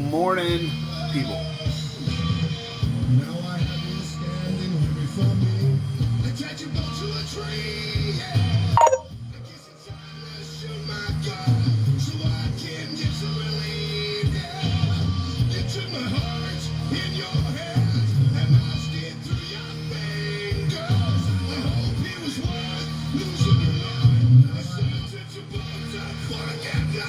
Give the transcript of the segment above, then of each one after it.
morning, people. Now I have you standing here before me. Attach your boat to a tree. Yeah. I guess it's time to shoot my gun so I can get some relief. Yeah. You took my heart in your hands and lost it through your fingers. I hope it was worth losing your mind. I said that your boat to forget you.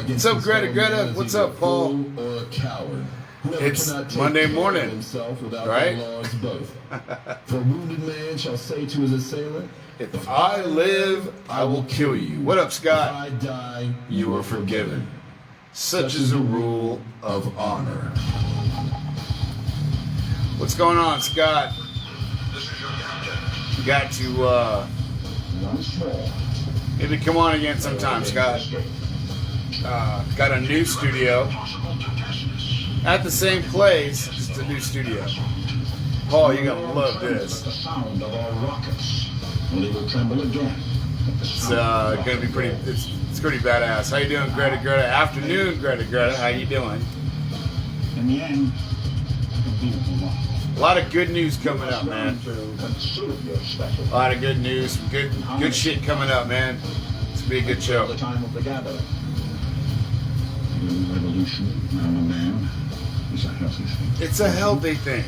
What's up, Greta? What's up, Paul? Or a coward. It's Monday morning, right? For a wounded man shall say to his assailant, If I live, I will kill you. What up, Scott? If I die, You are forgiven. Such is the rule of honor. What's going on, Scott? You got to maybe come on again sometime, Scott. Got a new studio at the same place, just a new studio. Paul, you're gonna love this. It's gonna be pretty. It's pretty badass. How you doing, Greta? Afternoon, Greta. How you doing? In the end, A lot of good news coming up, man. A lot of good news, good shit coming up, man. It's gonna be a good show. the time of the gathering. Revolution, now a man, is a healthy thing. It's a healthy thing.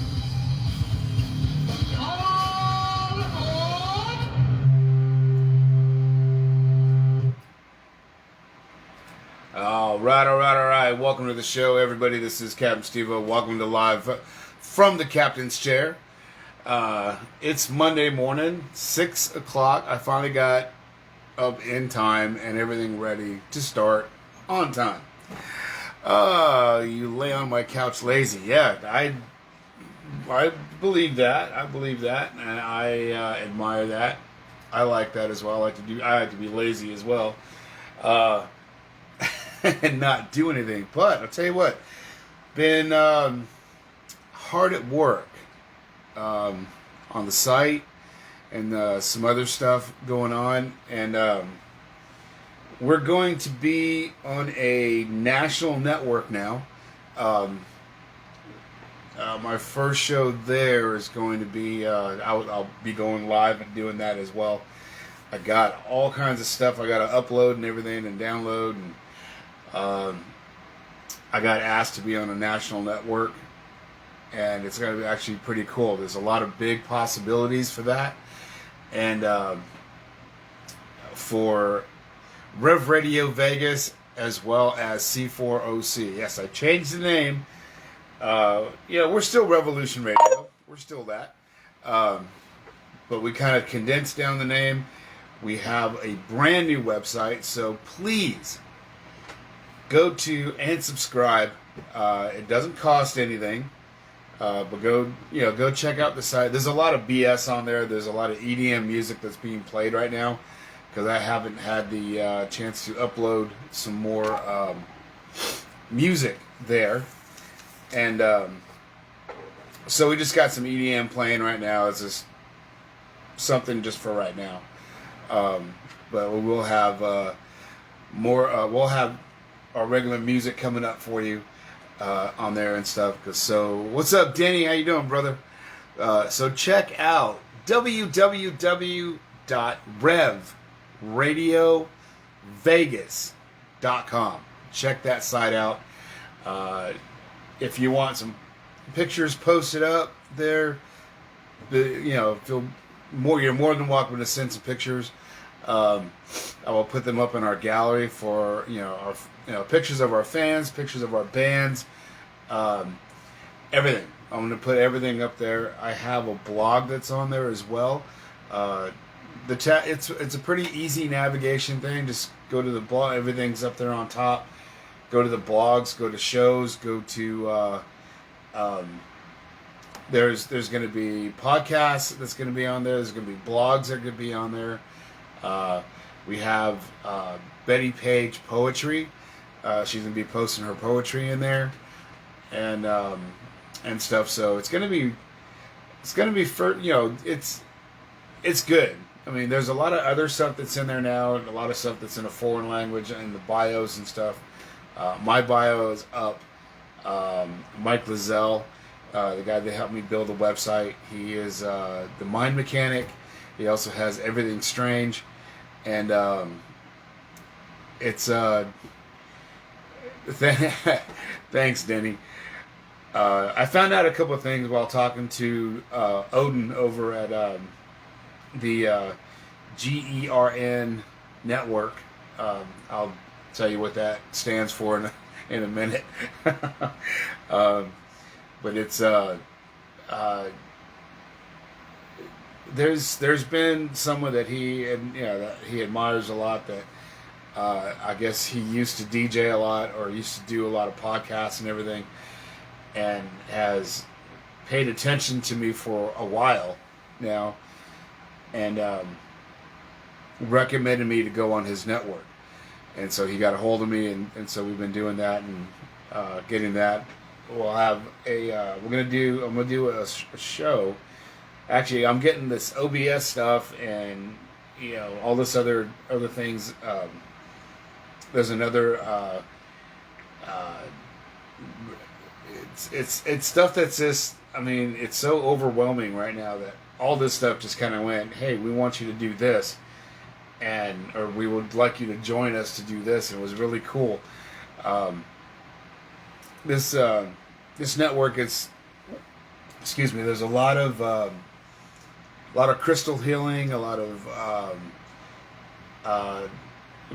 All right. Welcome to the show, everybody. This is Captain Steve-O. Welcome to Live from the Captain's Chair. It's Monday morning, 6 o'clock. I finally got up in time and everything ready to start on time. You lay on my couch lazy. Yeah, I believe that. And I admire that. I like that as well. I like to be lazy as well, and not do anything. But I'll tell you what, been hard at work on the site and some other stuff going on, and we're going to be on a national network now. My first show there is going to be, I'll be going live and doing that as well. I got all kinds of stuff I got to upload and everything and download. And I got asked to be on a national network. And it's going to be actually pretty cool. There's a lot of big possibilities for that. And for Rev Radio Vegas as well as C4OC. Yes, I changed the name. We're still Revolution Radio. We're still that. But we kind of condensed down the name. We have a brand new website, so please go to and subscribe. It doesn't cost anything. But go check out the site. There's a lot of BS on there. There's a lot of EDM music that's being played right now, because I haven't had the chance to upload some more music there. And so we just got some EDM playing right now. It's just something just for right now. But we will have more. We'll have our regular music coming up for you on there and stuff. So what's up, Denny? How you doing, brother? So check out www.revradiovegas.com. Check that site out. If you want some pictures posted up there, you're more than welcome to send some pictures. I will put them up in our gallery for our pictures of our fans, pictures of our bands, everything. I'm going to put everything up there. I have a blog that's on there as well. It's a pretty easy navigation thing. Just go to the blog. Everything's up there on top. Go to the blogs. Go to shows. Go to there's going to be podcasts that's going to be on there. There's going to be blogs that are going to be on there. We have Betty Page Poetry. She's going to be posting her poetry in there, and stuff. So it's going to be it's good. I mean, there's a lot of other stuff that's in there now, and a lot of stuff that's in a foreign language, and the bios and stuff. My bio is up. Mike Lizelle, the guy that helped me build the website, he is the mind mechanic. He also has Everything Strange, and it's thanks, Denny. I found out a couple of things while talking to Odin over at the GERN network. I'll tell you what that stands for in a minute. But it's there's been someone that he admires a lot that I guess he used to DJ a lot or used to do a lot of podcasts and everything, and has paid attention to me for a while now, and recommended me to go on his network. And so he got a hold of me, and so we've been doing that and getting that. We'll have I'm gonna do a show. Actually, I'm getting this OBS stuff and all this other things. There's another. It's stuff that's just. I mean, it's so overwhelming right now that all this stuff just kind of went. Hey, we want you to do this, or we would like you to join us to do this. And it was really cool. This network is. Excuse me. There's a lot of crystal healing, a lot of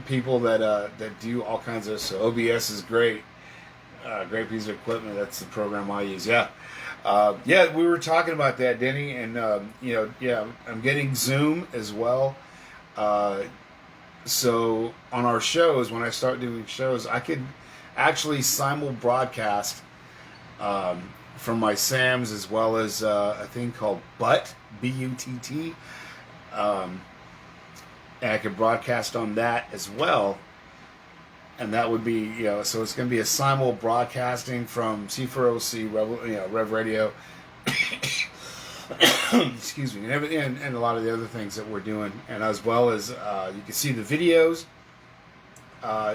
people that do all kinds of. So OBS is great, great piece of equipment. That's the program I use. Yeah, we were talking about that, Denny, and I'm getting Zoom as well. So on our shows, when I start doing shows, I could actually simul broadcast from my SAMs as well as a thing called Butt, B-U-T-T. And I could broadcast on that as well. And that would be, so it's going to be a simul broadcasting from C4OC, Rev Radio, excuse me, and a lot of the other things that we're doing. And as well as you can see the videos.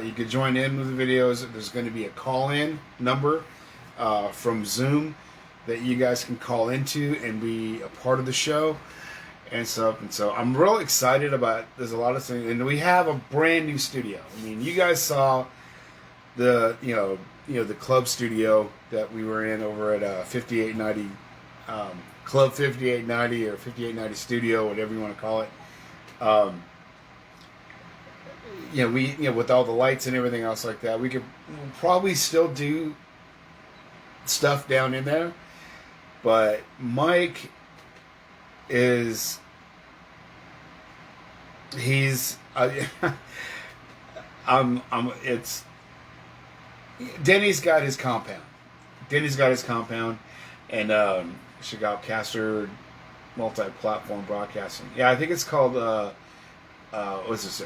You could join in with the videos. There's going to be a call-in number from Zoom that you guys can call into and be a part of the show and stuff. And so I'm real excited about. There's a lot of things, and we have a brand new studio. I mean, you guys saw the the club studio that we were in over at 5890 Club 5890 or 5890 Studio, whatever you want to call it. With all the lights and everything else like that, we could probably still do stuff down in there, but Mike is it's Denny's got his compound. And Shoutcaster multi-platform broadcasting. Yeah, I think it's called what's this?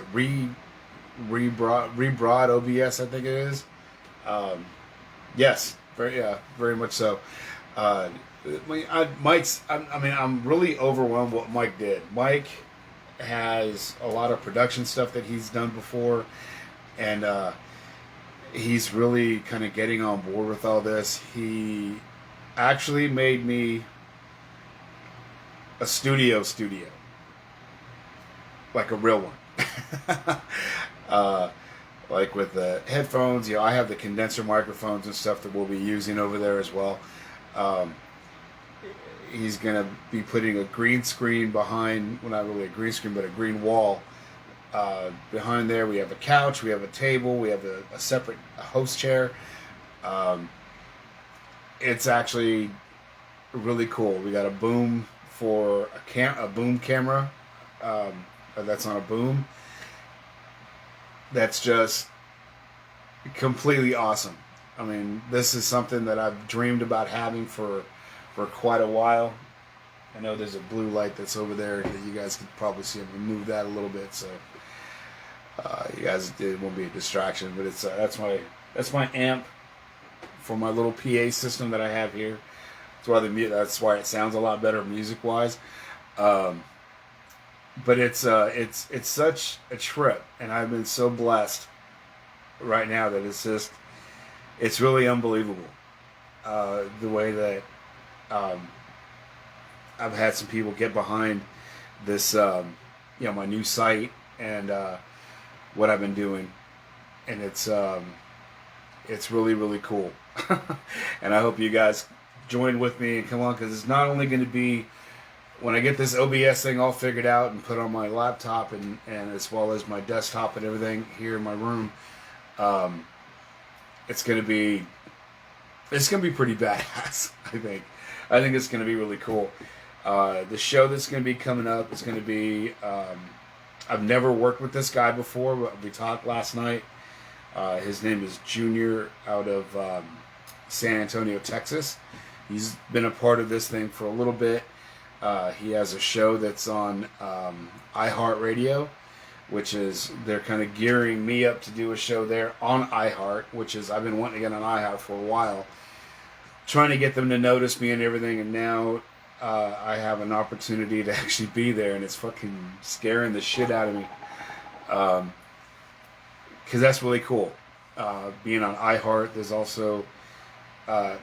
Rebroad OBS, I think it is. Yes, very much so. I'm really overwhelmed what Mike did. Mike has a lot of production stuff that he's done before, and he's really kind of getting on board with all this. He actually made me a studio, like a real one. Like with the headphones, I have the condenser microphones and stuff that we'll be using over there as well. He's going to be putting a green screen behind, well, not really a green screen, but a green wall Behind there, we have a couch, we have a table, we have a separate host chair. It's actually really cool. We got a boom for a boom camera that's on a boom. That's just completely awesome. I mean, this is something that I've dreamed about having for quite a while. I know there's a blue light that's over there that you guys can probably see. I'm gonna move that a little bit so you guys, it won't be a distraction. But it's that's my amp for my little PA system that I have here. That's why it sounds a lot better music wise. But it's such a trip, and I've been so blessed right now that it's really unbelievable. The way that I've had some people get behind this, my new site and what I've been doing, and it's really, really cool. And I hope you guys join with me and come on, because it's not only going to be when I get this OBS thing all figured out and put on my laptop and as well as my desktop and everything here in my room, it's gonna be pretty badass. I think it's gonna be really cool. The show that's gonna be coming up is gonna be I've never worked with this guy before, but we talked last night. His name is Junior out of San Antonio, Texas. He's been a part of this thing for a little bit. He has a show that's on iHeartRadio, which is, they're kind of gearing me up to do a show there on iHeart, which is, I've been wanting to get on iHeart for a while, trying to get them to notice me and everything, and now I have an opportunity to actually be there, and it's fucking scaring the shit out of me, because that's really cool. Being on iHeart, there's also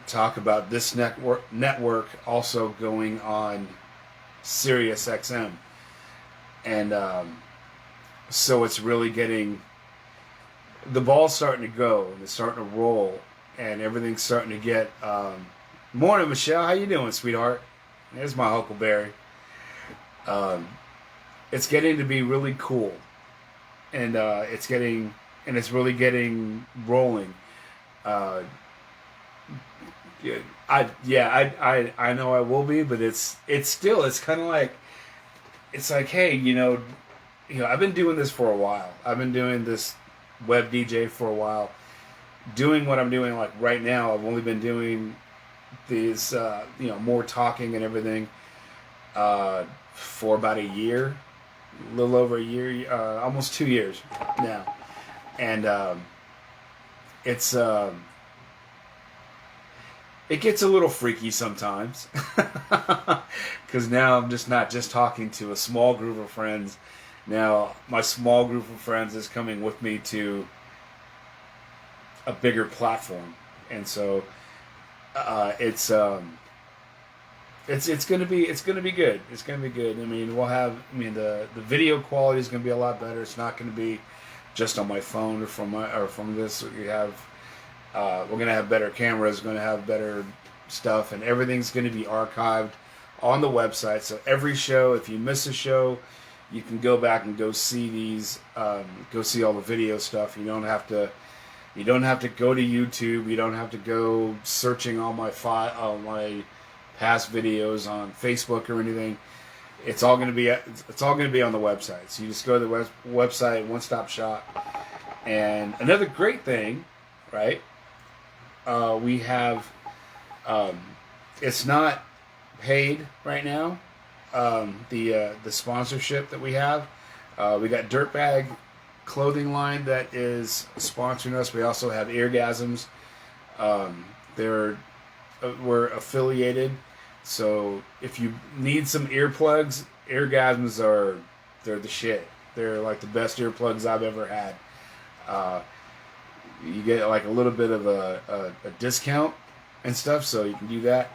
talk about this network also going on Sirius XM, and so it's really getting, the ball's starting to go and it's starting to roll, and everything's starting to get. Morning, Michelle. How you doing, sweetheart? There's my Huckleberry. It's getting to be really cool, and it's really getting rolling. I know I will be, but it's kind of like, it's like, hey, I've been doing this for a while. I've been doing this web DJ for a while. Doing what I'm doing, like right now, I've only been doing these, more talking and everything for about a year, a little over a year, almost 2 years now, and it gets a little freaky sometimes, because now I'm just not just talking to a small group of friends. Now my small group of friends is coming with me to a bigger platform, and so it's gonna be good. It's gonna be good. I mean, the video quality is gonna be a lot better. It's not gonna be just on my phone or from this. We're gonna have better cameras. We're gonna have better stuff, and everything's gonna be archived on the website. So every show, if you miss a show, you can go back and go see these, go see all the video stuff. You don't have to go to YouTube. You don't have to go searching all my past videos on Facebook or anything. It's all going to be on the website. So you just go to the website, one-stop shop. And another great thing, right? We have, it's not paid right now. The sponsorship that we have, we got Dirtbag clothing line that is sponsoring us. We also have Eargasms. We're affiliated, so if you need some earplugs, Eargasms they're the shit. They're like the best earplugs I've ever had. You get like a little bit of a discount and stuff, so you can do that.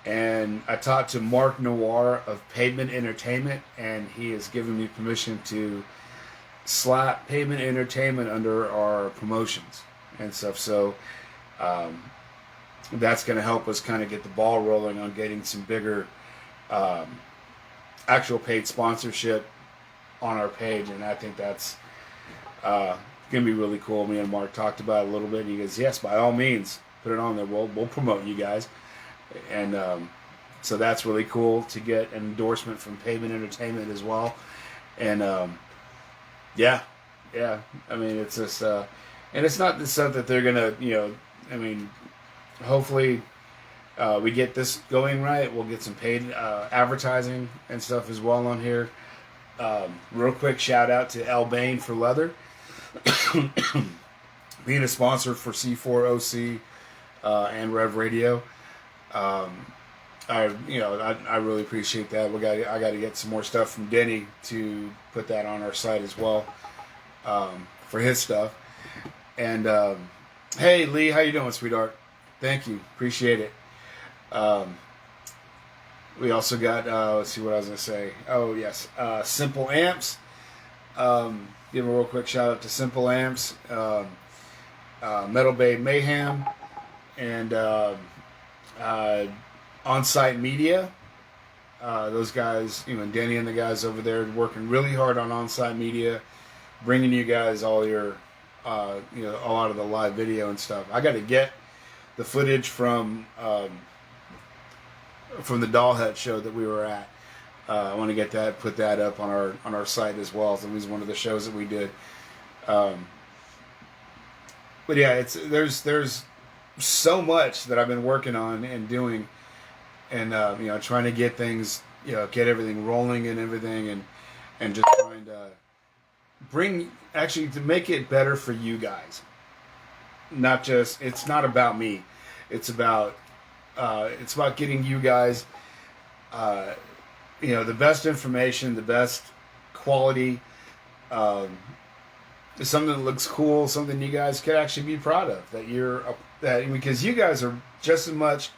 And I talked to Mark Noir of Pavement Entertainment, and he has given me permission to slap Pavement Entertainment under our promotions and stuff. So that's going to help us kind of get the ball rolling on getting some bigger actual paid sponsorship on our page, and I think that's gonna be really cool. Me and Mark talked about it a little bit, and he goes, "Yes, by all means, put it on there. We'll promote you guys." And so that's really cool to get an endorsement from Pavement Entertainment as well. And yeah. I mean, it's just, and it's not the stuff that they're gonna, I mean, hopefully we get this going right. We'll get some paid advertising and stuff as well on here. Real quick shout out to Al Bain for Leather, being a sponsor for C4OC and Rev Radio. I really appreciate that. I got to get some more stuff from Denny to put that on our site as well, for his stuff. And hey Lee, how you doing, sweetheart? Thank you, appreciate it. We also got let's see what I was gonna say. Oh yes, Simple Amps. Give a real quick shout out to Simple Amps, Metal Bay Mayhem, and On-Site Media. Those guys, Denny and the guys over there working really hard on On-Site Media, bringing you guys all your, a lot of the live video and stuff. I got to get the footage from the Doll Hut show that we were at. I want to get that, put that up on our site as well. So it was one of the shows that we did. But yeah, there's so much that I've been working on and doing, and trying to get things, get everything rolling and everything, and just trying to to make it better for you guys. It's not about me. It's about getting you guys, the best information, the best quality, something that looks cool, something you guys could actually be proud of. Because you guys are just as much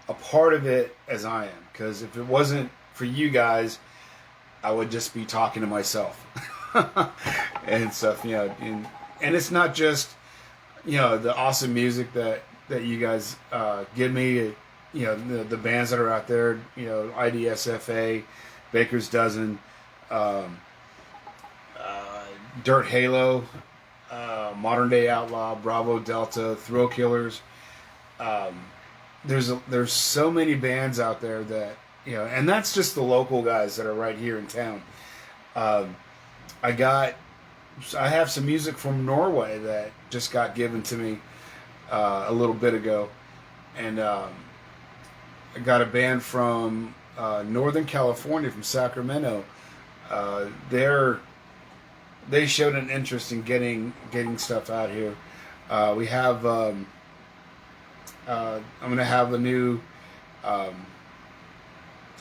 a part of it as I am. Because if it wasn't for you guys, I would just be talking to myself and stuff. And it's not just the awesome music that you guys give me. The bands that are out there. IDSFA, Baker's Dozen, Dirt Halo, Modern Day Outlaw, Bravo Delta, Thrill Killers. There's so many bands out there that and that's just the local guys that are right here in town. I have some music from Norway that just got given to me a little bit ago, and I got a band from Northern California, from Sacramento. They showed an interest in getting stuff out here. We have I'm gonna have a new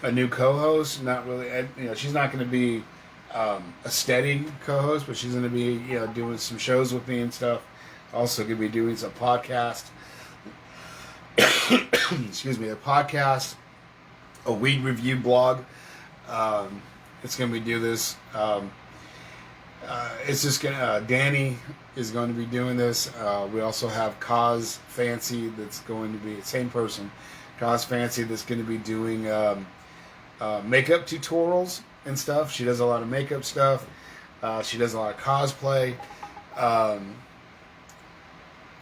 co-host. Not really, she's not gonna be a steady co-host, but she's gonna be doing some shows with me and stuff. Also gonna be doing some podcast. Excuse me, a podcast, a weed review blog. It's gonna be do this. It's just gonna. Danny is going to be doing this. We also have Kaz Fancy that's going to be same person. Kaz Fancy that's going to be doing makeup tutorials and stuff. She does a lot of makeup stuff. She does a lot of cosplay.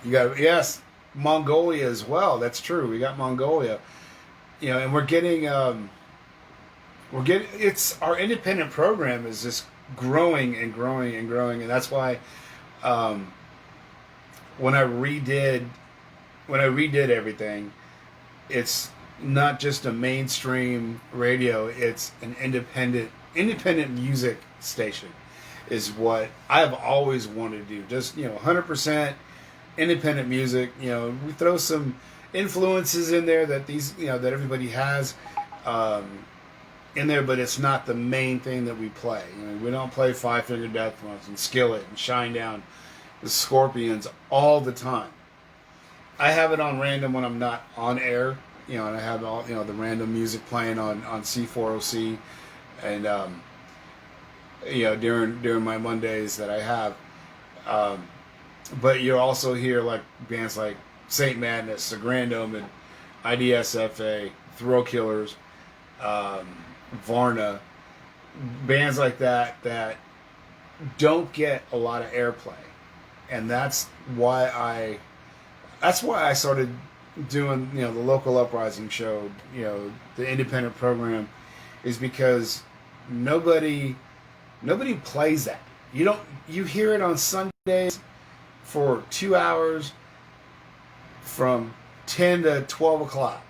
You got Mongolia as well. That's true. We got Mongolia. And we're getting it's our independent program is just growing and growing and growing, and that's why when I redid everything, it's not just a mainstream radio, it's an independent music station is what I've always wanted to do. Just 100% independent music. We throw some influences in there that that everybody has in there, but it's not the main thing that we play. We don't play Five Finger Death Punch and Skillet and Shinedown, the Scorpions all the time. I have it on random when I'm not on air, and I have all the random music playing on C4OC, and during my Mondays that I have. But you'll also hear like bands like Saint Madness, The Grand Omen, IDSFA, Thrill Killers, Varna, bands like that don't get a lot of airplay, and that's why I started doing, you know, the local uprising show, you know, the independent program, is because nobody plays that. You hear it on Sundays for 2 hours from 10 to 12 o'clock,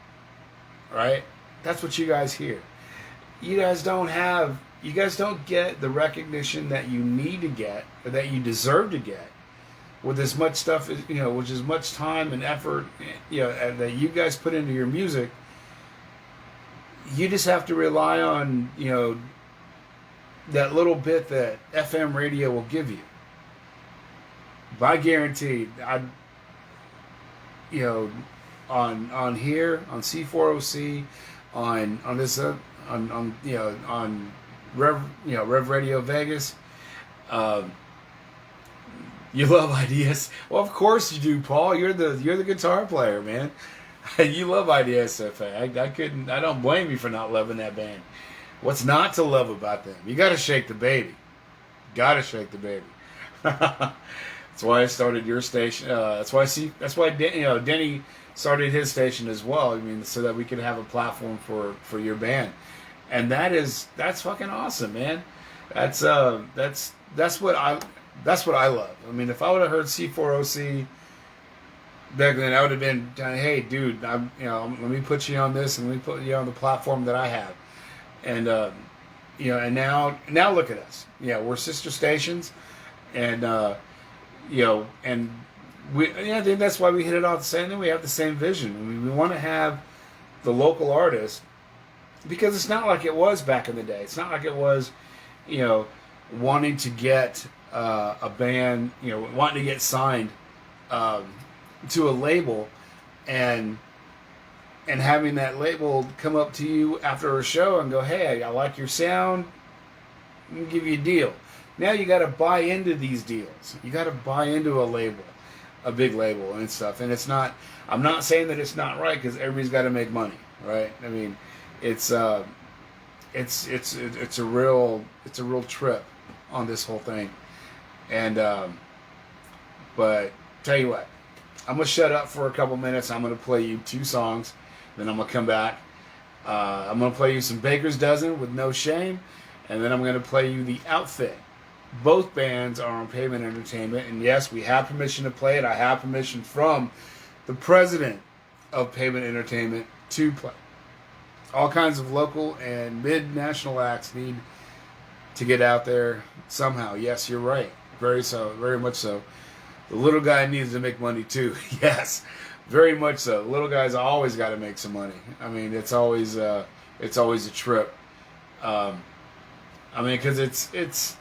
right? That's what you guys hear. You guys don't get the recognition that you need to get, or that you deserve to get, with as much stuff, you know, with as much time and effort, you know, that you guys put into your music. You just have to rely on, you know, that little bit that FM radio will give you. I guarantee, you know, on here, on C4OC, on this, on you know, on Rev Radio Vegas. You love ideas. Well, of course you do, Paul. You're the guitar player, man. You love IDSFA. I don't blame you for not loving that band. What's not to love about them? You got to shake the baby. Got to shake the baby. That's why I started your station. That's why Denny started his station as well. I mean, so that we could have a platform for your band, and that's fucking awesome, man. That's what I love. I mean, if I would have heard C4OC back then, I would have been, hey, dude, let me put you on this, and let me put you on the platform that I have, and you know, and now look at us. Yeah, we're sister stations, and you know, and I think that's why we hit it off the same. And we have the same vision. I mean, we want to have the local artists, because it's not like it was back in the day. It's not like it was, you know, wanting to get a band, you know, wanting to get signed to a label, and having that label come up to you after a show and go, hey, I like your sound, I'm gonna give you a deal. Now you got to buy into these deals. You got to buy into a label, a big label and stuff. And it's not. I'm not saying that it's not right, because everybody's got to make money, right? I mean, it's a real trip on this whole thing. And but tell you what, I'm gonna shut up for a couple minutes. I'm gonna play you 2 songs, then I'm gonna come back. I'm gonna play you some Baker's Dozen with No Shame, and then I'm gonna play you The Outfit. Both bands are on Pavement Entertainment, and yes, we have permission to play it. I have permission from the president of Pavement Entertainment to play. All kinds of local and mid-national acts need to get out there somehow. Yes, you're right. Very much so. The little guy needs to make money too. Yes, very much so. Little guys always got to make some money. I mean, it's always a trip. I mean, because it's.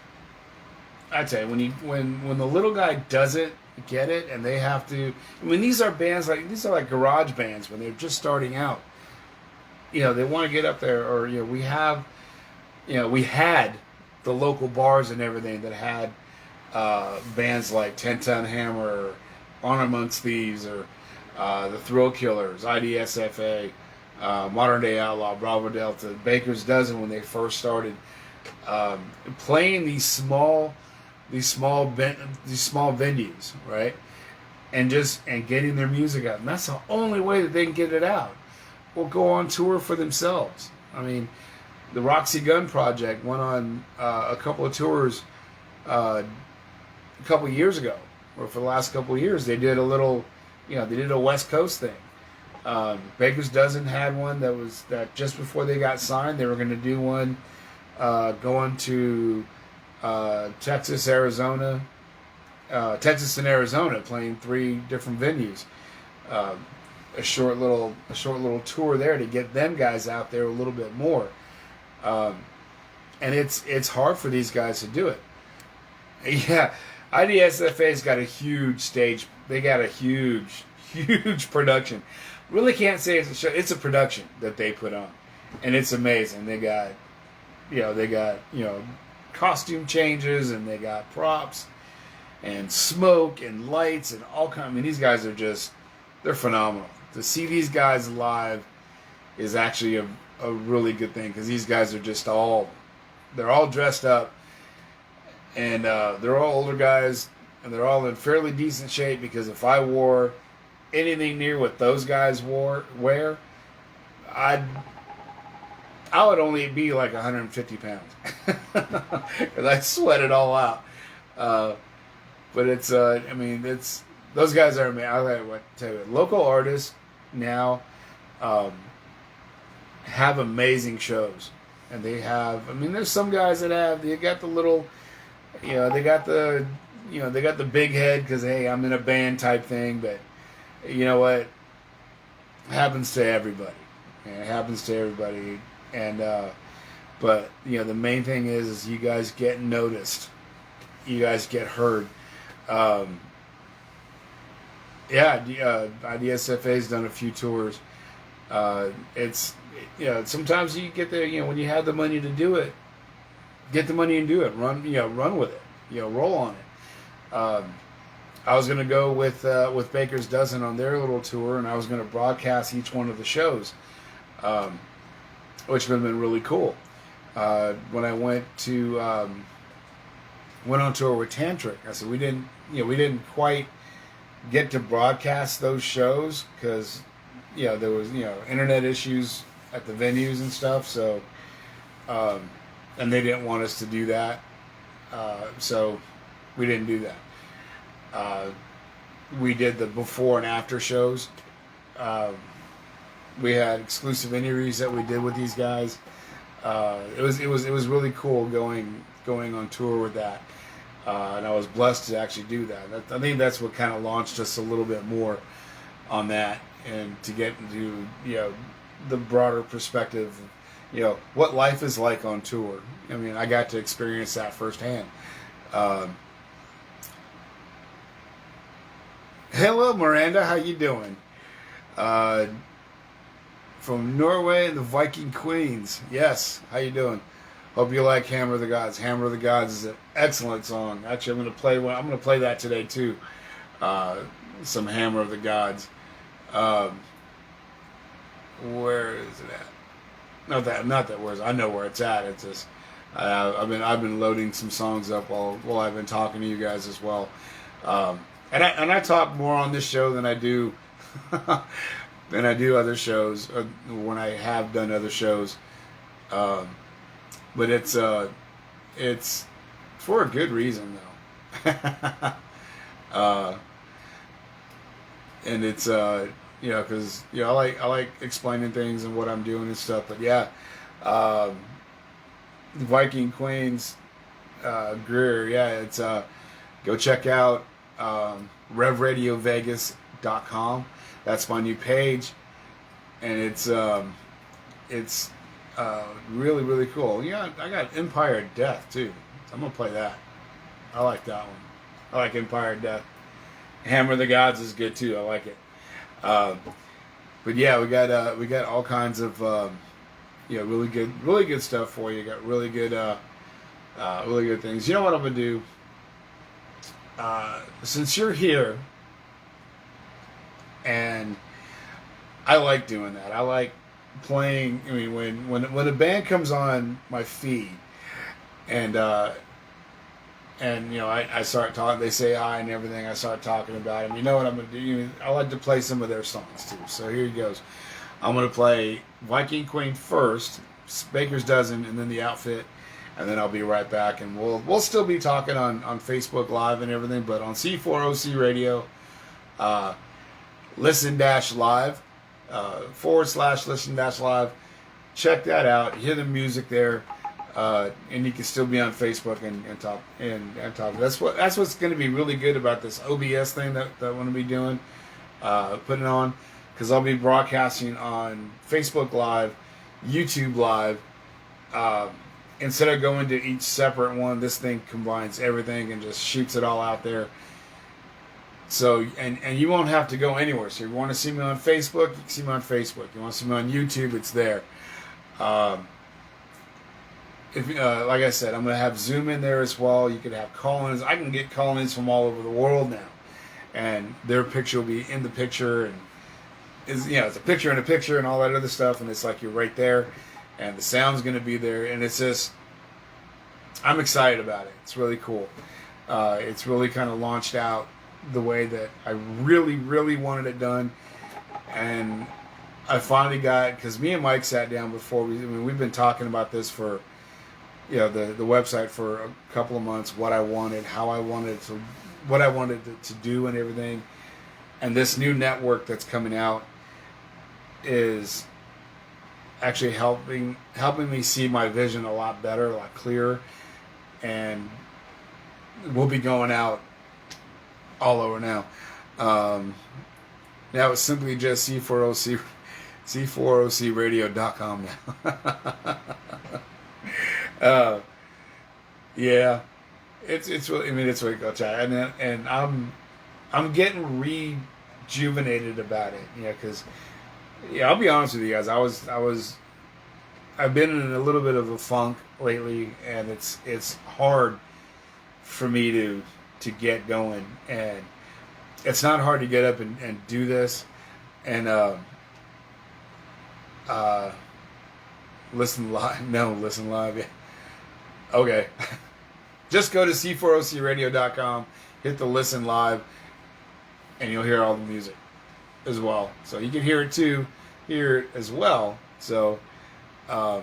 I tell you, when the little guy doesn't get it, and they have to. I mean, these are like garage bands when they're just starting out. You know, they want to get up there, or you know, we had the local bars and everything that had bands like 10 Ton Hammer, or Honor Amongst Thieves, or the Thrill Killers, IDSFA, Modern Day Outlaw, Bravo Delta, Baker's Dozen, when they first started playing these small venues, right? And getting their music out. And that's the only way that they can get it out, or go on tour for themselves. I mean, the Roxy Gun Project went on a couple of tours a couple of years ago, or for the last couple of years. They did a little, you know, they did a West Coast thing. Baker's Dozen had one that just before they got signed, they were going to do one going to Texas and Arizona, playing 3 different venues. A short little tour there to get them guys out there a little bit more. And it's hard for these guys to do it. Yeah, IDSFA's got a huge stage. They got a huge production. Really can't say it's a show. It's a production that they put on, and it's amazing. They got costume changes, and they got props and smoke and lights and all kinds. I mean, these guys are they're phenomenal. To see these guys live is actually a really good thing, because these guys are just all they're all dressed up, and they're all older guys, and they're all in fairly decent shape, because if I wore anything near what those guys wear, I would only be like 150 pounds, because I sweat it all out. But it's I mean, it's those guys are amazing. I tell you, local artists now have amazing shows, and they have. I mean, there's some guys that have. They got the little, they got the, they got the big head because hey, I'm in a band type thing. But you know what? It happens to everybody. It happens to everybody. And but the main thing is you guys get noticed. You guys get heard. IDSFA's done a few tours. It's sometimes you get there. When you have the money to do it, get the money and do it. Run with it. Roll on it. I was gonna go with Baker's Dozen on their little tour, and I was gonna broadcast each one of the shows, which would have been really cool. When I went on tour with Tantric, I said we didn't quite get to broadcast those shows because there was internet issues at the venues and stuff, so and they didn't want us to do that, so we didn't do that. We did the before and after shows. We had exclusive interviews that we did with these guys. It was really cool going on tour with that. And I was blessed to actually do that. I think that's what kind of launched us a little bit more on that, and to get into the broader perspective, what life is like on tour. I mean, I got to experience that firsthand. Hello, Miranda. How you doing? From Norway and the Viking Queens. Yes. How you doing? Hope you like Hammer of the Gods. Hammer of the Gods is an excellent song. Actually, I'm going to play that today too. Some Hammer of the Gods. Where is it at? Not that where I know where it's at. It's just I've been loading some songs up while I've been talking to you guys as well. And I talk more on this show than I do other shows, when I have done other shows. But it's for a good reason though. And it's because I like explaining things and what I'm doing and stuff. But the Viking Queens, Greer. It's go check out RevRadioVegas.com. That's my new page, and it's really, really cool. I got Empire of Death too. So I'm gonna play that. I like that one. I like Empire of Death. Hammer of the Gods is good too. I like it. But we got all kinds of really good stuff for you. Got really good things. You know what I'm gonna do? Since you're here, and I like doing that. I like playing. I mean, when a band comes on my feed, and I start talking, they say hi and everything. I start talking about them. You know what I'm gonna do? I like to play some of their songs too. So here he goes. I'm gonna play Viking Queen first, Baker's Dozen, and then The Outfit, and then I'll be right back. And we'll still be talking on Facebook Live and everything, but on C4OC Radio, listen-live, /listen-live. Check that out. Hear the music there, and you can still be on Facebook and talk and talk. That's what's going to be really good about this OBS thing that I'm going to be doing, putting on, because I'll be broadcasting on Facebook Live, YouTube Live. Instead of going to each separate one, this thing combines everything and just shoots it all out there. So, and you won't have to go anywhere. So if you want to see me on Facebook, you can see me on Facebook. You want to see me on YouTube, it's there. Like I said, I'm going to have Zoom in there as well. You could have call-ins. I can get call-ins from all over the world now. And their picture will be in the picture. And it's a picture in a picture and all that other stuff. And it's like you're right there. And the sound's going to be there. And it's just, I'm excited about it. It's really cool. It's really kind of launched out the way that I really, really wanted it done. And I finally got, because me and Mike sat down before, we've been talking about this for, the website for a couple of months, what I wanted, how I wanted what I wanted to do and everything. And this new network that's coming out is actually helping me see my vision a lot better, a lot clearer. And we'll be going out all over now. Now it's simply just C4OCradio.com now. Yeah, it's really, it's really cool. And I'm getting rejuvenated about it, because I'll be honest with you guys, I've been in a little bit of a funk lately, and it's hard for me to get going, and it's not hard to get up and do this and listen live. Yeah. Okay. Just go to C4OCradio.com, hit the listen live, and you'll hear all the music as well. So you can hear it too here as well. So yeah.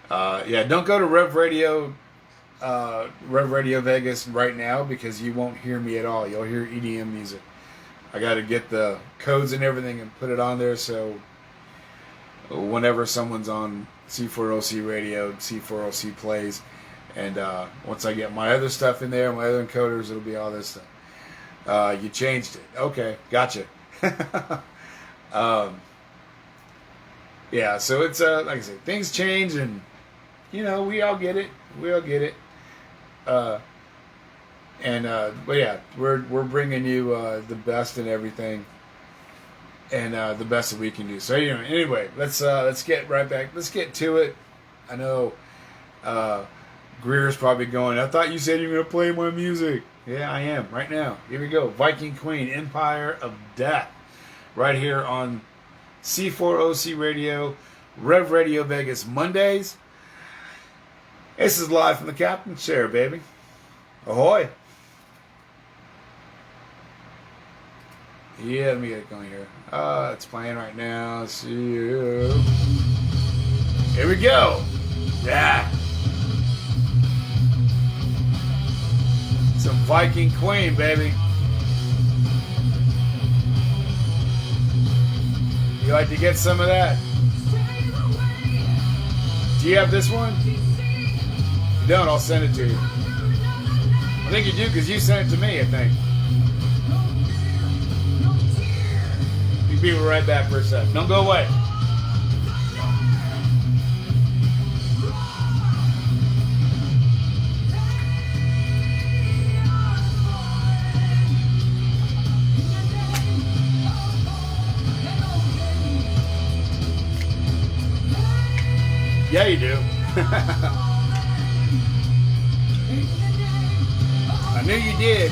Don't go to Rev Radio Vegas right now, because you won't hear me at all. You'll hear EDM music. I got to get the codes and everything and put it on there, so whenever someone's on C4OC Radio, C4OC plays, and once I get my other stuff in there, my other encoders, it'll be all this stuff. You changed it. Okay, gotcha. Yeah, so it's like I said, things change, and we all get it. But yeah, we're bringing you the best in everything, and the best that we can do. So anyway, let's get right back. Let's get to it. I know Greer's probably going, I thought you said you were gonna play my music. Yeah, I am right now. Here we go. Viking Queen, Empire of Death, right here on C4OC Radio, Rev Radio Vegas, Mondays. This is live from the captain's chair, baby. Ahoy. Yeah, let me get it going here. It's playing right now. See you. Here we go. Yeah. Some Viking Queen, baby. You like to get some of that? Do you have this one? If you don't, I'll send it to you. I think you do, because you sent it to me, I think. We'll be right back for a sec. Don't go away. Yeah, you do. I knew you did.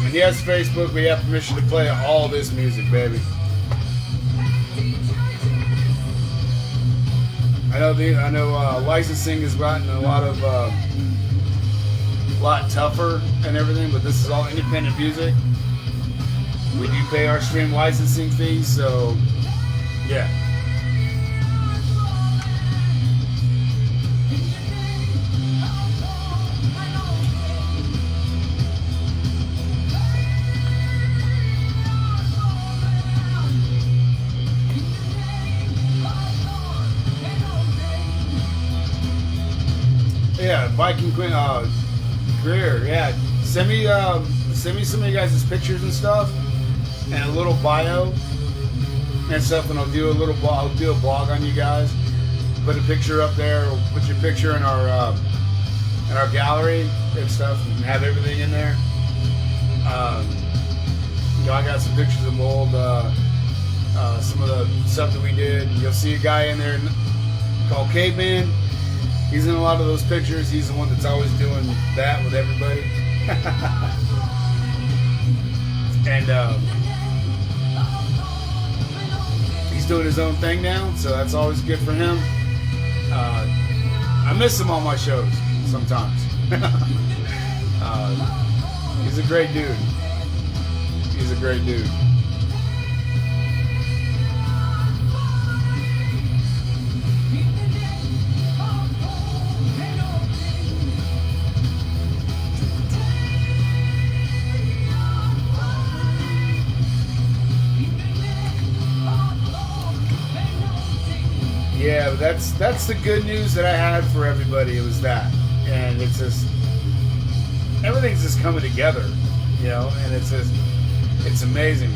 And yes, Facebook, we have permission to play all this music, baby. I know licensing has gotten a lot tougher and everything, but this is all independent music. We do pay our stream licensing fees, so yeah. Yeah, Viking Queen, Greer, yeah. Send me some of you guys' pictures and stuff, and a little bio and stuff, and I'll do a blog on you guys. Put a picture up there. We'll put your picture in our gallery and stuff, and have everything in there. I got some pictures of old, some of the stuff that we did. You'll see a guy in there called Caveman. He's in a lot of those pictures. He's the one that's always doing that with everybody. And he's doing his own thing now, so that's always good for him. I miss him on my shows sometimes. He's a great dude. He's a great dude. Yeah, that's the good news that I had for everybody. It was that, and it's just everything's just coming together, you know, and it's amazing.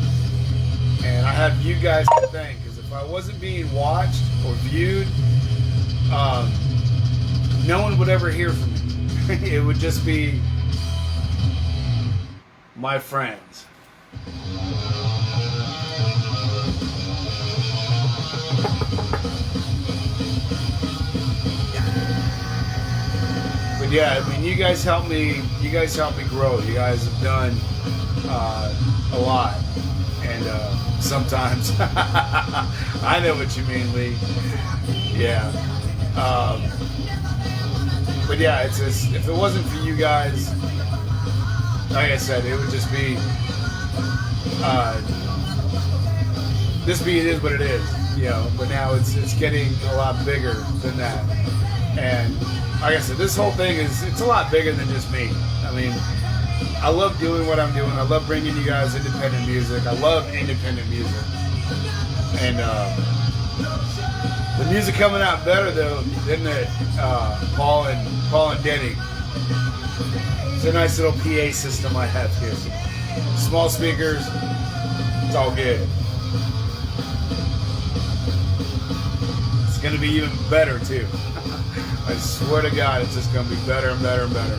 And I have you guys to thank, because if I wasn't being watched or viewed, no one would ever hear from me. It would just be my friends. But yeah, I mean, you guys help me. You guys help me grow. You guys have done a lot, and sometimes I know what you mean, Lee. Yeah. But yeah, it's just, if it wasn't for you guys, like I said, it would just be it is what it is, you know. But now it's getting a lot bigger than that, and like I said, this whole thing it's a lot bigger than just me. I mean, I love doing what I'm doing. I love bringing you guys independent music. I love independent music, and the music coming out better though, isn't it? Paul and Denny. It's a nice little PA system I have here. Small speakers. It's all good. It's gonna be even better too. I swear to God, it's just gonna be better and better and better.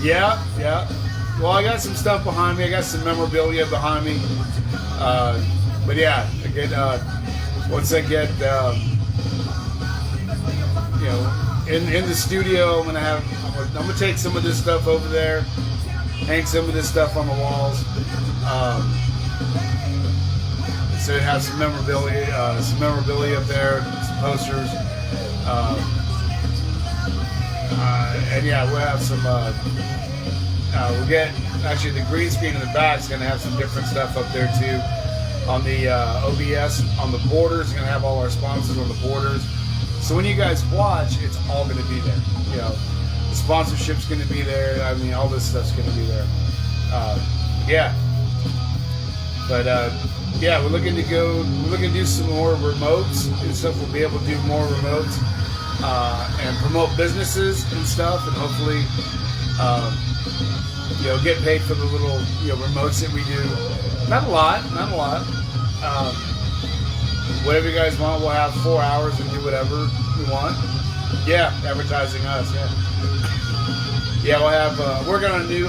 Yeah, yeah. Well, I got some stuff behind me. I got some memorabilia behind me. But yeah, again, once I get, you know, in the studio, I'm gonna take some of this stuff over there, hang some of this stuff on the walls. So it has some memorabilia up there, some posters. And yeah, we'll have some. We'll get actually the green screen in the back is going to have some different stuff up there too. On the OBS, on the borders, it's going to have all our sponsors on the borders. So when you guys watch, it's all going to be there. You know, the sponsorship's going to be there. I mean, all this stuff's going to be there. Yeah. But yeah, we're looking to do some more remotes and stuff. We'll be able to do more remotes and promote businesses and stuff, and hopefully, you know, get paid for the little, you know, remotes that we do. Not a lot. Whatever you guys want, we'll have 4 hours and do whatever we want. Yeah, advertising us. Yeah. Yeah, we'll have working on a new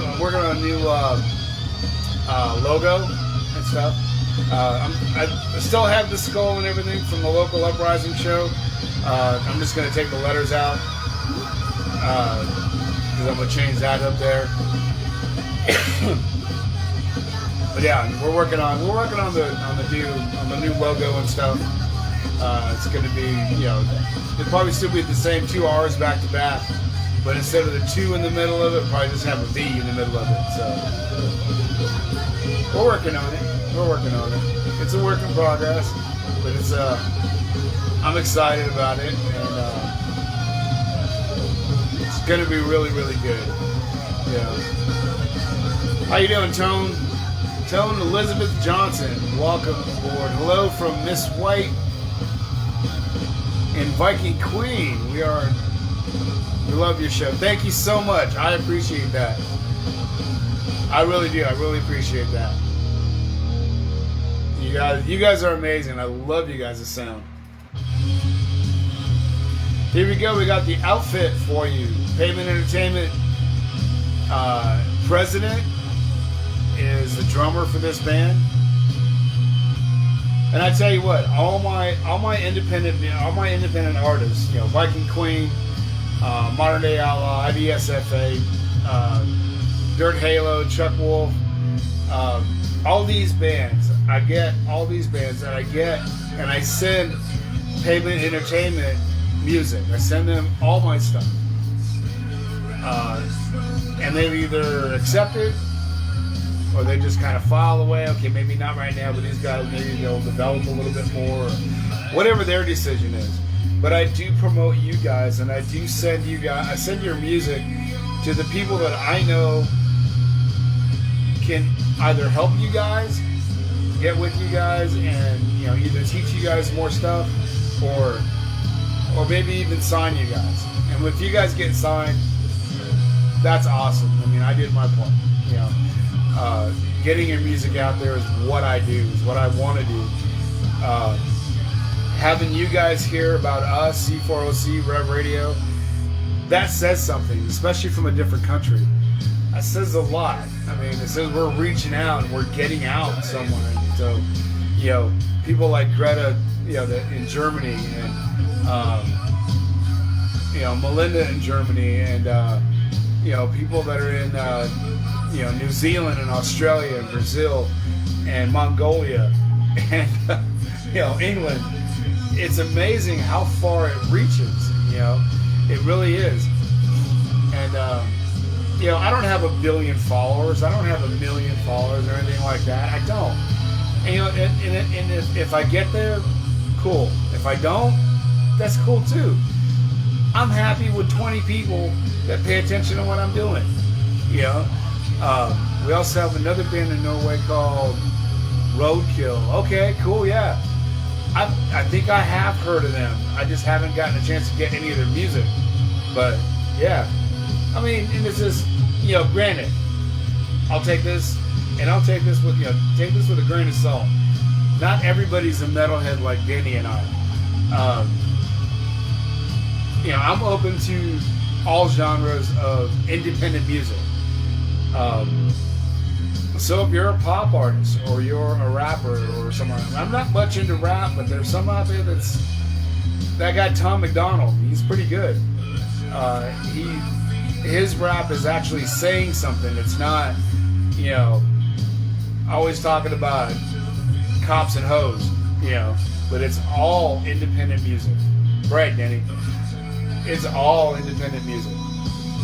logo and stuff. I still have the skull and everything from the local Uprising show. I'm just going to take the letters out because I'm going to change that up there. But yeah, we're working on the new logo and stuff. It's going to be, you know, it'll probably still be the same 2 hours back to back, but instead of the 2 in the middle of it, probably just have a V in the middle of it. So we're working on it. It's a work in progress, but it's I'm excited about it, and it's gonna be really, really good. Yeah. How you doing, Tone? Tone Elizabeth Johnson, welcome aboard. Hello from Miss White and Viking Queen. We love your show. Thank you so much. I appreciate that. I really do. I really appreciate that. You guys are amazing. I love you guys' sound. Here we go. We got the outfit for you. Pavement Entertainment president is the drummer for this band. And I tell you what, all my independent artists, you know, Viking Queen, Modern Day Outlaw, IDSFA, Dirt Halo, Chuck Wolf, all these bands. I get all these bands that I get, and I send Pavement Entertainment music. I send them all my stuff, and they've either accepted or they just kind of file away. Okay, maybe not right now, but these guys, maybe they'll develop a little bit more, or whatever their decision is. But I do promote you guys, and I do send you guys. I send your music to the people that I know can either help you guys, get with you guys, and you know, either teach you guys more stuff, or maybe even sign you guys. And if you guys get signed, that's awesome. I mean, I did my part. You know, getting your music out there is what I do, is what I want to do. Having you guys hear about us, C4OC, Rev Radio, that says something, especially from a different country. That says a lot. I mean, it says we're reaching out and we're getting out somewhere. So, you know, people like Greta, you know, in Germany, and you know, Melinda in Germany, and you know, people that are in you know, New Zealand and Australia and Brazil and Mongolia and you know, England. It's amazing how far it reaches. You know, it really is. And you know, I don't have 1 billion followers. I don't have 1 million followers or anything like that. I don't. And, you know, and if I get there, cool. If I don't, that's cool too. I'm happy with 20 people that pay attention to what I'm doing. You know, we also have another band in Norway called Roadkill. Okay, cool, yeah. I think I have heard of them. I just haven't gotten a chance to get any of their music. But yeah, I mean, and it's just, you know, granted, I'll take this with, you know, take this with a grain of salt. Not everybody's a metalhead like Danny and I. You know, I'm open to all genres of independent music. So if you're a pop artist or you're a rapper or someone, I'm not much into rap, but there's some out there that guy Tom McDonald. He's pretty good. His rap is actually saying something. It's not, you know, always talking about cops and hoes, you know, but it's all independent music. Right, Danny? It's all independent music.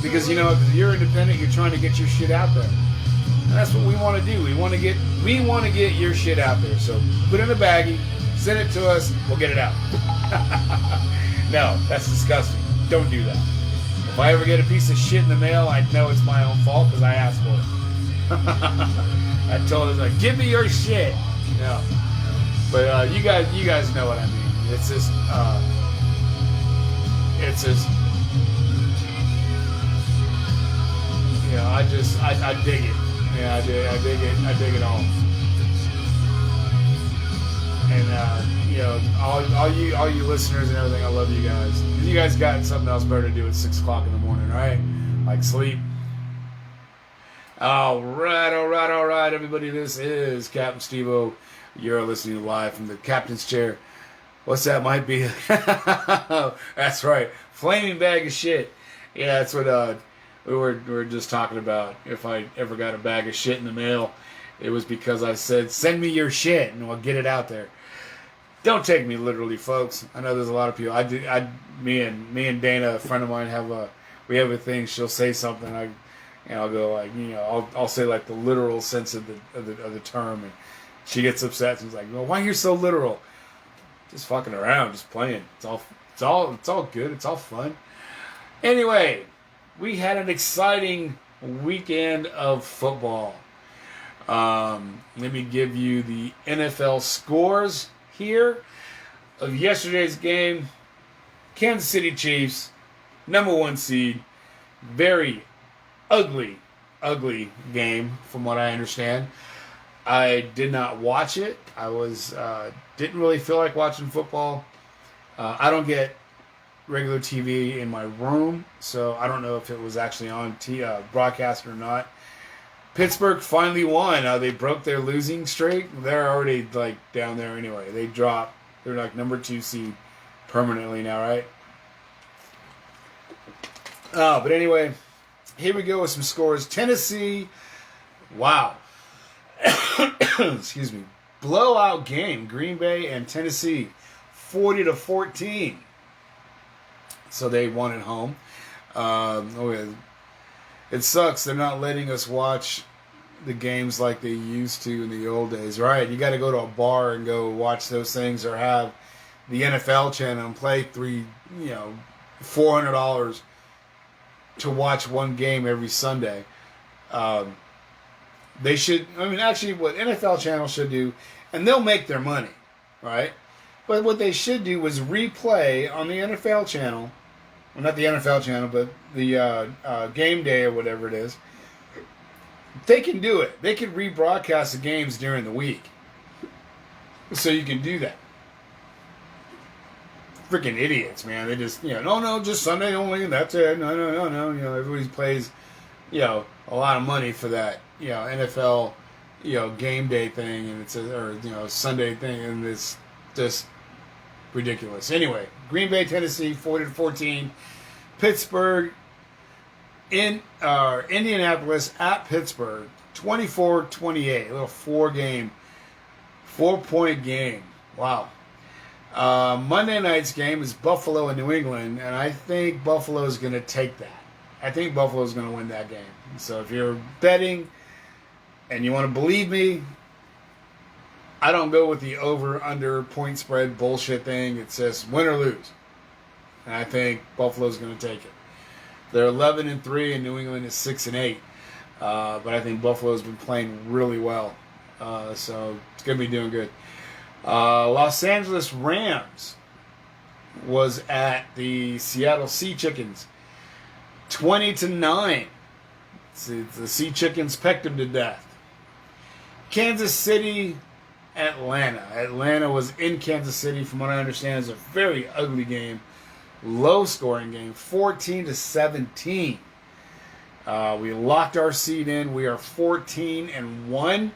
Because, you know, if you're independent, you're trying to get your shit out there. And that's what we want to do. We want to get your shit out there. So put it in a baggie, send it to us, we'll get it out. No, that's disgusting. Don't do that. If I ever get a piece of shit in the mail, I know it's my own fault because I asked for it. I told her, like, give me your shit. No. But you guys know what I mean. It's just you know, I dig it. Yeah, I dig it all. And you know, all you listeners and everything, I love you guys. You guys got something else better to do at 6 o'clock in the morning, right? Like sleep. All right, everybody. This is Captain Steve-O. You're listening live from the captain's chair. What's that might be? That's right, flaming bag of shit. Yeah, that's what we were just talking about. If I ever got a bag of shit in the mail, it was because I said, send me your shit and we'll get it out there. Don't take me literally, folks. I know there's a lot of people. Me and Dana, a friend of mine, we have a thing. She'll say something, and I'll go like, you know, I'll say like the literal sense of the term, and she gets upset. She's like, well, why are you so literal? Just fucking around, just playing. It's all good. It's all fun. Anyway, we had an exciting weekend of football. Let me give you the NFL scores here of yesterday's game. Kansas City Chiefs, #1 seed. Very ugly game from what I understand. I did not watch it. I didn't really feel like watching football. I don't get regular TV in my room, so I don't know if it was actually on broadcast or not. Pittsburgh finally won. They broke their losing streak. They're already like down there anyway. They dropped. They're like number 2 seed permanently now, right? But anyway, here we go with some scores. Tennessee, wow. Excuse me. Blowout game. Green Bay and Tennessee, 40-14. So they won at home. It sucks. They're not letting us watch the games like they used to in the old days, right? You got to go to a bar and go watch those things, or have the NFL channel and pay $400 to watch one game every Sunday. They should. I mean, actually, what NFL channel should do, and they'll make their money, right? But what they should do was replay on the NFL channel. Well, not the NFL channel, but the game day or whatever it is. They can do it. They can rebroadcast the games during the week. So you can do that. Freaking idiots, man. They just, no, just Sunday only, and that's it. No. Everybody pays, a lot of money for that, NFL, game day thing, and it's Sunday thing, and it's just ridiculous. Anyway, Green Bay, Tennessee, 40-14. Pittsburgh, Indianapolis at Pittsburgh, 24-28. A little 4-point game. Wow. Monday night's game is Buffalo and New England, and I think Buffalo is going to take that. I think Buffalo is going to win that game. So if you're betting and you want to believe me, I don't go with the over-under point spread bullshit thing. It says win or lose. And I think Buffalo's going to take it. They're 11-3, and New England is 6-8. But I think Buffalo's been playing really well. So it's going to be doing good. Los Angeles Rams was at the Seattle Sea Chickens, 20-9. The Sea Chickens pecked them to death. Kansas City, Atlanta. Atlanta was in Kansas City. From what I understand, it's a very ugly game, low-scoring game, 14-17. We locked our seed in. We are 14-1.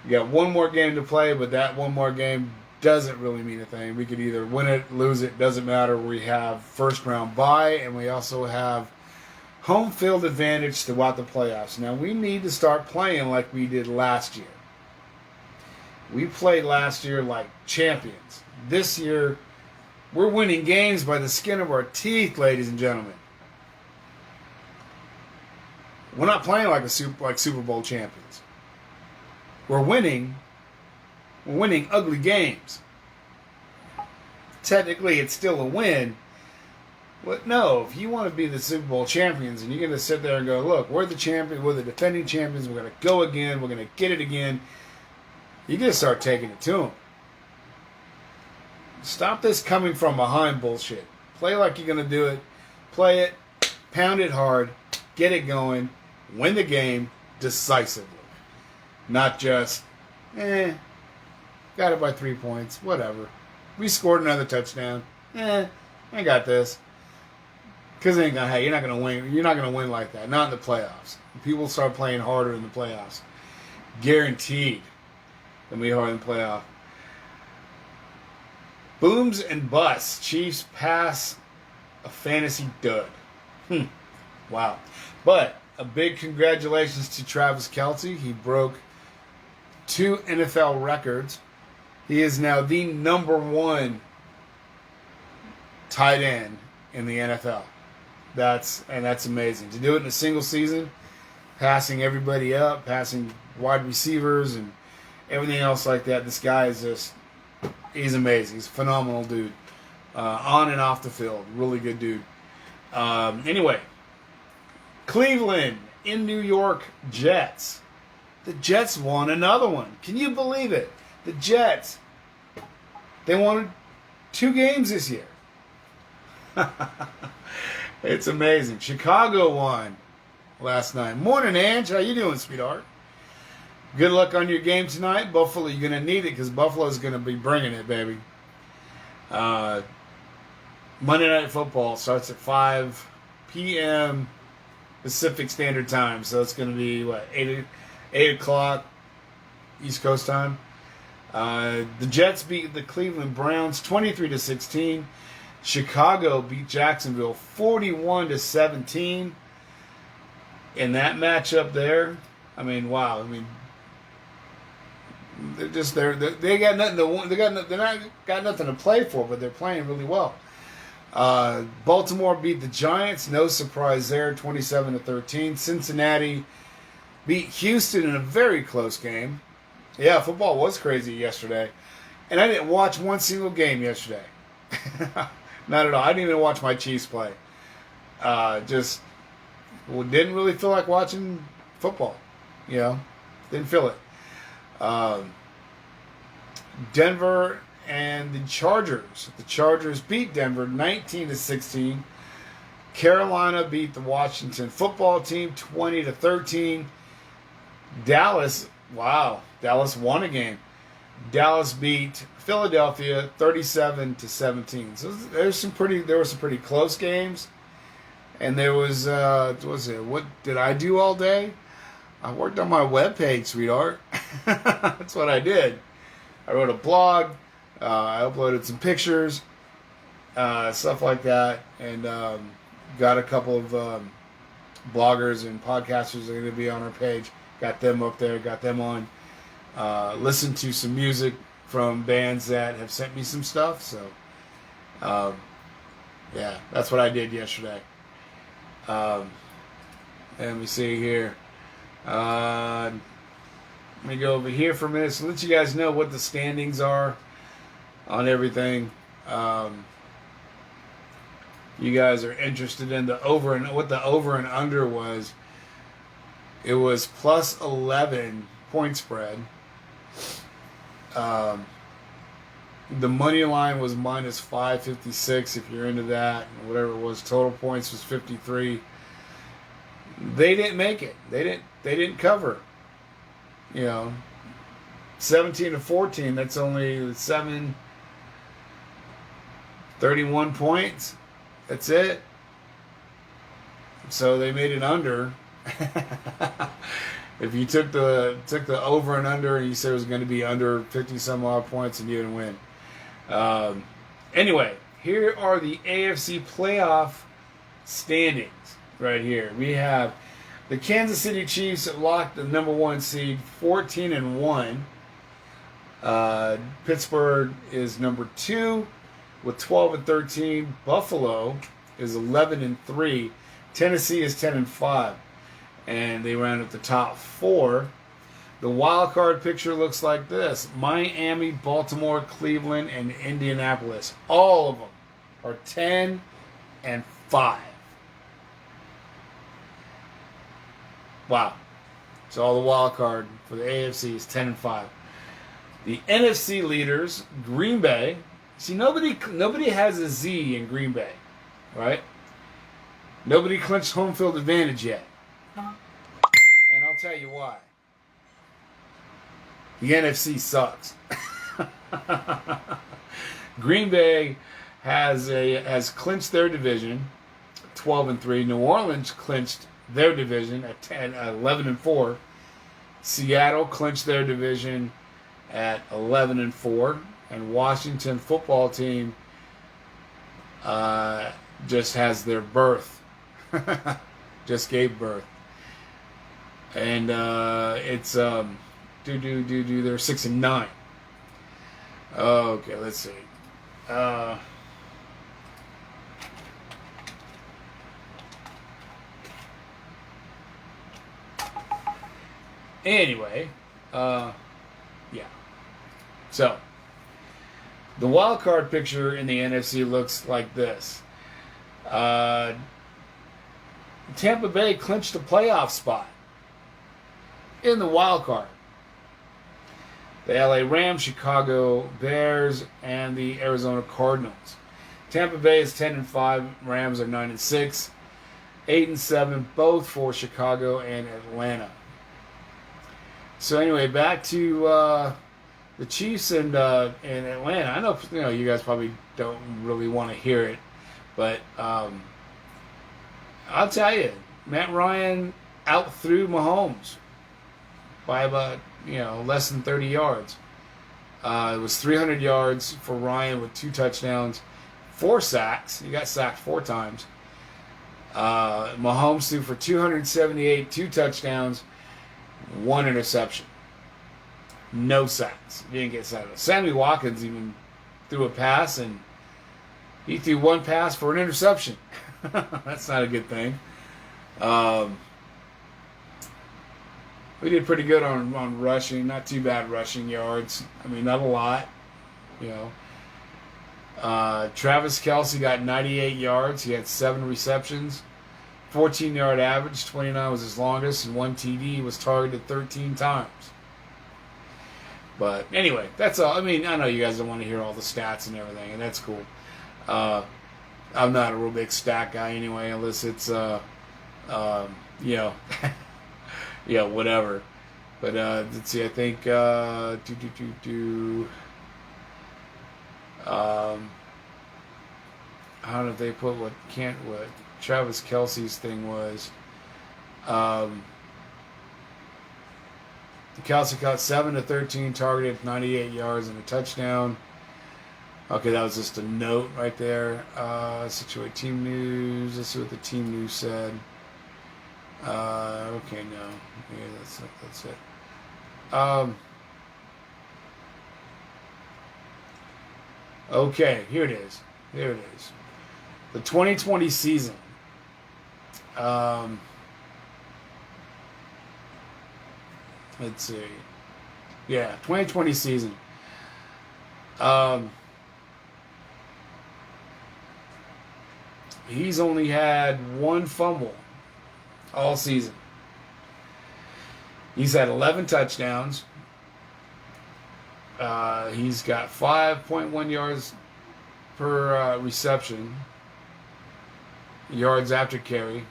We got one more game to play, but that one more game doesn't really mean a thing. We could either win it, lose it, doesn't matter. We have first round bye, and we also have home field advantage throughout the playoffs. Now, we need to start playing like we did last year. We played last year like champions. This year, we're winning games by the skin of our teeth, ladies and gentlemen. We're not playing like Super Bowl champions. We're winning ugly games. Technically, it's still a win. But no, if you want to be the Super Bowl champions and you're going to sit there and go, look, we're the champions, we're the defending champions, we're going to go again, we're going to get it again, you're going to start taking it to them. Stop this coming from behind bullshit. Play like you're going to do it. Play it, pound it hard, get it going, win the game decisively. Not just, got it by 3 points, whatever. We scored another touchdown. I got this. Because you're not gonna win. You're not gonna win like that. Not in the playoffs. People start playing harder in the playoffs. Guaranteed. Than we are in the playoff. Booms and busts. Chiefs pass a fantasy dud. Wow. But a big congratulations to Travis Kelce. He broke 2 NFL records. He is now the number 1 tight end in the NFL. That's amazing. To do it in a single season, passing everybody up, passing wide receivers and everything else like that. This guy is he's amazing. He's a phenomenal dude. On and off the field. Really good dude. Anyway, Cleveland in New York, Jets. The Jets won another one. Can you believe it? The Jets. They won 2 games this year. It's amazing. Chicago won last night. Morning, Ange. How you doing, sweetheart? Good luck on your game tonight. Buffalo, you're going to need it because Buffalo's going to be bringing it, baby. Monday Night Football starts at 5 p.m. Pacific Standard Time. So it's going to be, what, 8 o'clock East Coast time. The Jets beat the Cleveland Browns 23-16. Chicago beat Jacksonville 41-17. In that matchup there, I mean, wow. I mean, they're just they got nothing to they're not got nothing to play for, but they're playing really well. Baltimore beat the Giants, no surprise there, 27-13. Cincinnati beat Houston in a very close game. Yeah, football was crazy yesterday, and I didn't watch one single game yesterday. Not at all. I didn't even watch my Chiefs play. Just didn't really feel like watching football. You know, didn't feel it. Denver and the Chargers. The Chargers beat Denver 19-16. Carolina beat the Washington football team 20-13. Dallas, wow, Dallas won a game. Dallas beat Philadelphia 37-17. So there were some pretty close games. And there was what did I do all day? I worked on my webpage, sweetheart. That's what I did. I wrote a blog. I uploaded some pictures, stuff like that, and got a couple of bloggers and podcasters that are going to be on our page. Got them up there. Got them on. Listened to some music from bands that have sent me some stuff. So, yeah, that's what I did yesterday. Let me see here. Let me go over here for a minute so let you guys know what the standings are on everything. You guys are interested in the over and what the over and under was. It was plus 11 point spread. The money line was minus 556 if you're into that. Whatever it was, total points was 53. They didn't make it. They didn't cover. 17-14. That's only 31 points. That's it. So they made it under. If you took the over and under and you said it was going to be under 50 some odd points, and you didn't win. Anyway, here are the AFC playoff standings right here. We have the Kansas City Chiefs locked the number 1 seed, 14-1. Pittsburgh is number 2 with 12-13. Buffalo is 11-3. Tennessee is 10-5. And they round up the top 4. The wild card picture looks like this: Miami, Baltimore, Cleveland, and Indianapolis. All of them are 10-5. Wow. So all the wild card for the AFC is 10-5. The NFC leaders, Green Bay. See, nobody has a Z in Green Bay, right? Nobody clinched home field advantage yet. And I'll tell you why. The NFC sucks. Green Bay has clinched their division, 12-3. New Orleans clinched their division at 11-4. Seattle clinched their division at 11-4, and Washington football team just has their birth, just gave birth, and it's they're 6-9. Okay, let's see. Anyway, yeah. So, the wild card picture in the NFC looks like this. Tampa Bay clinched a playoff spot in the wild card. The LA Rams, Chicago Bears, and the Arizona Cardinals. Tampa Bay is 10-5. Rams are 9-6. 8-7, both for Chicago and Atlanta. So anyway, back to the Chiefs and Atlanta. I know you guys probably don't really want to hear it, but I'll tell you, Matt Ryan outthrew Mahomes by about, less than 30 yards. It was 300 yards for Ryan with 2 touchdowns, 4 sacks. He got sacked 4 times. Mahomes threw for 278, 2 touchdowns, 1 interception. No sacks. He didn't get sacked. Sammy Watkins even threw a pass, and he threw 1 pass for an interception. That's not a good thing. We did pretty good on rushing. Not too bad rushing yards. I mean, not a lot. Travis Kelce got 98 yards. He had 7 receptions. 14-yard average. 29 was his longest. And 1 TD, was targeted 13 times. But anyway, that's all. I mean, I know you guys don't want to hear all the stats and everything, and that's cool. I'm not a real big stat guy anyway, unless it's, yeah, whatever. But let's see. I think I don't know if they put what Travis Kelce's thing was. Kelce caught 7 to 13, targeted 98 yards and a touchdown. Okay, that was just a note right there. Situate team news. Let's see what the team news said. Okay, no. Yeah, that's it. Okay, here it is. The 2020 season. Let's see. Yeah, 2020 season. He's only had 1 fumble all season. He's had 11 touchdowns. He's got 5.1 yards per reception. Yards after carry.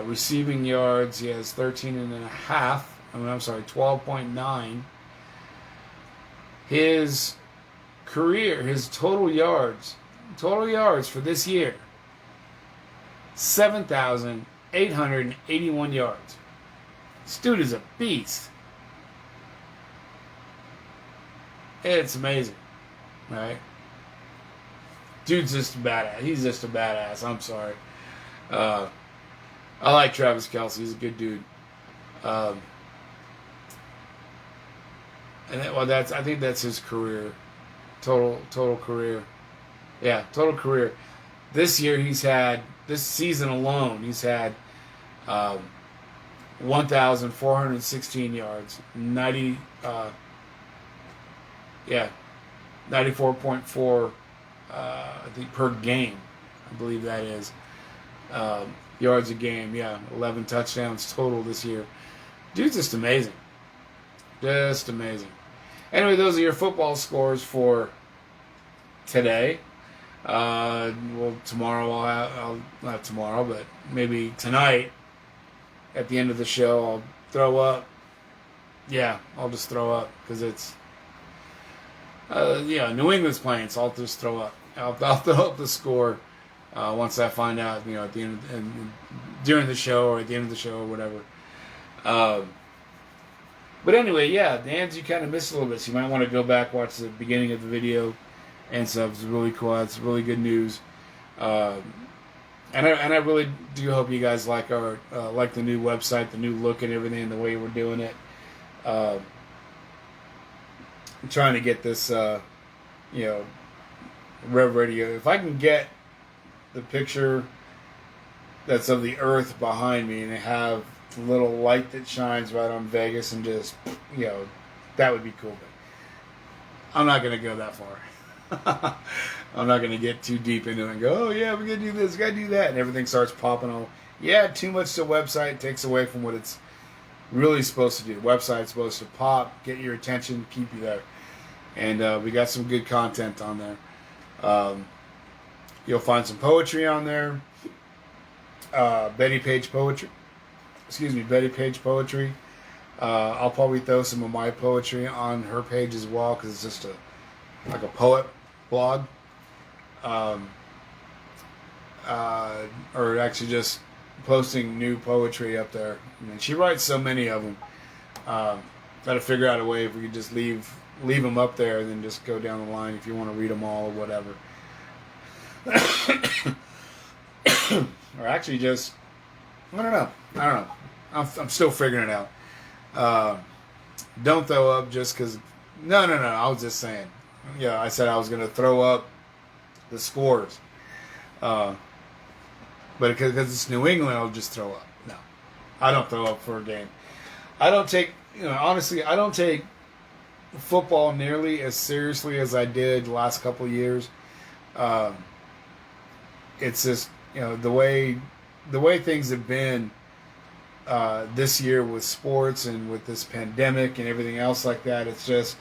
Receiving yards, he has 12.9. His career, his total yards for this year, 7,881 yards. This dude is a beast. It's amazing, right? Dude's just a badass. He's just a badass. I'm sorry. I like Travis Kelce. He's a good dude. I think that's his career, total career. Yeah, total career. This season alone, he's had 1,416 yards, 94.4 I think per game, I believe that is. Yards a game, 11 touchdowns total this year. Dude's just amazing. Just amazing. Anyway, those are your football scores for today. Tomorrow I'll not tomorrow, but maybe tonight at the end of the show I'll throw up. Yeah, I'll just throw up because it's New England's playing, so I'll just throw up. I'll throw up the score once I find out, at the end during the show or at the end of the show or whatever. But anyway, Dan's, you kind of missed a little bit, so you might want to go back, watch the beginning of the video and stuff. It's really cool. It's really good news. And I really do hope you guys like our like the new website, the new look and everything, the way we're doing it. I'm trying to get this, Rev Radio. If I can get the picture that's of the Earth behind me and have the little light that shines right on Vegas and just, that would be cool. But I'm not going to go that far. I'm not going to get too deep into it and go, oh yeah, we're going to do this, got to do that, and everything starts popping on. Yeah, too much to the website takes away from what it's really supposed to do. The website's supposed to pop, get your attention, keep you there. And we got some good content on there. You'll find some poetry on there. Betty Page Poetry. I'll probably throw some of my poetry on her page as well because it's just like a poet blog. or actually just posting new poetry up there. I mean, she writes so many of them. Got to figure out a way if we could just leave them up there and then just go down the line if you want to read them all or whatever. Or actually just, I don't know. I'm still figuring it out. Don't throw up just because. No. I was just saying. Yeah, I said I was going to throw up the scores. But because it's New England, I'll just throw up. No. I don't throw up for a game. I don't take, honestly, I don't take football nearly as seriously as I did the last couple of years. It's just, the way things have been this year with sports and with this pandemic and everything else like that. It's just,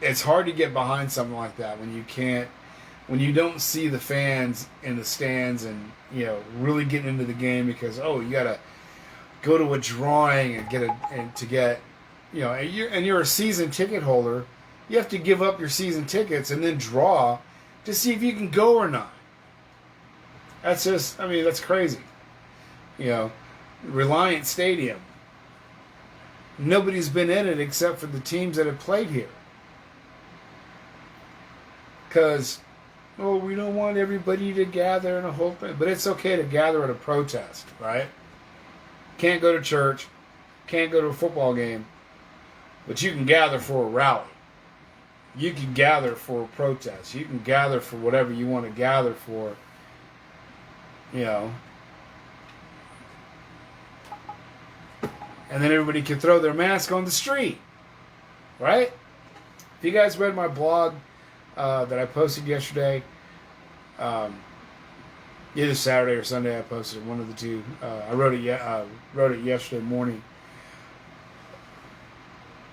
it's hard to get behind something like that when you don't see the fans in the stands and really getting into the game because you gotta go to a drawing and get and you're a season ticket holder. You have to give up your season tickets and then draw to see if you can go or not. That's just, that's crazy. Reliant Stadium. Nobody's been in it except for the teams that have played here. Because, we don't want everybody to gather in a whole thing. But it's okay to gather at a protest, right? Can't go to church. Can't go to a football game. But you can gather for a rally. You can gather for a protest. You can gather for whatever you want to gather for. And then everybody can throw their mask on the street. Right? If you guys read my blog that I posted yesterday, either Saturday or Sunday I posted, one of the two. I wrote it yesterday morning.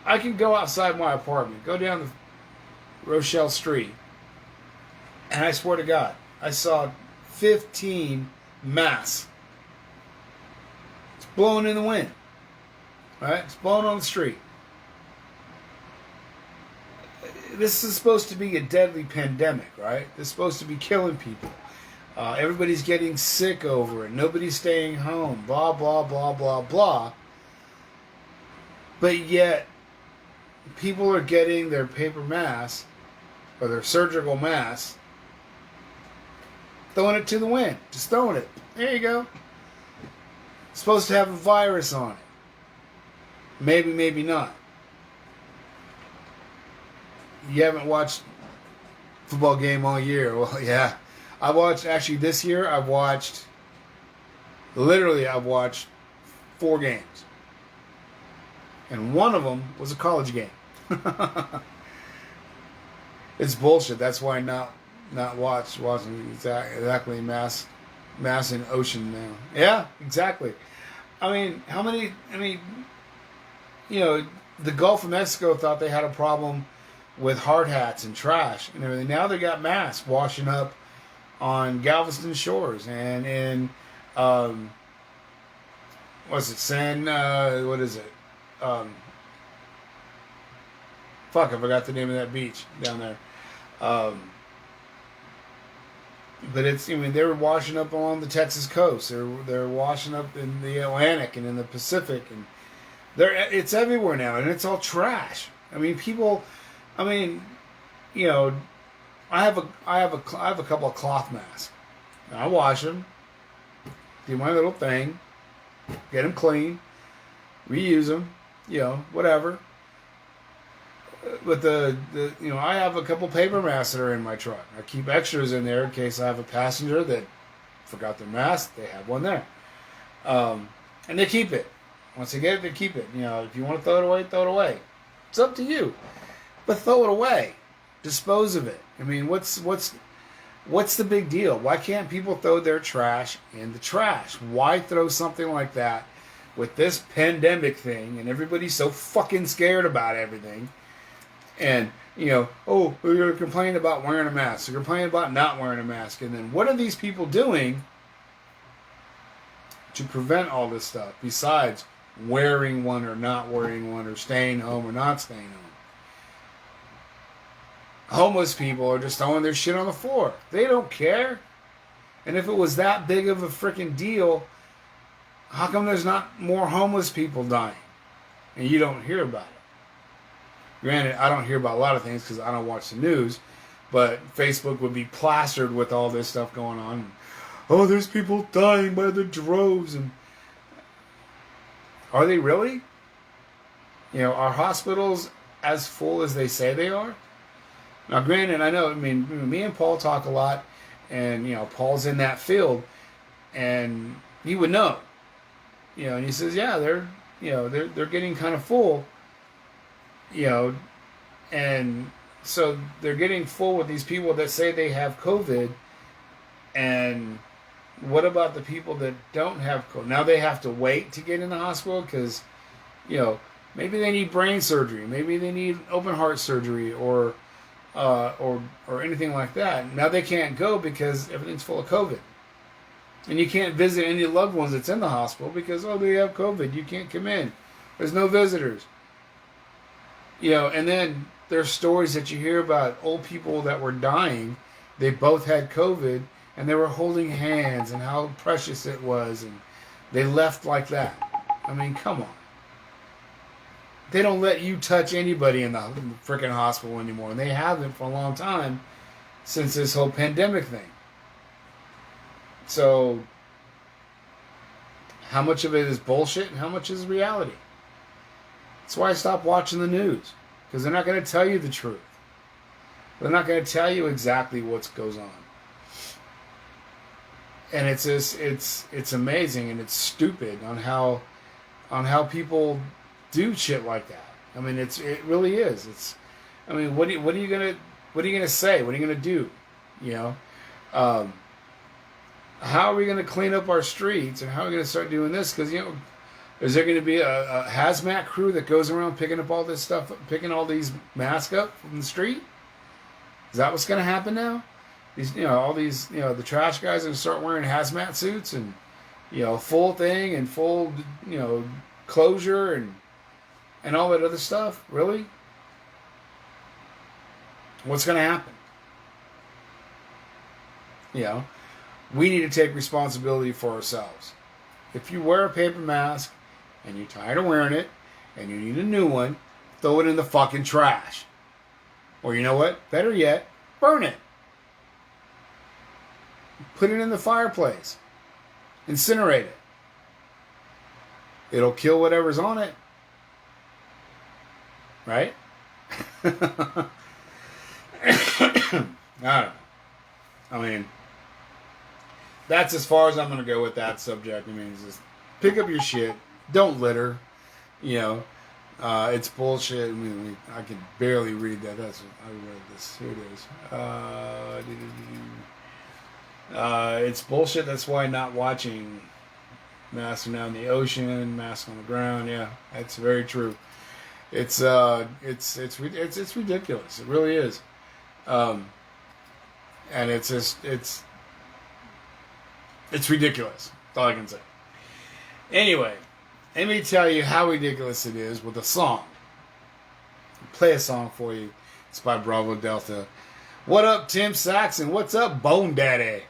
I can go outside my apartment, go down the Rochelle Street, and I swear to God, I saw 15 masks. It's blowing in the wind. Right? It's blowing on the street. This is supposed to be a deadly pandemic, right? It's supposed to be killing people. Everybody's getting sick over it. Nobody's staying home. Blah, blah, blah, blah, blah. But yet, people are getting their paper masks or their surgical masks, throwing it to the wind. Just throwing it. There you go. It's supposed to have a virus on it. Maybe, maybe not. You haven't watched a football game all year. Well, yeah. Actually this year, I've watched 4 games. And one of them was a college game. It's bullshit. That's why not watching exactly mass in ocean now. Yeah, exactly. The Gulf of Mexico thought they had a problem with hard hats and trash and everything. Now they got masks washing up on Galveston shores and in what is it? I forgot the name of that beach down there. But it's, they were washing up along the Texas coast. They're washing up in the Atlantic and in the Pacific, and it's everywhere now, and it's all trash. People. I have a couple of cloth masks. I wash them, do my little thing, get them clean, reuse them, whatever. But I have a couple paper masks that are in my truck. I keep extras in there in case I have a passenger that forgot their mask. They have one there, and they keep it. Once they get it, they keep it. If you want to throw it away, throw it away. It's up to you. But throw it away. Dispose of it. What's the big deal? Why can't people throw their trash in the trash? Why throw something like that with this pandemic thing and everybody's so fucking scared about everything? And, you're complaining about wearing a mask. You're complaining about not wearing a mask. And then what are these people doing to prevent all this stuff besides wearing one or not wearing one or staying home or not staying home? homeless people are just throwing their shit on the floor. They don't care. And if it was that big of a freaking deal, how come there's not more homeless people dying? And you don't hear about it. Granted, I don't hear about a lot of things because I don't watch the news. But Facebook would be plastered with all this stuff going on. Oh, there's people dying by the droves. And are they really? You know, are hospitals as full as they say they are? Now, granted, I know, I mean, me and Paul talk a lot, and, you know, Paul's in that field, and he would know. You know, and he says, yeah, they're getting kind of full, you know, and so they're getting full with these people that say they have COVID, and what about the people that don't have COVID? Now they have to wait to get in the hospital because, you know, maybe they need brain surgery, maybe they need open heart surgery, or anything like that. Now they can't go because everything's full of COVID. And you can't visit any loved ones that's in the hospital because, oh, they have COVID. You can't come in. There's no visitors. You know, and then there's stories that you hear about old people that were dying. They both had COVID, and they were holding hands, and how precious it was, and they left like that. I mean, come on. They don't let you touch anybody in the freaking hospital anymore, and they haven't for a long time since this whole pandemic thing. So, how much of it is bullshit and how much is reality? That's why I stopped watching the news, because they're not going to tell you the truth. They're not going to tell you exactly what goes on. And it's just, it's amazing, and it's stupid on how people do shit like that. I mean, it really is. It's, I mean, what are you gonna say? What are you gonna do? You know, how are we gonna clean up our streets, and how are we gonna start doing this? Because, you know, is there gonna be a hazmat crew that goes around picking up all this stuff, picking all these masks up from the street? Is that what's gonna happen now? These, you know, all these, you know, the trash guys are gonna start wearing hazmat suits and, you know, full thing and full, you know, closure and all that other stuff? Really? What's going to happen? You know, we need to take responsibility for ourselves. If you wear a paper mask and you're tired of wearing it and you need a new one, throw it in the fucking trash. Or you know what? Better yet, burn it. Put it in the fireplace. Incinerate it. It'll kill whatever's on it. Right? I don't know. I mean, that's as far as I'm going to go with that subject. I mean, just pick up your shit. Don't litter. You know, it's bullshit. I mean, I can barely read that. That's what I read this. Here it is. It's bullshit. That's why not watching masks down in the ocean, masks on the ground. Yeah, that's very true. It's ridiculous. It really is. And it's just, it's ridiculous. That's all I can say. Anyway, let me tell you how ridiculous it is with a song. I'll play a song for you. It's by Bravo Delta. What up, Tim Saxon? What's up, Bone Daddy?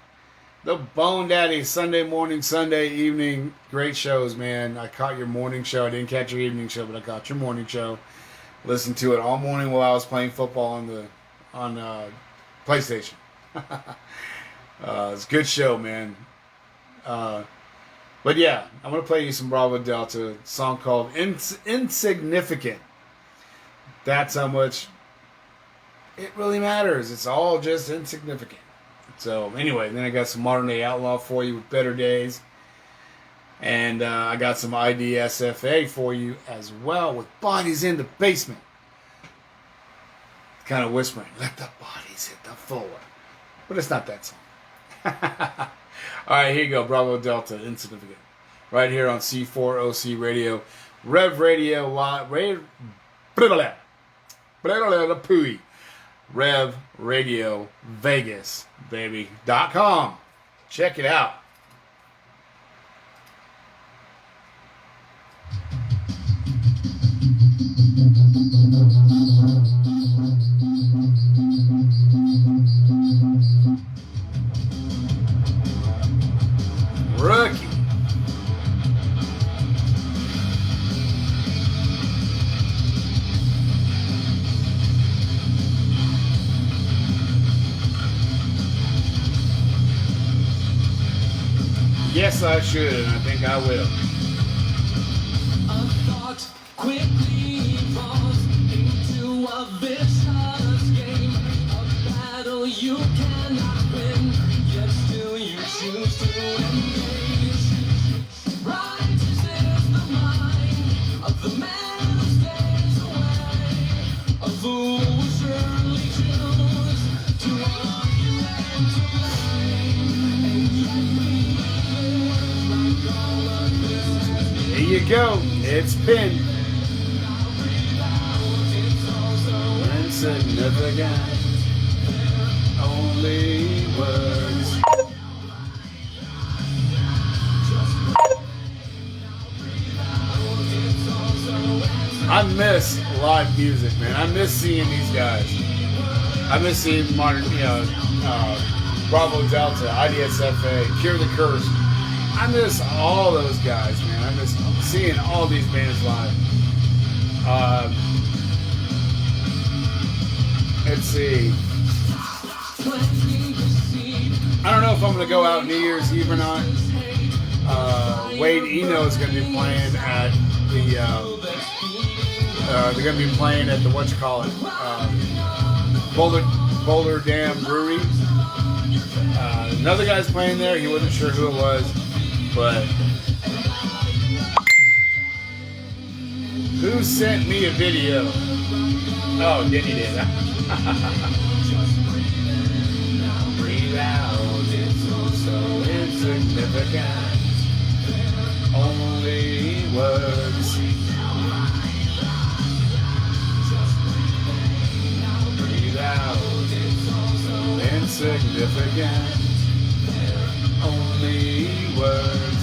The Bone Daddy, Sunday morning, Sunday evening. Great shows, man. I caught your morning show. I didn't catch your evening show, but I caught your morning show. Listened to it all morning while I was playing football on PlayStation. It's a good show, man. But yeah, I'm going to play you some Bravo Delta, a song called Insignificant. That's how much it really matters. It's all just insignificant. So anyway, then I got some Modern Day Outlaw for you with Better Days. And I got some IDSFA for you as well with Bodies in the Basement. Kind of whispering, let the bodies hit the floor. But it's not that song. Alright, here you go. Bravo Delta, Insignificant. Right here on C4OC Radio. Rev Radio Live. Rev Radio Vegas, baby.com. Check it out. Yes, I should, and I think I will. A thought quickly evolves into a vicious game, a battle you cannot win, yet still you choose to engage. Righteous is the mind of the man who stays away. A fool will surely choose to argue and to blame, and yet we live like all of this. There you go. It's pinned. Insignificant. Only words. I miss live music, man. I miss seeing these guys. I miss seeing modern, Bravo Delta, IDSFA, Cure the Curse. I miss all those guys, man. I miss seeing all these bands live. Let's see. I don't know if I'm going to go out New Year's Eve or not. Wade Eno is going to be playing at the, they're going to be playing at the, Boulder Dam Brewery. Another guy's playing there. He wasn't sure who it was, but who sent me a video? Oh, Denny did. Breathe out, it's so insignificant. Only words. Breathe out, it's so insignificant. Only words.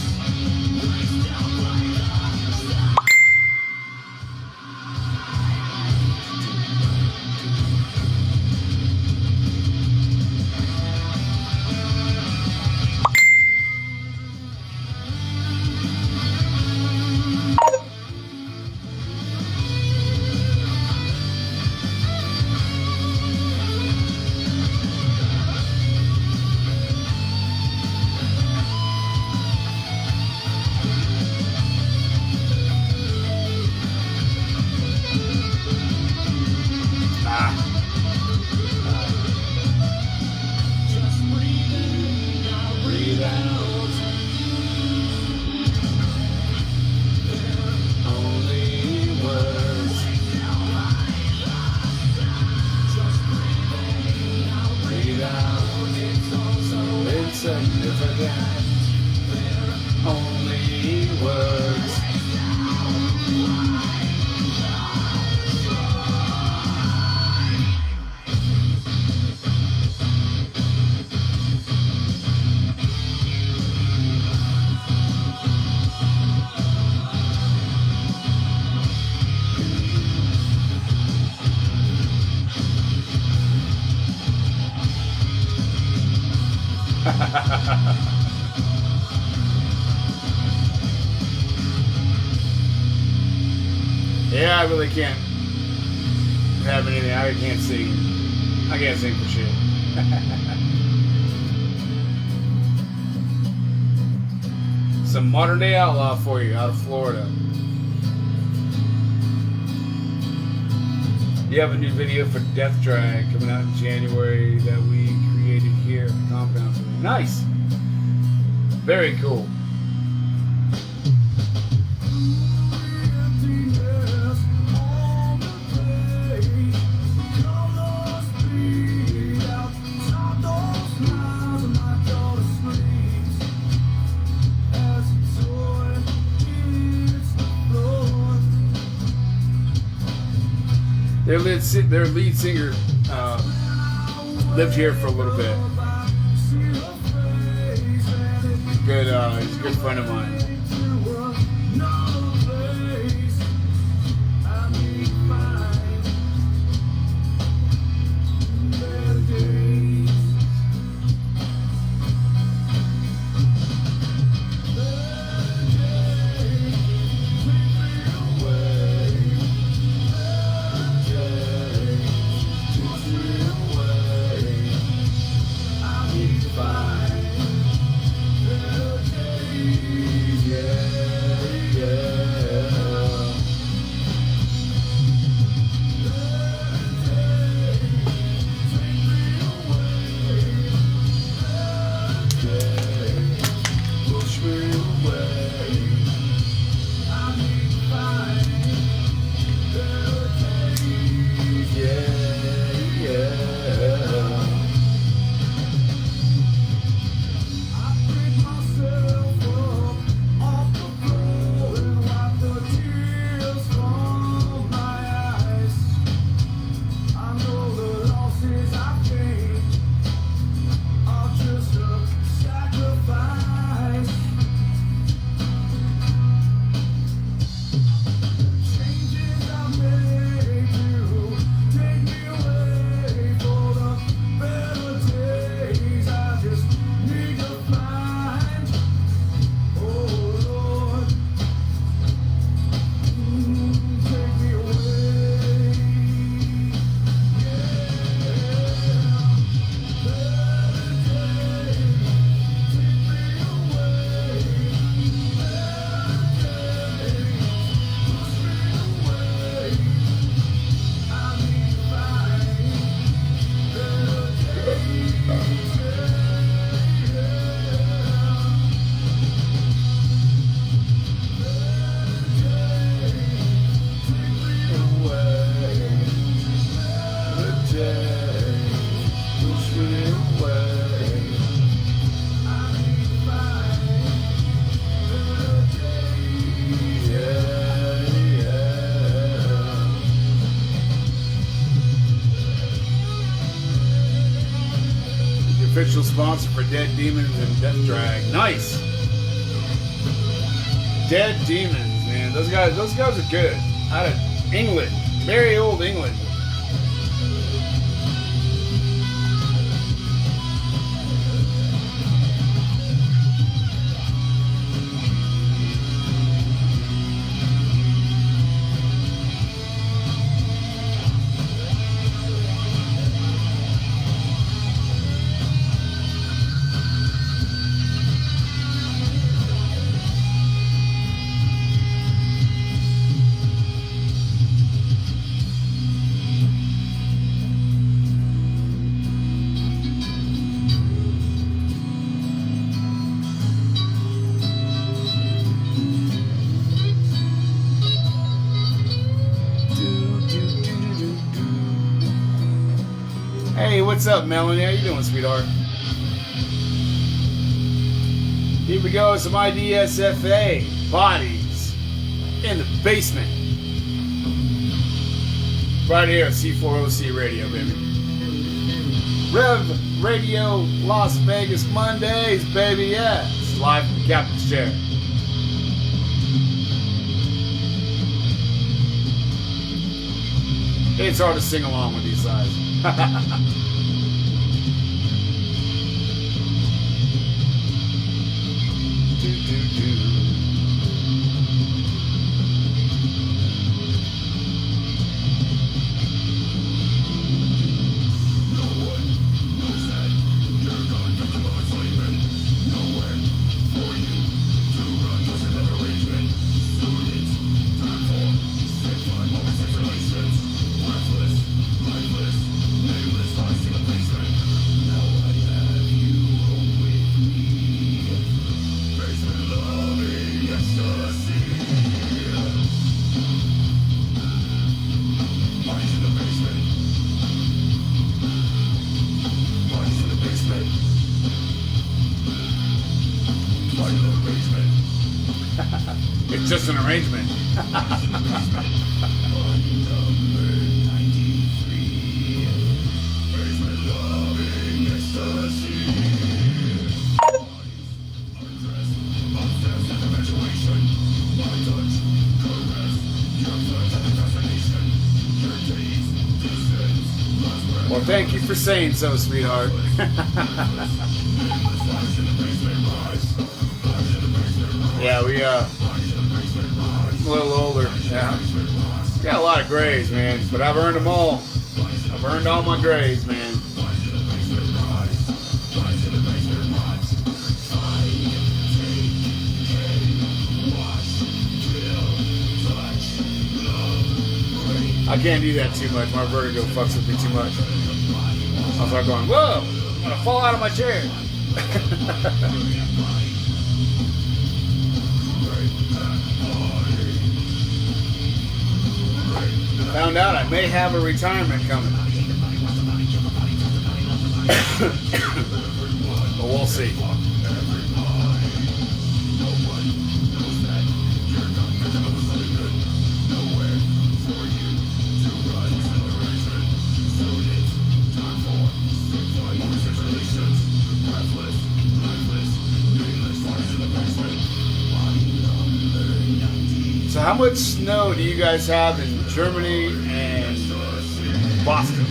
Only words. Yeah, I really can't have anything. I can't sing. I can't sing for shit. Some modern day outlaw for you out of Florida. You have a new video for Death Drag coming out in January that we created here at the compound. Nice. Very cool. Their lead singer lived here for a little bit. He's a good friend of mine. official sponsor for Dead Demons and Death Drag. Nice. Dead Demons, man. Those guys are good. Out of England. Very old England. Hey, what's up, Melanie? How you doing, sweetheart? Here we go, some IDSFA bodies in the basement. Right here at C4OC Radio, baby. Rev Radio Las Vegas Mondays, baby, yeah. It's live from the captain's chair. It's hard to sing along with these guys. It's just an arrangement. Well, thank you for saying so, sweetheart. Yeah, we a little older. Yeah, got a lot of grays, man, but I've earned them all. I've earned all my grays, man. I can't do that too much. My vertigo fucks with me too much. I was like going, whoa, I'm gonna fall out of my chair. Found out I may have a retirement coming. But we'll see. So how much snow do you guys have in Germany and Boston?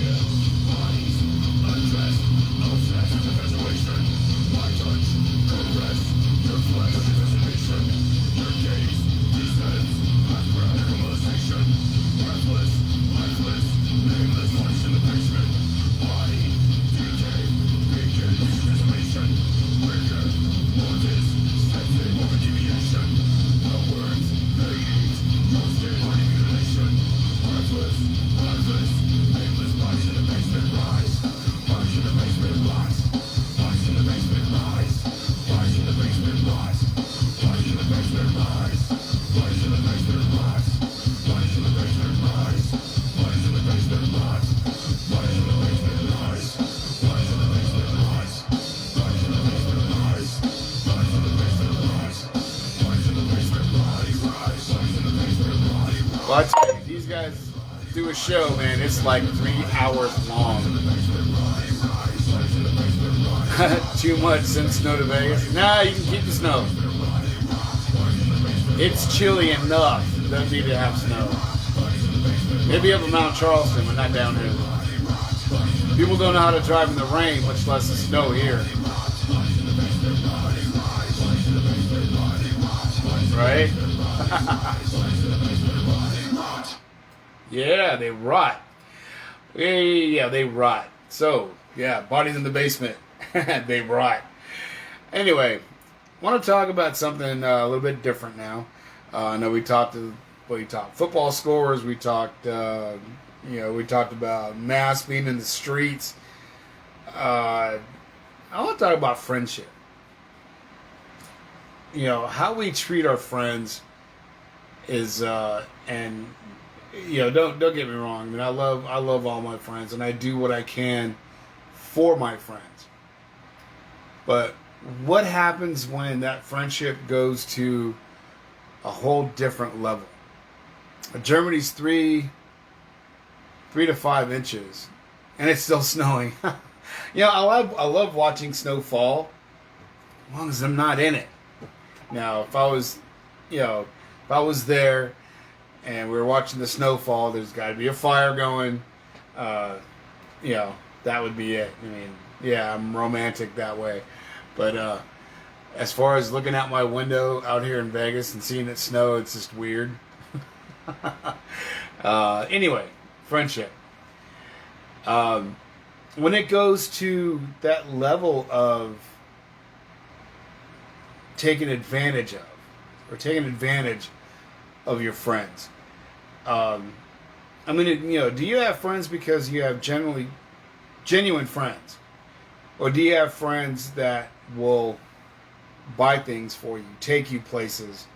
Well, I tell you, these guys do a show, man. It's like 3 hours long. Too much send snow to Vegas. Nah, you can keep the snow. It's chilly enough. Doesn't need to have snow. Maybe up in Mount Charleston, but not down here. People don't know how to drive in the rain, much less the snow here. Right? Yeah, they rot. Yeah, they rot. So, yeah, bodies in the basement. They rot. Anyway, I want to talk about something a little bit different now. I know we talked football scores. We talked, we talked about mass being in the streets. I want to talk about friendship. You know, how we treat our friends is, and don't get me wrong. I mean, I love all my friends, and I do what I can for my friends. But what happens when that friendship goes to a whole different level? Germany's 3 to 5 inches, and it's still snowing. I love watching snow fall, as long as I'm not in it. Now, if I was there and we were watching the snow fall, there's got to be a fire going. That would be it. I mean, yeah, I'm romantic that way. But as far as looking out my window out here in Vegas and seeing it snow, it's just weird. Anyway, friendship. When it goes to that level of taking advantage of your friends. Do you have friends because you have genuine friends? Or do you have friends that will buy things for you, take you places?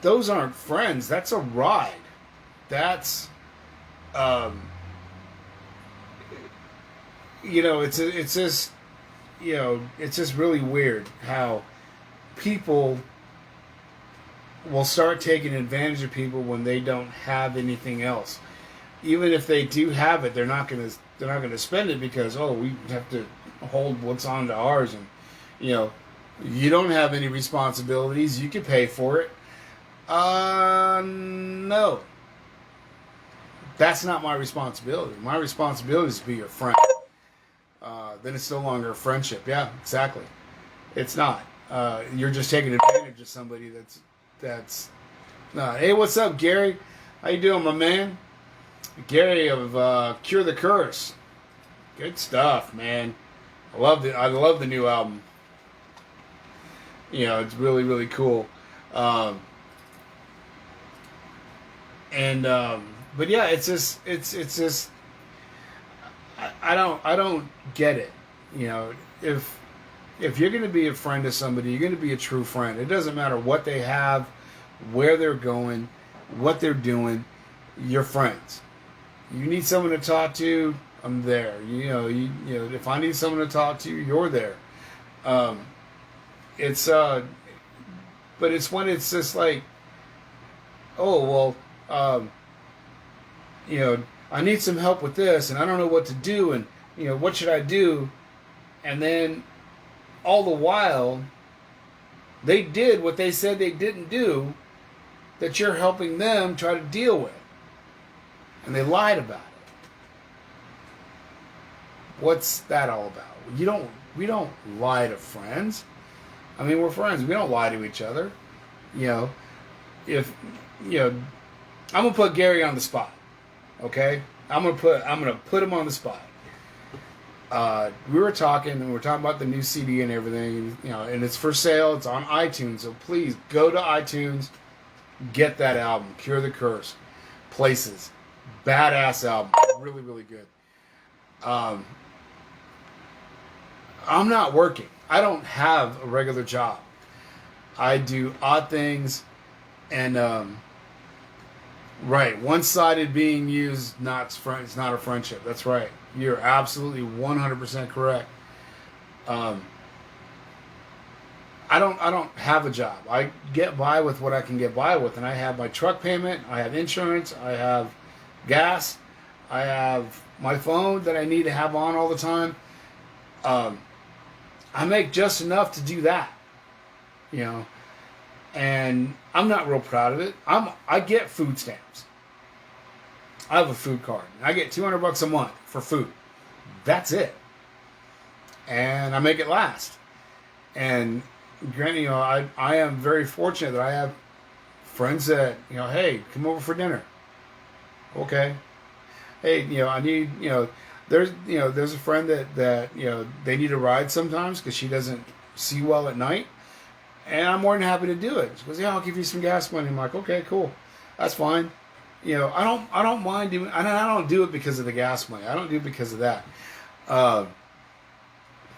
Those aren't friends. That's a ride. That's, it's just really weird how people will start taking advantage of people when they don't have anything else. Even if they do have it, they're not gonna spend it because we have to hold what's on to ours, and you don't have any responsibilities. You can pay for it. No, that's not my responsibility. My responsibility is to be your friend. Then it's no longer a friendship. Yeah, exactly. It's not. You're just taking advantage of somebody that's not. Hey, what's up, Gary? How you doing, my man? Gary of Cure the Curse. Good stuff, man. I love the new album. It's really, really cool. But yeah, it's just I don't get it. If you're going to be a friend to somebody, you're going to be a true friend. It doesn't matter what they have, where they're going, what they're doing. You're friends. You need someone to talk to, I'm there. If I need someone to talk to, you're there. But it's when it's just like, I need some help with this, and I don't know what to do, and what should I do? And then all the while, they did what they said they didn't do, that you're helping them try to deal with. And they lied about it. What's that all about? We don't lie to friends. I mean, we're friends. We don't lie to each other. I'm gonna put Gary on the spot. Okay? I'm gonna put him on the spot. We were talking, and we're talking about the new CD and everything, and it's for sale. It's on iTunes, so please go to iTunes, get that album, Cure the Curse, Places, badass album, really, really good. I'm not working. I don't have a regular job. I do odd things, and right, one-sided being used, it's not a friendship. That's right. You're absolutely 100% correct. I don't have a job. I get by with what I can get by with, and I have my truck payment, I have insurance, I have gas, I have my phone that I need to have on all the time. I make just enough to do that, you know, and I'm not real proud of it. I get food stamps. I have a food card. I get $200 a month for food. That's it. And I make it last. And granted, you know, I am very fortunate that I have friends that, you know, hey, come over for dinner. Okay. Hey, you know, I need, you know, there's a friend that you know, they need a ride sometimes because she doesn't see well at night. And I'm more than happy to do it. She goes, yeah, I'll give you some gas money. I'm like, okay, cool. That's fine. You know, I don't mind doing, I don't do it because of the gas money. I don't do it because of that.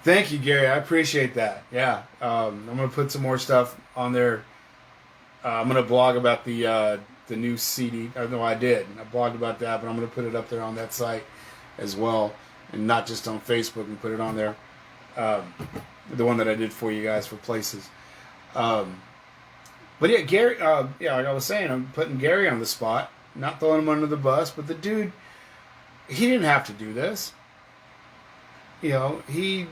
Thank you, Gary. I appreciate that. Yeah. I'm going to put some more stuff on there. I'm going to blog about the new CD. No, I did. I blogged about that, but I'm going to put it up there on that site as well, and not just on Facebook, and put it on there. The one that I did for you guys for places. But yeah, Gary, yeah, like I was saying, I'm putting Gary on the spot, not throwing him under the bus, but the dude, he didn't have to do this. You know, he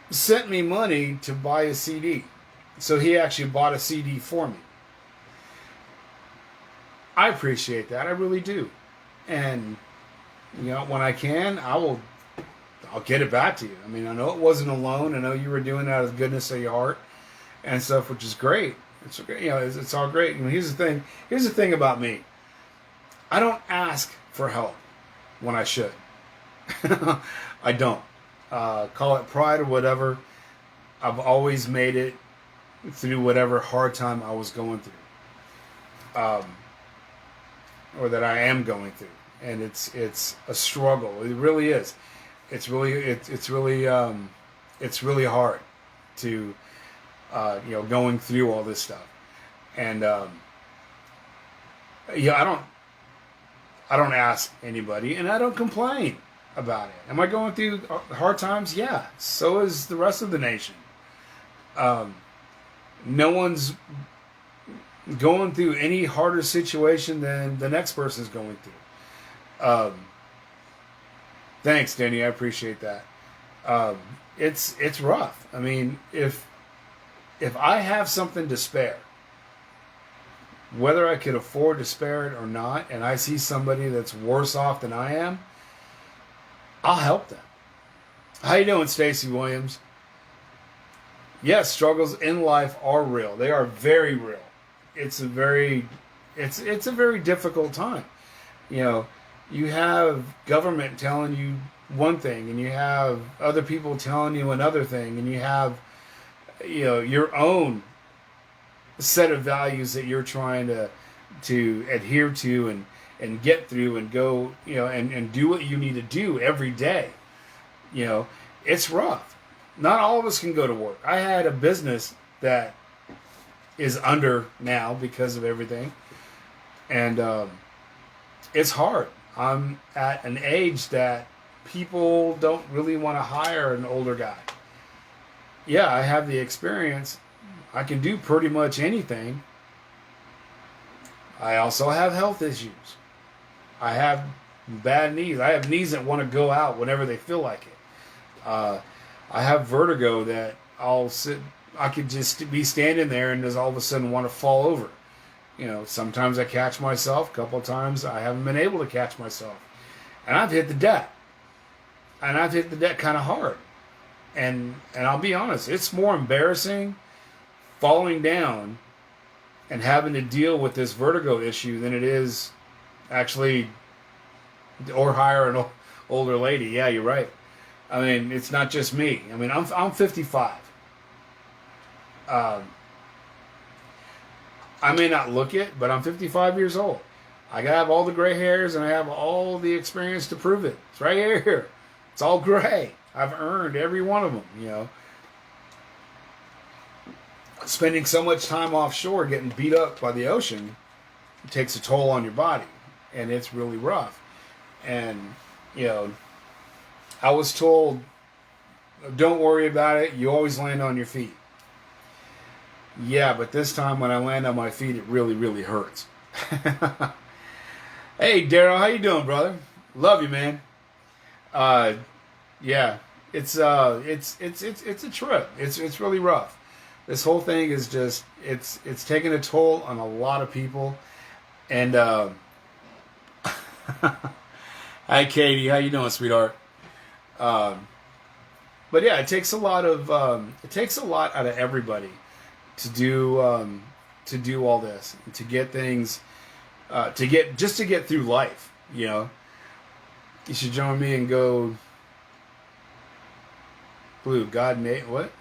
sent me money to buy a CD. So he actually bought a CD for me. I appreciate that. I really do. And, you know, when I can, I'll get it back to you. I mean, I know it wasn't a loan. I know you were doing that out of the goodness of your heart and stuff, which is great. It's, you know, it's all great. And here's the thing. Here's the thing about me. I don't ask for help when I should. I don't. Call it pride or whatever. I've always made it through whatever hard time I was going through. Or that I am going through. And it's a struggle. It really is. It's really hard to you know, going through all this stuff. And yeah, I don't ask anybody, and I don't complain about it. Am I going through hard times? Yeah. So is the rest of the nation. No one's going through any harder situation than the next person's going through. Thanks, Denny. I appreciate that. It's rough. I mean, if I have something to spare, whether I could afford to spare it or not, and I see somebody that's worse off than I am, I'll help them. How you doing, Stacey Williams? Yes, struggles in life are real. They are very real. It's a very difficult time. You know, you have government telling you one thing, and you have other people telling you another thing, and you have, you know, your own set of values that you're trying to adhere to and get through and go, you know, and do what you need to do every day. You know, it's rough. Not all of us can go to work. I had a business that is under now because of everything. And it's hard. I'm at an age that people don't really want to hire an older guy. Yeah, I have the experience. I can do pretty much anything. I also have health issues. I have bad knees. I have knees that want to go out whenever they feel like it. I have vertigo that I could just be standing there and just all of a sudden want to fall over. You know, sometimes I catch myself. A couple of times I haven't been able to catch myself. And I've hit the deck. And I've hit the deck kind of hard. And I'll be honest, it's more embarrassing falling down and having to deal with this vertigo issue than it is actually, or hire an older lady. Yeah, you're right. I mean, it's not just me. I mean, I'm 55. I may not look it, but I'm 55 years old. I have all the gray hairs, and I have all the experience to prove it. It's right here. It's all gray. I've earned every one of them, you know. Spending so much time offshore getting beat up by the ocean takes a toll on your body, and it's really rough. And, you know, I was told, don't worry about it, you always land on your feet. Yeah, but this time when I land on my feet, it really, really hurts. Hey, Daryl, how you doing, brother? Love you, man. Uh, yeah, it's a trip. It's really rough. This whole thing is just it's taking a toll on a lot of people. And hi, Katie, how you doing, sweetheart? Um, but yeah, it takes a lot out of everybody to do all this, to get things, to get through life. You know, you should join me and go blue. What?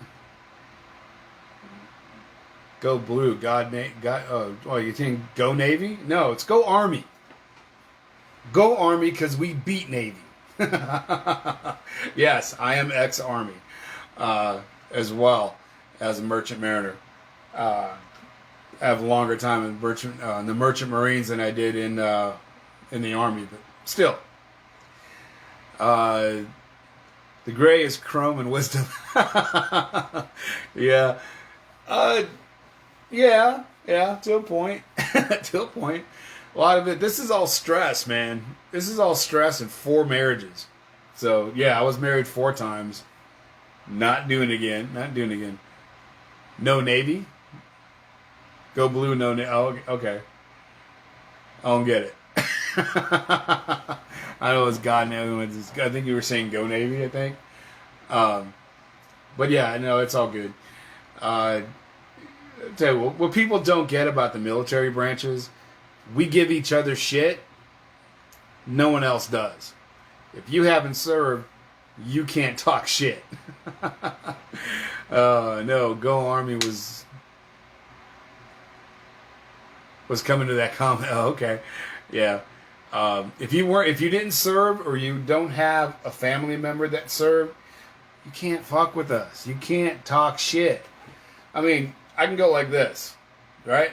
Go blue. God. Oh, you think go Navy? No, it's go Army. Go Army because we beat Navy. Yes, I am ex-Army as well as a merchant mariner. I have a longer time in the merchant marines than I did in the Army, but still. The gray is chrome and wisdom. Yeah. Uh, yeah, to a point. To a point. A lot of it, this is all stress, man. This is all stress in 4 marriages. So, yeah, I was married 4 times. Not doing it again. Not doing it again. No Navy? Go blue, no Navy. Oh, okay. I don't get it. I know it was God Navy. I think you were saying go Navy, I think. But yeah, no, it's all good. Tell you what people don't get about the military branches, we give each other shit. No one else does. If you haven't served, you can't talk shit. No, Go Army was coming to that comment. Oh, okay, yeah. If you didn't serve, or you don't have a family member that served, you can't fuck with us. You can't talk shit. I mean, I can go like this, right?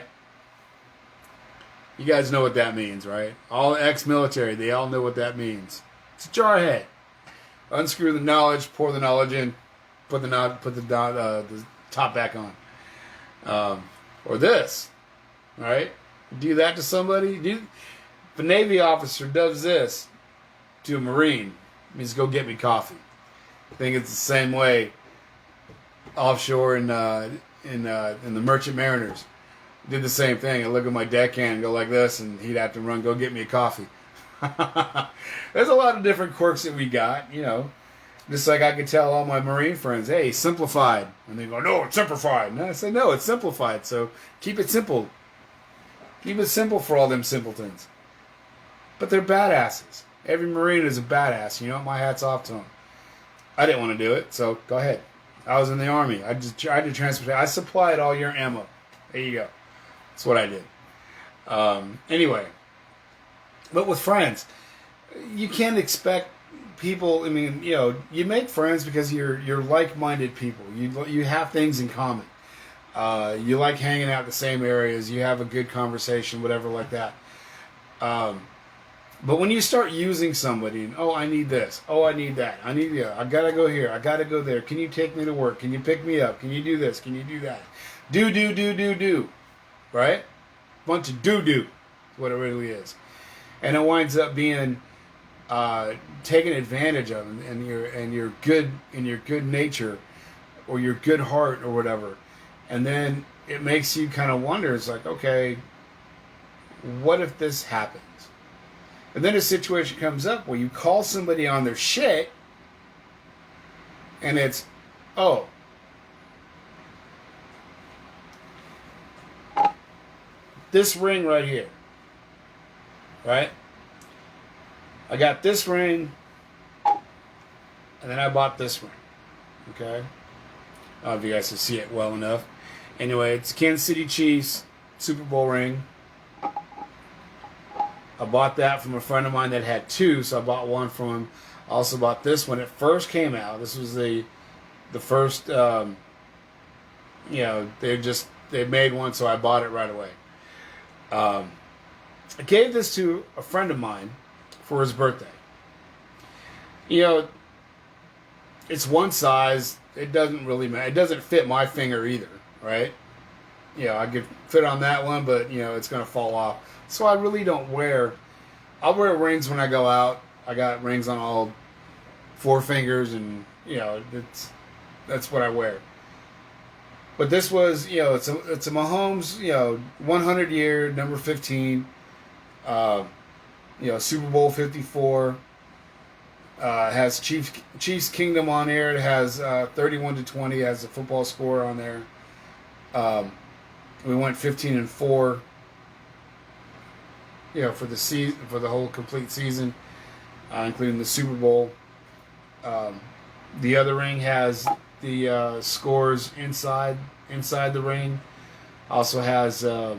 You guys know what that means, right? All ex-military, they all know what that means. It's a jarhead. Unscrew the knowledge, pour the knowledge in, put the top back on. Or this, right? Do that to somebody. If a Navy officer does this to a Marine, it means go get me coffee. I think it's the same way offshore in the Merchant Mariners. Did the same thing. I look at my deckhand and go like this, and he'd have to run, go get me a coffee. There's a lot of different quirks that we got, you know. Just like I could tell all my Marine friends, hey, simplified. And they go, no, it's simplified. And I say, no, it's simplified. So keep it simple. Keep it simple for all them simpletons. But they're badasses. Every Marine is a badass. You know, my hat's off to them. I didn't want to do it, so go ahead. I was in the Army. I did transportation. I supplied all your ammo. There you go. That's what I did. Anyway, but with friends, you can't expect people. I mean, you know, you make friends because you're like-minded people. You have things in common. You like hanging out in the same areas. You have a good conversation, whatever like that. But when you start using somebody, and, oh, I need this. Oh, I need that. I gotta go here. I gotta go there. Can you take me to work? Can you pick me up? Can you do this? Can you do that? Do. Right? Bunch of do. What it really is. And it winds up being taken advantage of, and your good nature, or your good heart, or whatever. And then it makes you kind of wonder. It's like, okay, what if this happens? And then a situation comes up where you call somebody on their shit, and it's, oh, this ring right here, right? I got this ring, and then I bought this ring, okay? I don't know if you guys can see it well enough. Anyway, it's Kansas City Chiefs Super Bowl ring. I bought that from a friend of mine that had 2, so I bought one from him. I also bought this when it first came out. This was the first, you know, they made one, so I bought it right away. I gave this to a friend of mine for his birthday. You know, it's one size. It doesn't really matter. It doesn't fit my finger either, right? You know, I could fit on that one, but, you know, it's going to fall off. So I really don't wear I'll wear rings when I go out. I got rings on all 4 fingers, and that's what I wear. But this was, it's a Mahomes, 100 year number 15, Super Bowl 54. Has Chiefs Kingdom on there. It has 31-20 as a football score on there. We went 15-4. For the season, for the whole complete season, including the Super Bowl. The other ring has the scores inside the ring. Also has the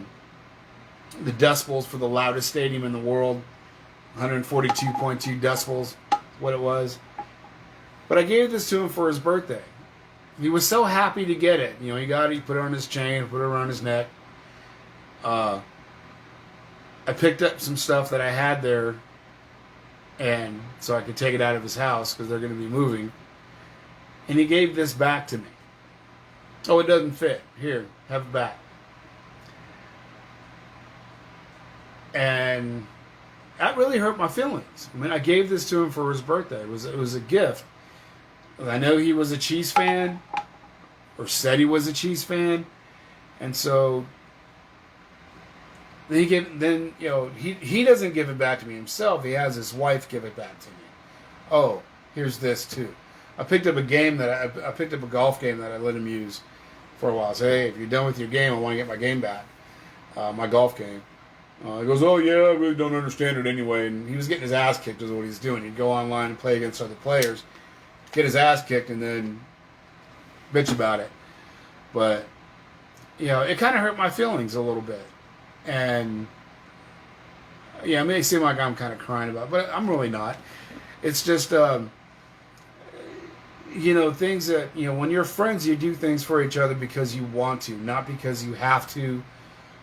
decibels for the loudest stadium in the world, 142.2 decibels, what it was. But I gave this to him for his birthday. He was so happy to get it. He got it. He put it on his chain, put it around his neck. I picked up some stuff that I had there, and so I could take it out of his house because they're going to be moving. And he gave this back to me. Oh, it doesn't fit. Here, have it back. And that really hurt my feelings. I mean, I gave this to him for his birthday. It was a gift. I know he was a Chiefs fan, or said he was a Chiefs fan, and so he doesn't give it back to me himself. He has his wife give it back to me. Oh, here's this too. I picked up a golf game that I let him use for a while. I said, hey, if you're done with your game, I want to get my game back, my golf game. He goes, oh yeah, I really don't understand it anyway. And he was getting his ass kicked is what he's doing. He'd go online and play against other players, get his ass kicked, and then bitch about it. But, it kind of hurt my feelings a little bit. And, it may seem like I'm kind of crying about it, but I'm really not. It's just, things that, when you're friends, you do things for each other because you want to, not because you have to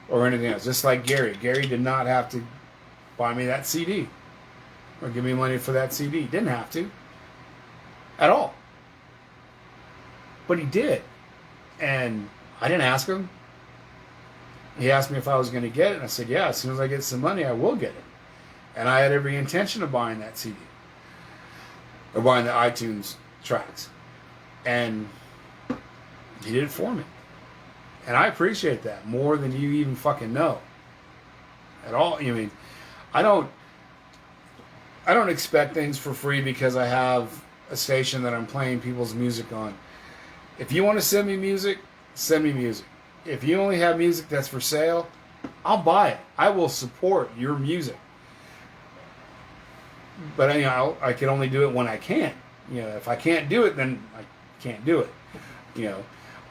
or anything else. Just like Gary. Gary did not have to buy me that CD or give me money for that CD. Didn't have to. At all. But he did. And I didn't ask him. He asked me if I was going to get it, and I said, yeah, as soon as I get some money, I will get it. And I had every intention of buying that CD. Or buying the iTunes tracks. And he did it for me. And I appreciate that more than you even fucking know. At all. I don't expect things for free because I have a station that I'm playing people's music on. If you want to send me music, send me music. If you only have music that's for sale, I'll buy it. I will support your music. But I can only do it when I can. If I can't do it, then I can't do it.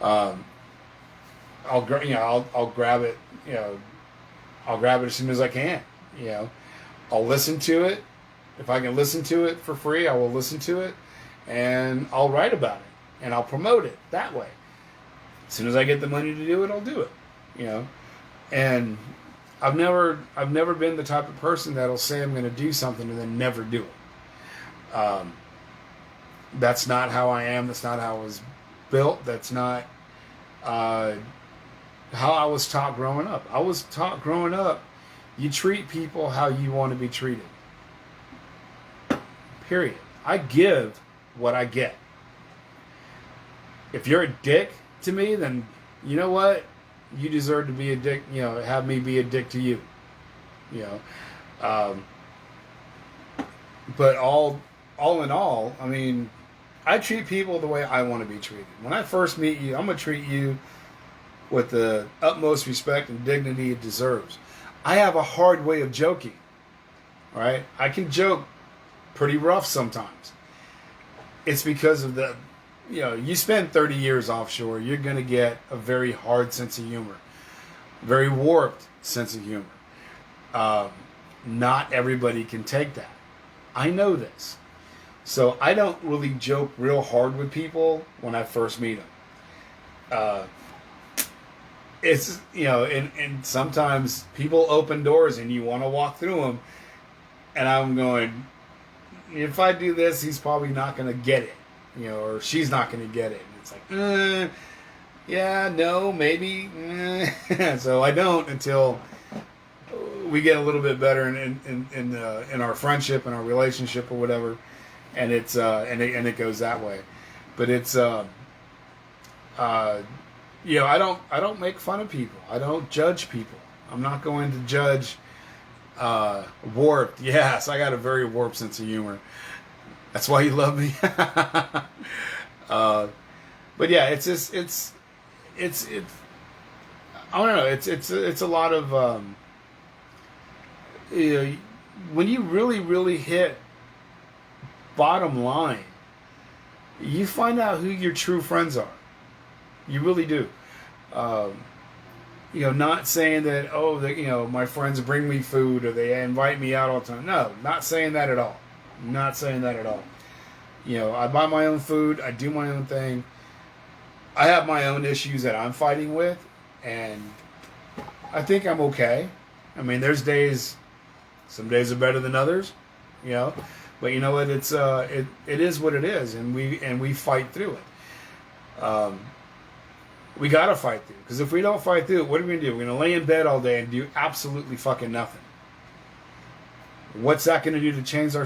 I'll grab it. I'll grab it as soon as I can. I'll listen to it. If I can listen to it for free, I will listen to it, and I'll write about it, and I'll promote it that way. As soon as I get the money to do it, I'll do it. And I've never been the type of person that'll say I'm going to do something and then never do it. That's not how I am. That's not how I was built. That's not how I was taught growing up. I was taught growing up, you treat people how you want to be treated. Period. I give what I get. If you're a dick to me, then you know what? You deserve to be a dick, have me be a dick to you. But all in all, I treat people the way I want to be treated. When I first meet you, I'm going to treat you with the utmost respect and dignity it deserves. I have a hard way of joking. All right? I can joke pretty rough sometimes. It's because of you spend 30 years offshore, you're going to get a very hard sense of humor. Very warped sense of humor. Not everybody can take that. I know this. So I don't really joke real hard with people when I first meet them. It's, and sometimes people open doors and you want to walk through them. And I'm going, if I do this, he's probably not going to get it. Or she's not going to get it. And it's like, yeah, no, maybe. So I don't until we get a little bit better in our friendship and our relationship or whatever, and it's and it goes that way. But it's you know, I don't make fun of people. I don't judge people. I'm not going to judge warped. Yes, I got a very warped sense of humor. That's why you love me. But yeah, it's just it's I don't know. It's a lot of you know, when you really hit bottom line, you find out who your true friends are. You really do. You know, not saying that, oh, you know, my friends bring me food or they invite me out all the time. No, not saying that at all. Not saying that at all. You know, I buy my own food. I do my own thing. I have my own issues that I'm fighting with, and I think I'm okay. I mean, there's days, some days are better than others, you know. But you know what? It's it is what it is, and we fight through it. We gotta fight through, because if we don't fight through it, what are we gonna do? We're gonna lay in bed all day and do absolutely fucking nothing. What's that gonna do to change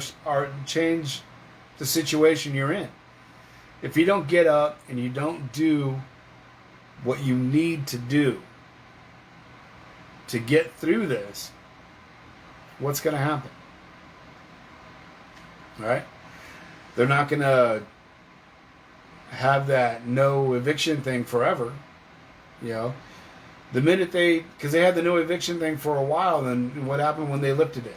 change the situation you're in? If you don't get up and you don't do what you need to do to get through this, what's gonna happen? All right? They're not gonna have that no eviction thing forever, you know. The minute because they had the no eviction thing for a while, then what happened when they lifted it?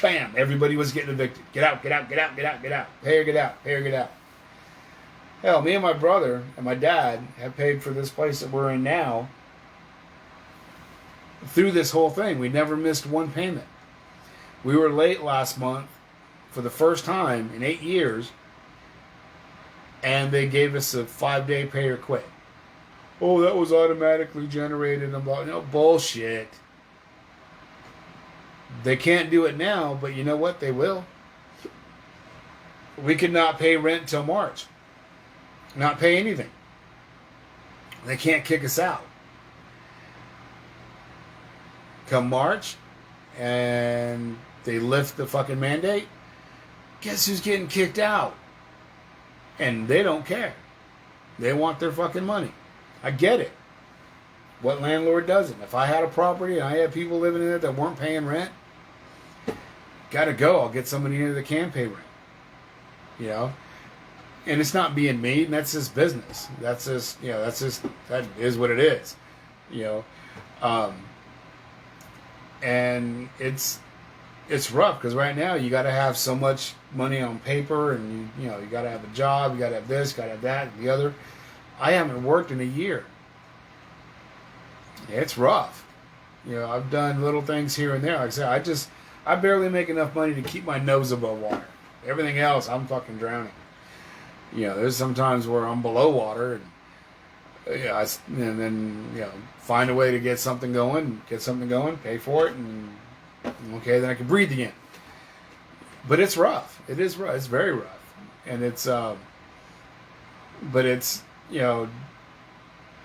Bam! Everybody was getting evicted. Get out, get out, get out, get out, get out. Pay or get out, pay or get out. Hell, me and my brother and my dad have paid for this place that we're in now through this whole thing. We never missed one payment. We were late last month for the first time in 8 years, and they gave us a 5-day pay or quit. Oh, that was automatically generated. I'm like, no, bullshit. They can't do it now, but you know what? They will. We could not pay rent till March. Not pay anything. They can't kick us out. Come March, and they lift the fucking mandate. Guess who's getting kicked out? And they don't care. They want their fucking money. I get it. What landlord doesn't? If I had a property and I had people living in it that weren't paying rent, gotta go. I'll get somebody in that can pay rent. You know? And it's not being me, and that's just business. That's just, you know, that is what it is. You know? And it's rough, because right now you got to have so much money on paper, and you know, you got to have a job, you got to have this, got to have that, and the other. I haven't worked in a year. It's rough. You know, I've done little things here and there. Like I said, I barely make enough money to keep my nose above water. Everything else, I'm fucking drowning. You know, there's some times where I'm below water, and yeah, and then, you know, find a way to get something going, pay for it, and okay, then I can breathe again. But it's rough. It is rough. It's very rough. And it's, but it's, you know,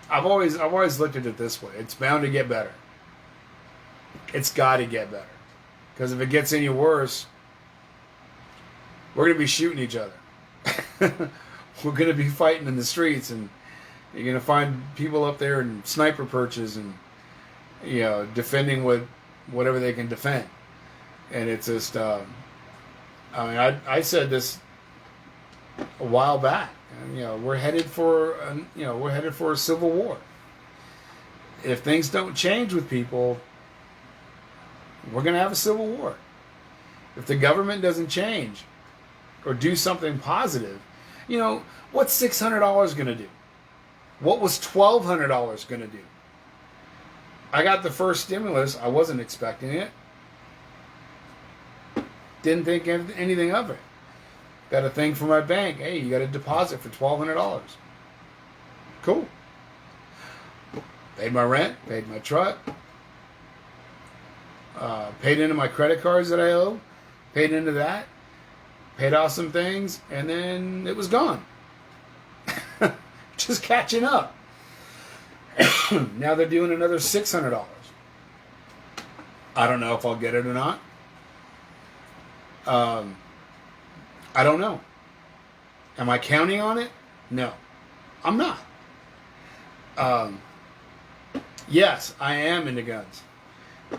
I've always looked at it this way. It's bound to get better. It's got to get better. Because if it gets any worse, we're going to be shooting each other. We're going to be fighting in the streets, and you're going to find people up there in sniper perches and, you know, defending with whatever they can defend. And it's just, I mean, I said this a while back. You know, we're headed for a civil war. If things don't change with people, we're going to have a civil war. If the government doesn't change or do something positive, you know, what's $600 going to do? What was $1,200 going to do? I got the first stimulus. I wasn't expecting it. Didn't think anything of it. Got a thing from my bank. Hey, you got a deposit for $1,200. Cool. Paid my rent. Paid my truck. Paid into my credit cards that I owe. Paid into that. Paid off some things. And then it was gone. Just catching up. Now they're doing another $600. I don't know if I'll get it or not. I don't know. Am I counting on it? No, I'm not. Yes, I am into guns.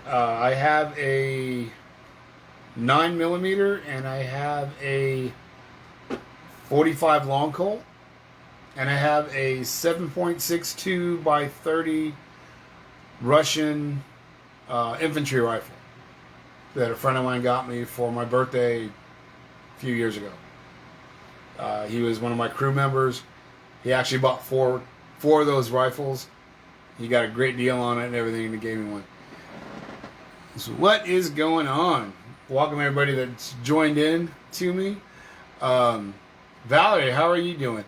I have a 9mm and I have a 45 long Colt, and I have a 7.62 by 30 Russian infantry rifle that a friend of mine got me for my birthday a few years ago. He was one of my crew members. He actually bought four of those rifles. He got a great deal on it and everything, and he gave me one. So what is going on? Welcome everybody that's joined in to me. Valerie, how are you doing?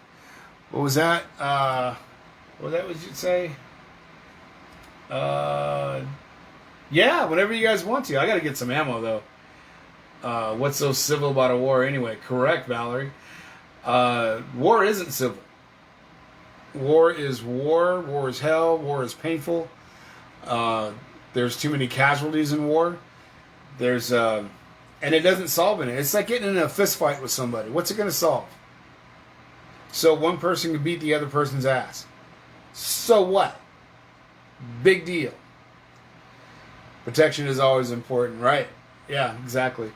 What was that? What you'd say? Yeah, whenever you guys want to. I gotta get some ammo though. What's so civil about a war anyway? Correct, Valerie. War isn't civil. War is war. War is hell. War is painful. There's too many casualties in war. There's and it doesn't solve anything. It's like getting in a fist fight with somebody. What's it going to solve? So one person can beat the other person's ass. So what? Big deal. Protection is always important, right? Yeah, exactly.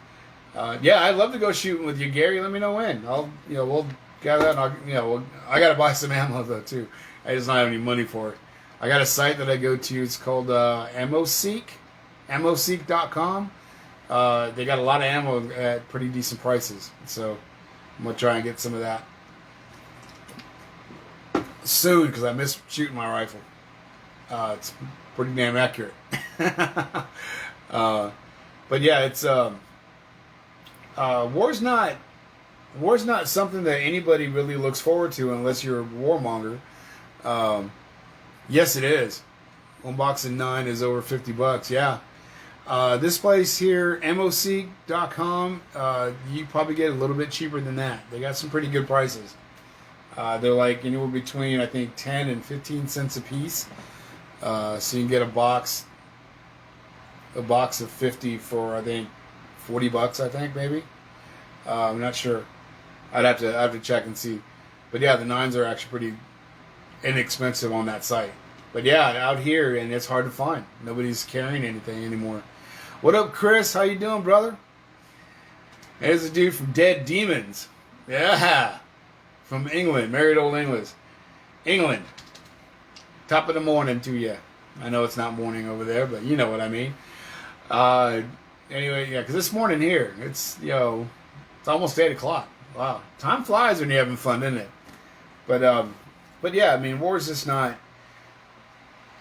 Yeah, I'd love to go shooting with you, Gary. Let me know when. We'll gather that. And I got to buy some ammo though too. I just don't have any money for it. I got a site that I go to. It's called AmmoSeek, ammoseek.com. They got a lot of ammo at pretty decent prices, so I'm gonna try and get some of that soon because I miss shooting my rifle. It's pretty damn accurate. But yeah, it's war's not something that anybody really looks forward to unless you're a warmonger. Yes, it is. One box of 9 is over $50. Yeah. This place here, ammoseek.com, you probably get a little bit cheaper than that. They got some pretty good prices. They're like anywhere between, I think, 10 and 15 cents a piece. So you can get a box of 50 for, I think, $40, I think, maybe. I'm not sure. I'd have to check and see. But yeah, the 9s are actually pretty inexpensive on that site. But yeah, out here, and it's hard to find. Nobody's carrying anything anymore. What up, Chris? How you doing, brother? There's a dude from Dead Demons. Yeah. From England. Married old English. England. Top of the morning to you. I know it's not morning over there, but you know what I mean. Anyway, yeah, because this morning here, it's almost 8 o'clock. Wow. Time flies when you're having fun, doesn't it? But yeah, I mean, war is just not...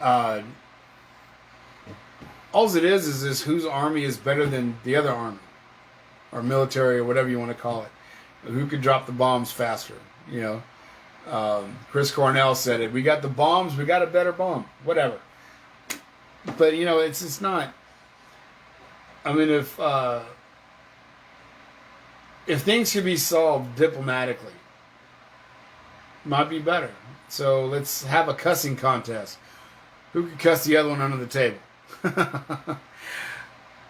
all it is whose army is better than the other army, or military, or whatever you want to call it. Who could drop the bombs faster? Chris Cornell said it. We got the bombs. We got a better bomb. Whatever. But it's just not. I mean, if things could be solved diplomatically, might be better. So let's have a cussing contest. Who could cuss the other one under the table?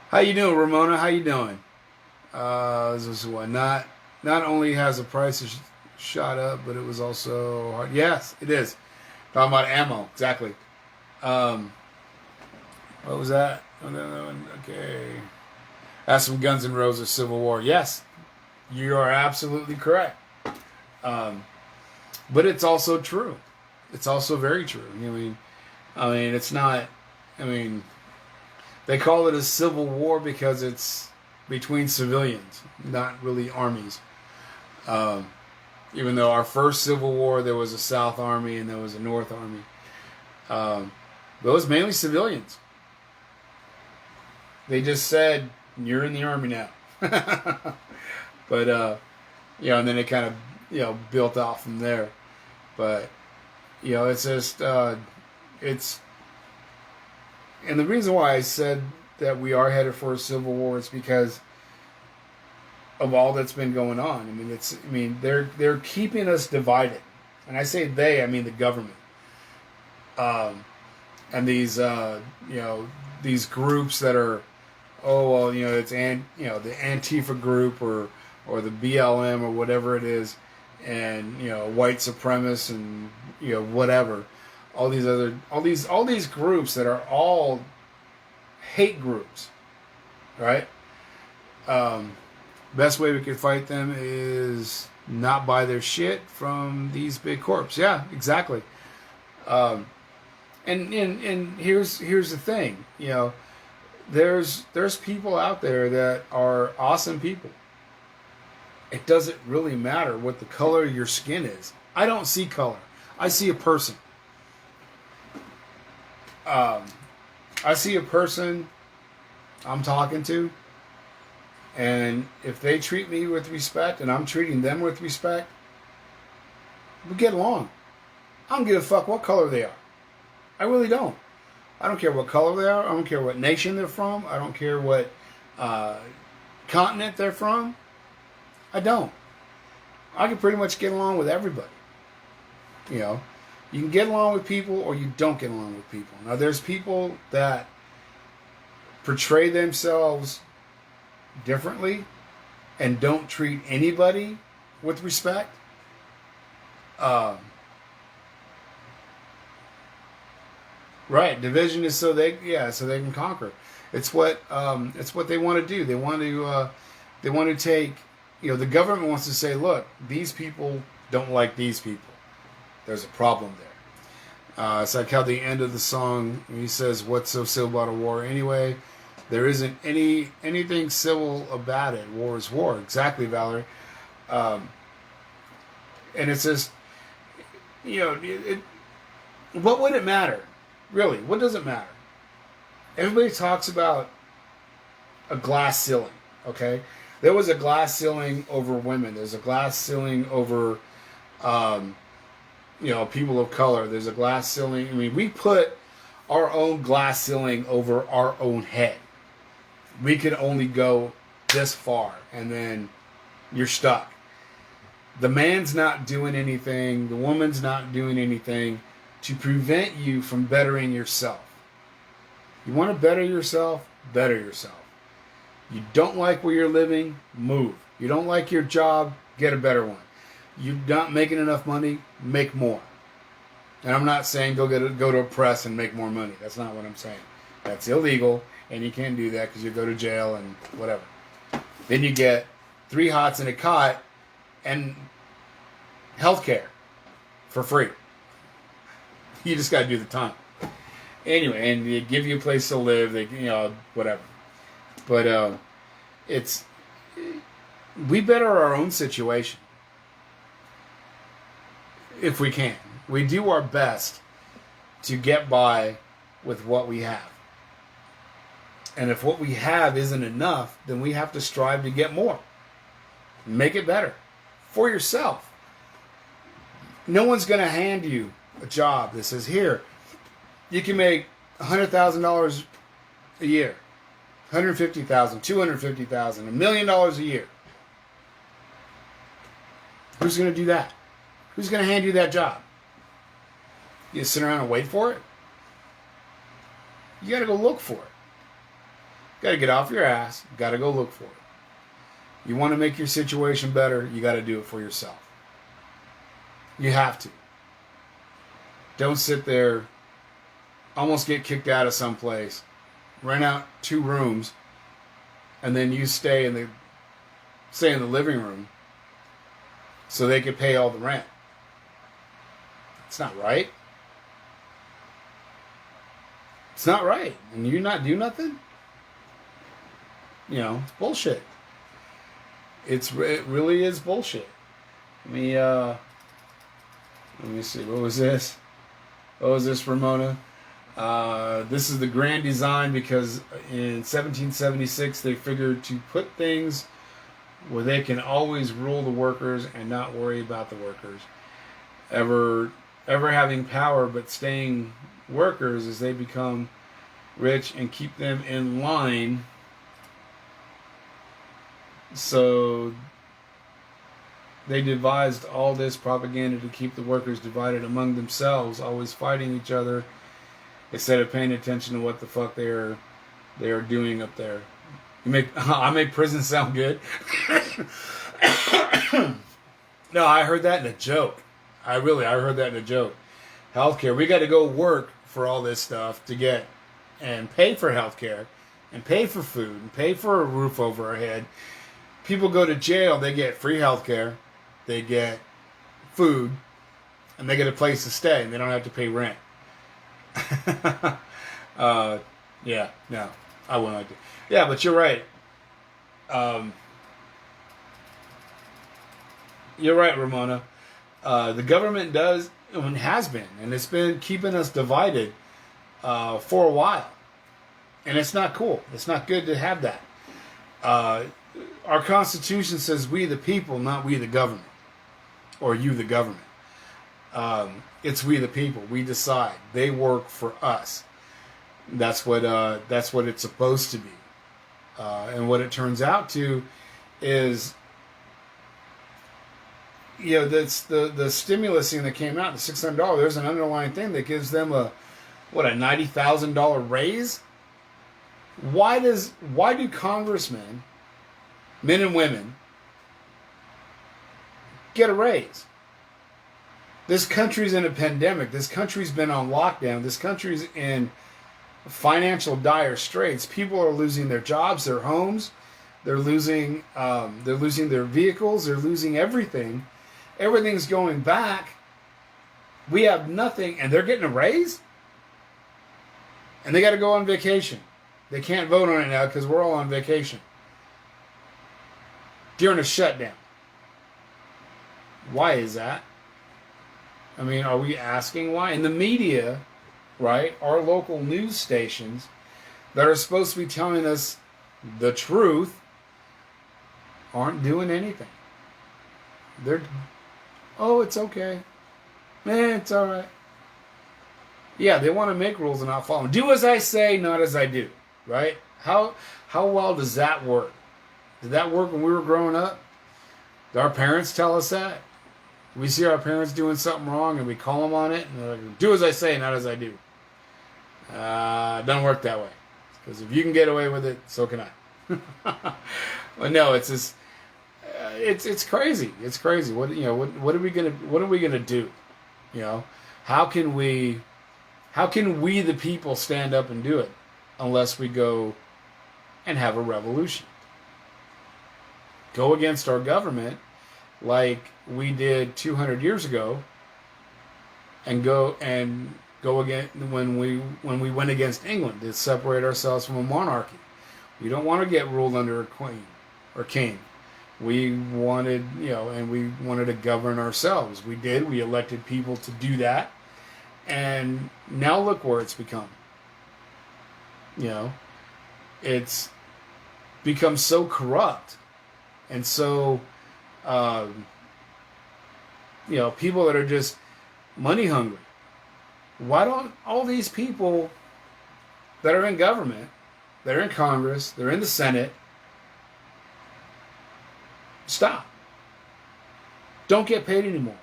How you doing, Ramona? How you doing? This is what not only has the price shot up, but it was also hard. Yes, it is. Talking about ammo, exactly. What was that? Okay. That's some Guns N' Roses Civil War. Yes, you are absolutely correct. But it's also true. It's also very true. I mean, it's not. I mean, they call it a civil war because it's between civilians, not really armies. Even though our first Civil War, there was a South Army and there was a North Army. But it was mainly civilians. They just said, you're in the Army now. But, and then it kind of, built off from there. But, it's just, it's... And the reason why I said that we are headed for a civil war is because of all that's been going on. I mean, they're keeping us divided, and I say they, I mean the government, and these these groups that are oh well, it's the Antifa group or the BLM or whatever it is, and white supremacists and whatever, all these groups that are all hate groups, right? Best way we could fight them is not buy their shit from these big corps. Yeah, exactly. And here's the thing, there's people out there that are awesome people. It doesn't really matter what the color of your skin is. I don't see color. I see a person. I see a person I'm talking to, and if they treat me with respect and I'm treating them with respect, we get along. I don't give a fuck what color they are. I really don't. I don't care what color they are. I don't care what nation they're from. I don't care what continent they're from. I don't. I can pretty much get along with everybody. You can get along with people or you don't get along with people. Now, there's people that portray themselves differently and don't treat anybody with respect. Right, division is so they can conquer. It's what they want to do. They want to take. The government wants to say, look, these people don't like these people. There's a problem there. It's like how the end of the song, he says, what's so civil about a war anyway? There isn't anything civil about it. War is war. Exactly, Valerie. And it's just, what would it matter? Really, what does it matter? Everybody talks about a glass ceiling, okay? There was a glass ceiling over women. There's a glass ceiling over, people of color. There's a glass ceiling. I mean, we put our own glass ceiling over our own head. We can only go this far, and then you're stuck. The man's not doing anything. The woman's not doing anything to prevent you from bettering yourself. You want to better yourself? Better yourself. You don't like where you're living? Move. You don't like your job? Get a better one. You're not making enough money? Make more. And I'm not saying go to a press and make more money. That's not what I'm saying. That's illegal, and you can't do that because you go to jail and whatever. Then you get 3 hots and a cot and health care for free. You just got to do the time. Anyway, and they give you a place to live, whatever. But we better our own situation if we can. We do our best to get by with what we have. And if what we have isn't enough, then we have to strive to get more. Make it better for yourself. No one's going to hand you a job that says, here, you can make $100,000 a year, $150,000, $250,000, $1 million a year. Who's going to do that? Who's going to hand you that job? You sit around and wait for it? You got to go look for it. You got to get off your ass. You got to go look for it. You want to make your situation better, you got to do it for yourself. You have to. Don't sit there, almost get kicked out of someplace, rent out 2 rooms, and then you stay in the living room so they could pay all the rent. It's not right. It's not right. And you not do nothing? It's bullshit. It really is bullshit. Let me see. What was this? What was this, Ramona? This is the grand design because in 1776 they figured to put things where they can always rule the workers and not worry about the workers ever having power, but staying workers as they become rich and keep them in line. So they devised all this propaganda to keep the workers divided among themselves, always fighting each other instead of paying attention to what the fuck they are doing up there. I make prison sound good. No, I heard that in a joke. I heard that in a joke. Healthcare, we got to go work for all this stuff to get and pay for healthcare and pay for food and pay for a roof over our head. People go to jail, they get free healthcare, they get food, and they get a place to stay, and they don't have to pay rent. Yeah, no, I wouldn't like to. Yeah, but you're right. You're right, Ramona. The government does, and has been, and it's been keeping us divided for a while. And it's not cool. It's not good to have that. Our Constitution says we the people, not we the government. Or you the government. It's we the people. We decide. They work for us. That's what it's supposed to be. And what it turns out to is, that's the stimulus thing that came out, the $600. There's an underlying thing that gives them a $90,000 raise. Why do congressmen, men and women, get a raise? This country's in a pandemic. This country's been on lockdown. This country's in financial dire straits. People are losing their jobs, their homes. They're losing their vehicles. They're losing everything. Everything's going back. We have nothing, and they're getting a raise? And they got to go on vacation. They can't vote on it now because we're all on vacation during a shutdown. Why is that? I mean, are we asking why? And the media, right, our local news stations that are supposed to be telling us the truth aren't doing anything. They're, it's okay. It's all right. Yeah, they want to make rules and not follow them. Do as I say, not as I do, right? How well does that work? Did that work when we were growing up? Did our parents tell us that? We see our parents doing something wrong and we call them on it. And they're like, do as I say, not as I do. It doesn't work that way. Because if you can get away with it, so can I. Well, no, it's just, it's crazy. It's crazy. What are we gonna do? How can we the people stand up and do it unless we go and have a revolution? Go against our government like we did 200 years ago, and go again when we went against England to separate ourselves from a monarchy. We don't want to get ruled under a queen or king. We wanted, and we wanted to govern ourselves. We did. We elected people to do that. And now look where it's become. It's become so corrupt and so, people that are just money hungry. Why don't all these people that are in government, that are in Congress, they're in the Senate, stop? Don't get paid anymore.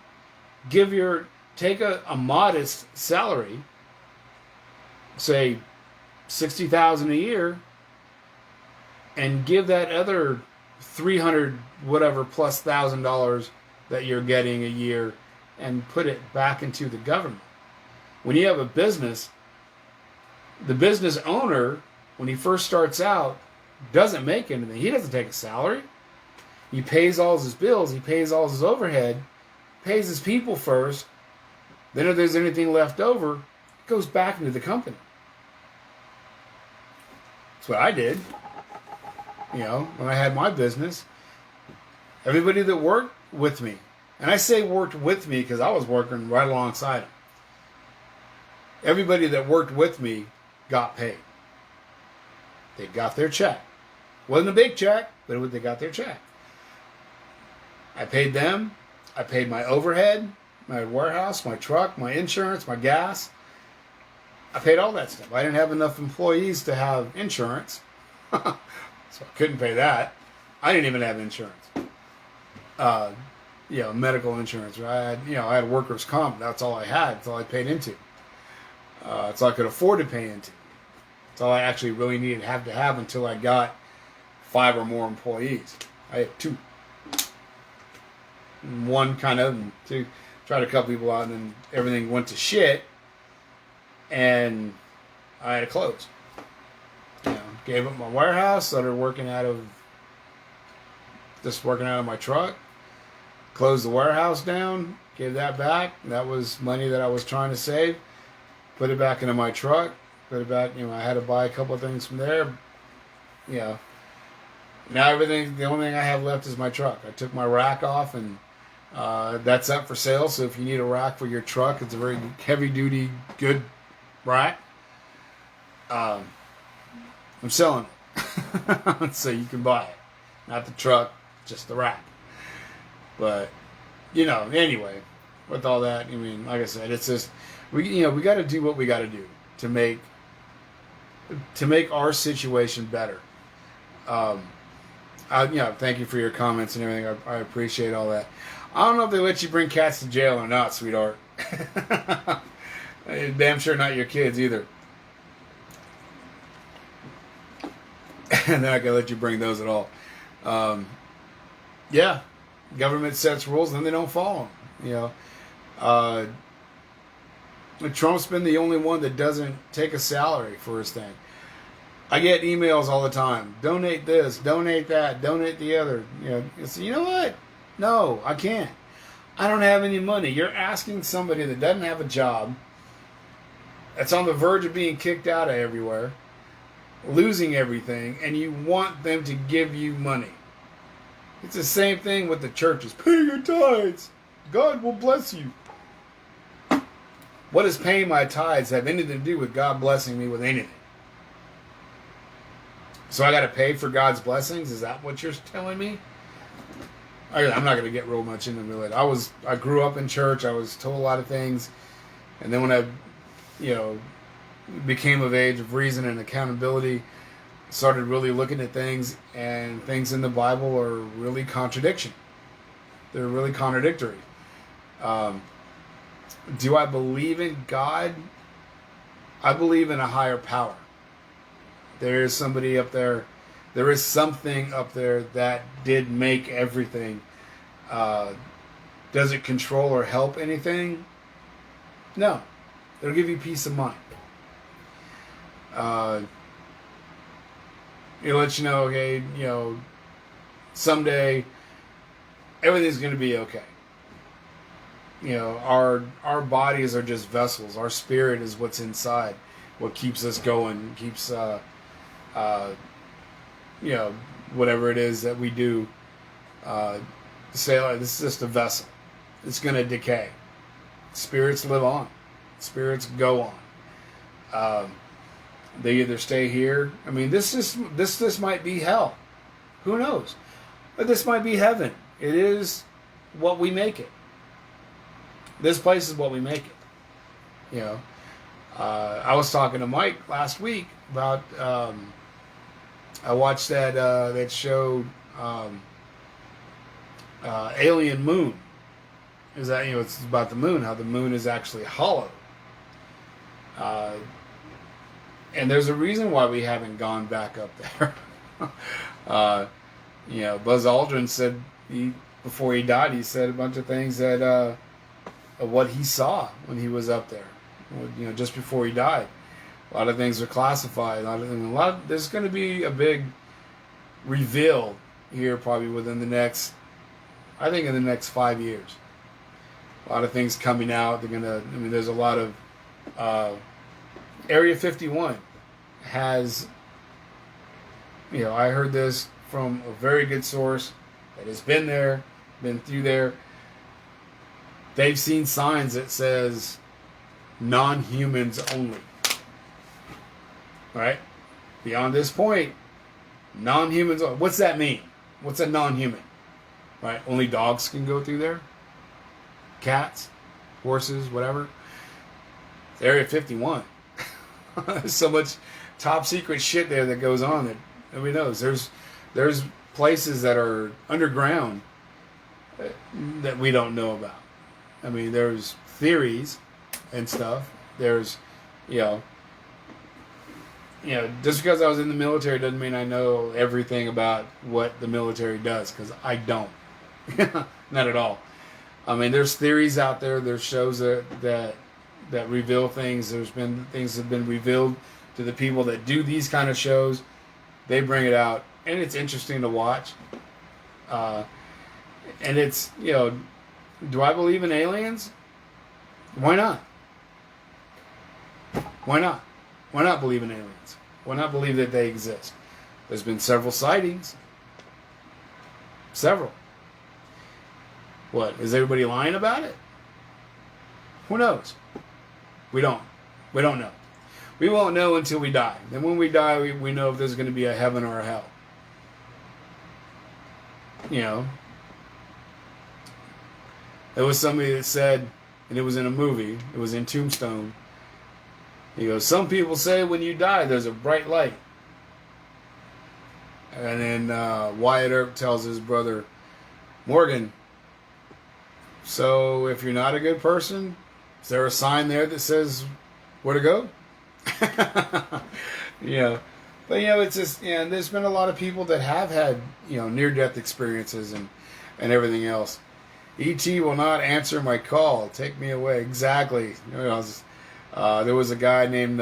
Take a modest salary, say $60,000 a year, and give that other $300 whatever plus $1,000 that you're getting a year, and put it back into the government. When you have a business, the business owner, when he first starts out, doesn't make anything. He doesn't take a salary. He pays all his bills. He pays all his overhead. Pays his people first. Then if there's anything left over, it goes back into the company. That's what I did. When I had my business, everybody that worked with me, and I say worked with me because I was working right alongside them. Everybody that worked with me got paid. They got their check. Wasn't a big check, but they got their check. I paid them. I paid my overhead, my warehouse, my truck, my insurance, my gas. I paid all that stuff. I didn't have enough employees to have insurance. So I couldn't pay that. I didn't even have insurance. Medical insurance. I had workers' comp. That's all I had. That's all I paid into. That's all I could afford to pay into. That's all I actually really needed to have until I got 5 or more employees. I had 2. One kind of, and 2, tried to cut people out, and then everything went to shit, and I had to close. Gave up my warehouse, started working out of my truck, closed the warehouse down, gave that back. That was money that I was trying to save. Put it back into my truck, put it back, I had to buy a couple of things from there. Now the only thing I have left is my truck. I took my rack off, and that's up for sale. So if you need a rack for your truck, it's a very heavy duty, good rack. I'm selling it. So you can buy it. Not the truck, just the rack. But, anyway, with all that, like I said, it's just, we got to do what we got to do to make our situation better. Thank you for your comments and everything. I appreciate all that. I don't know if they let you bring cats to jail or not, sweetheart. Damn sure not your kids either. And they're not going to let you bring those at all. Government sets rules and then they don't follow them. Trump's been the only one that doesn't take a salary for his thing. I get emails all the time. Donate this, donate that, donate the other. You know what? No, I can't. I don't have any money. You're asking somebody that doesn't have a job, that's on the verge of being kicked out of everywhere, losing everything, and you want them to give you money. It's the same thing with the churches. Pay your tithes. God will bless you. What does paying my tithes have anything to do with God blessing me with anything? So I got to pay for God's blessings? Is that what you're telling me? I'm not going to get real much into it. I grew up in church. I was told a lot of things. And then when I, became of age of reason and accountability, started really looking at things, and things in the Bible are really contradiction. They're really contradictory. Do I believe in God? I believe in a higher power. There is somebody up there. There is something up there that did make everything. Does it control or help anything? No. It'll give you peace of mind. It'll let you know, okay, someday everything's going to be okay. Our bodies are just vessels. Our spirit is what's inside, what keeps us going, keeps, whatever it is that we do. Say, this is just a vessel. It's going to decay. Spirits live on. Spirits go on. They either stay here. This might be hell. Who knows? But this might be heaven. It is what we make it. This place is what we make it. I was talking to Mike last week about. I watched that show, Alien Moon. Is that it's about the moon? How the moon is actually hollow. And there's a reason why we haven't gone back up there. Buzz Aldrin said before he died, he said a bunch of things that of what he saw when he was up there. Just before he died, a lot of things are classified. There's going to be a big reveal here, probably within the next, I think, in the next 5 years. A lot of things coming out. There's a lot of Area 51 has, I heard this from a very good source that has been there, been through there. They've seen signs that says non-humans only. Right? Beyond this point, non-humans only. What's that mean? What's a non-human? Right? Only dogs can go through there? Cats? Horses? Whatever? It's Area 51. There's so much top secret shit there that goes on that nobody knows. There's places that are underground that we don't know about. There's theories and stuff. There's, just because I was in the military doesn't mean I know everything about what the military does, because I don't. Not at all. I mean, there's theories out there. There's shows that reveal things. There's been things that have been revealed to the people that do these kind of shows. They bring it out, and it's interesting to watch. And it's, do I believe in aliens? Why not? Why not? Why not believe in aliens? Why not believe that they exist? There's been several sightings. Several. What? Is everybody lying about it? Who knows? We don't. We don't know. We won't know until we die. Then when we die, we know if there's going to be a heaven or a hell. There was somebody that said, and it was in a movie, it was in Tombstone, he goes, some people say when you die there's a bright light. And then Wyatt Earp tells his brother, Morgan, so if you're not a good person, is there a sign there that says where to go? But it's just, and there's been a lot of people that have had, near-death experiences and everything else. E.T. will not answer my call. Take me away. Exactly. There was a guy named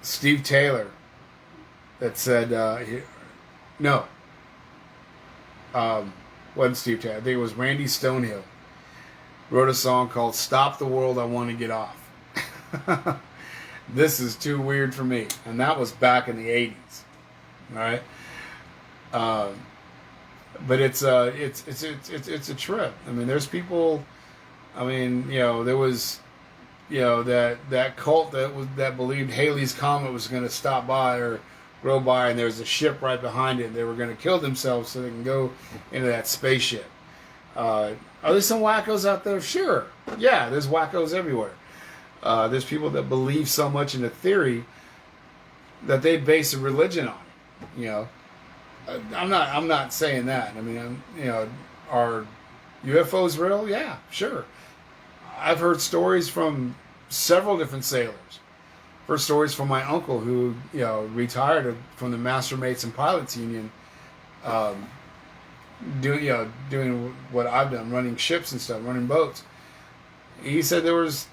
Steve Taylor that said, wasn't Steve Taylor. I think it was Randy Stonehill. Wrote a song called Stop the World, I Want to Get Off. This is too weird for me. And that was back in the 80s. All right? But it's a trip. I mean, there's people. I mean, there was, that cult that believed Halley's Comet was going to stop by or go by, and there was a ship right behind it. They were going to kill themselves so they can go into that spaceship. Are there some wackos out there? Sure. Yeah, there's wackos everywhere. There's people that believe so much in a theory that they base a religion on it. I'm not saying that. I mean, are UFOs real? Yeah, sure. I've heard stories from several different sailors. Heard stories from my uncle who, retired from the Master Mates and Pilots Union, doing what I've done, running ships and stuff, running boats. He said there was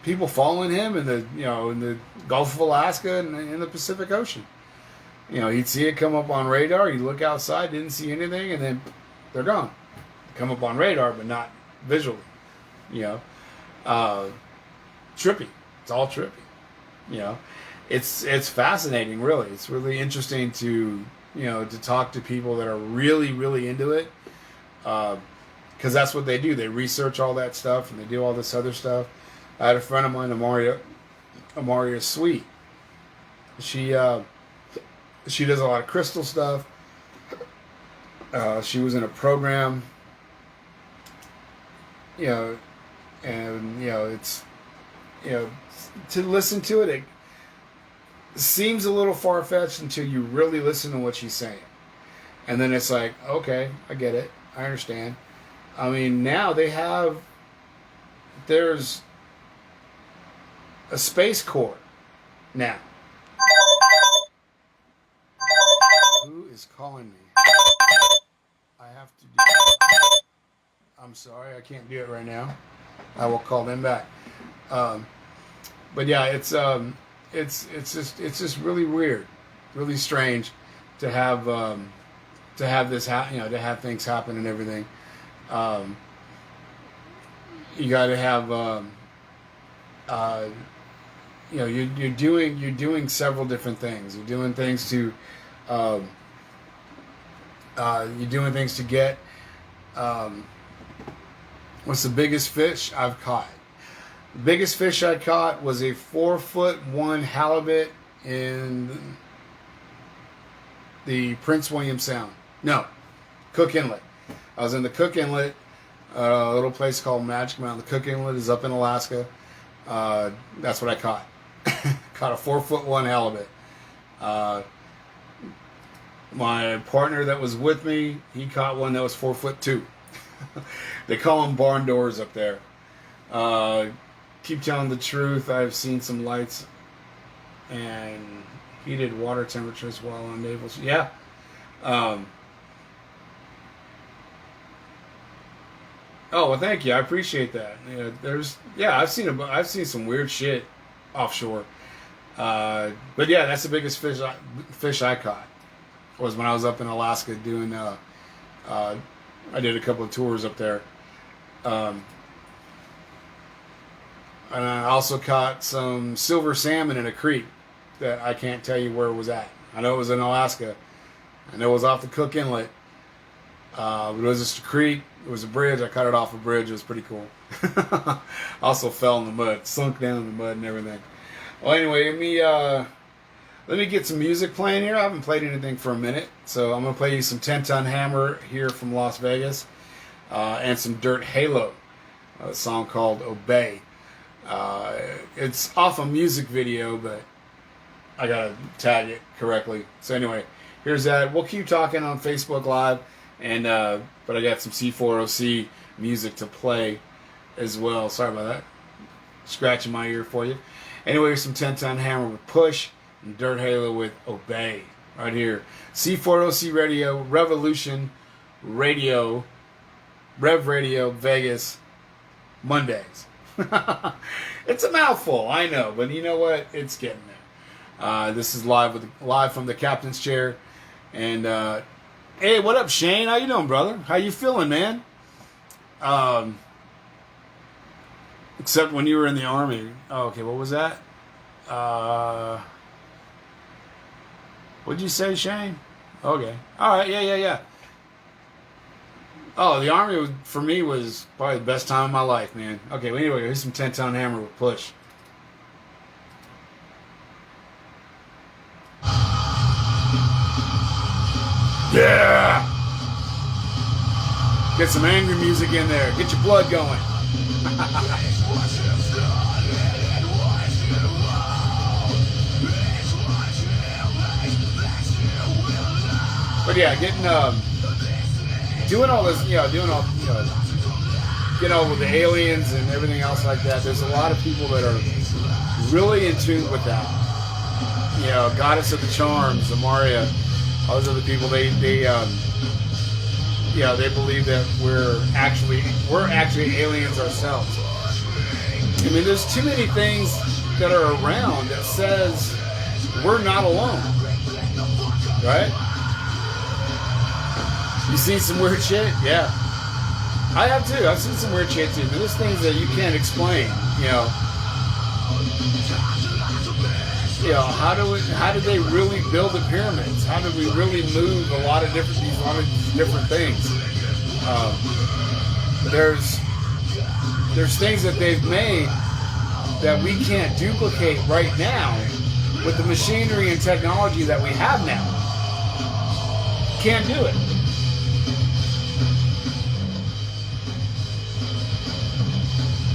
people following him in the Gulf of Alaska and in the Pacific Ocean. He'd see it come up on radar. He'd look outside, didn't see anything, and then they're gone. Come up on radar, but not visually. Trippy. It's all trippy. It's fascinating, really. It's really interesting to talk to people that are really, really into it, because that's what they do. They research all that stuff and they do all this other stuff. I had a friend of mine, Amaria Sweet. She does a lot of crystal stuff. She was in a program, and it's, to listen to it, it seems a little far-fetched until you really listen to what she's saying. And then it's like, okay, I get it. I understand. I mean, now there's a Space Corps now. Who is calling me? I have to do it. I'm sorry, I can't do it right now. I will call them back. But yeah, it's just really weird, really strange to have this to have things happen and everything. You got to have you're doing several different things. You're doing things to get what's the biggest fish I've caught? The biggest fish I caught was a 4'1" halibut in the Prince William Sound. No, Cook Inlet. I was in the Cook Inlet, a little place called Magic Mountain. The Cook Inlet is up in Alaska. That's what I caught. Caught a 4'1" halibut. My partner that was with me, he caught one that was 4'2". They call them barn doors up there. Keep telling the truth. I've seen some lights and heated water temperatures while on Naples. Yeah. Oh well, thank you. I appreciate that. I've seen some weird shit offshore. But yeah, that's the biggest fish I caught was when I was up in Alaska doing. I did a couple of tours up there, and I also caught some silver salmon in a creek that I can't tell you where it was at. I know it was in Alaska. I know it was off the Cook Inlet. But it was just a creek. It was a bridge. I cut it off a bridge. It was pretty cool. Also fell in the mud, sunk down in the mud and everything. Well, anyway, let me get some music playing here. I haven't played anything for a minute, so I'm gonna play you some 10 Ton Hammer here from Las Vegas, and some Dirt Halo, a song called Obey. It's off a music video, but I gotta tag it correctly. So anyway, here's that. We'll keep talking on Facebook Live. And but I got some C4OC music to play as well. Sorry about that. Scratching my ear for you. Anyway, here's some 10 Ton Hammer with Push and Dirt Halo with Obey. Right here. C4OC Radio, Revolution Radio, Rev Radio, Vegas, Mondays. It's a mouthful, I know, but you know what? It's getting there. This is live from the captain's chair. And hey, what up, Shane? How you doing, brother? How you feeling, man? Except when you were in the Army. Oh, okay, what was that? What'd you say, Shane? Okay. All right, yeah. Oh, the Army, for me, was probably the best time of my life, man. Okay, well, anyway, here's some 10 Ton Hammer with Push. Yeah! Get some angry music in there. Get your blood going. But yeah, doing all this, getting with the aliens and everything else like that. There's a lot of people that are really in tune with that. Goddess of the Charms, Amaria. Those are the people. They believe that we're actually aliens ourselves. I mean, there's too many things that are around that says we're not alone, right? You seen some weird shit? Yeah, I have too. I've seen some weird shit too. But there's things that you can't explain. How did they really build the pyramids? How did we really move a lot of these different things? There's things that they've made that we can't duplicate right now with the machinery and technology that we have now. Can't do it.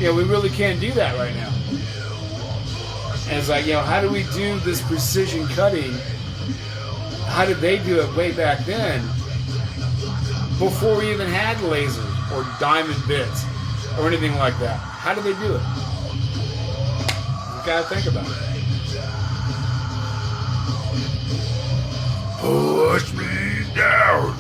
We really can't do that right now. And it's like, how do we do this precision cutting? How did they do it way back then before we even had lasers or diamond bits or anything like that? How did they do it? You gotta think about it. Push me down.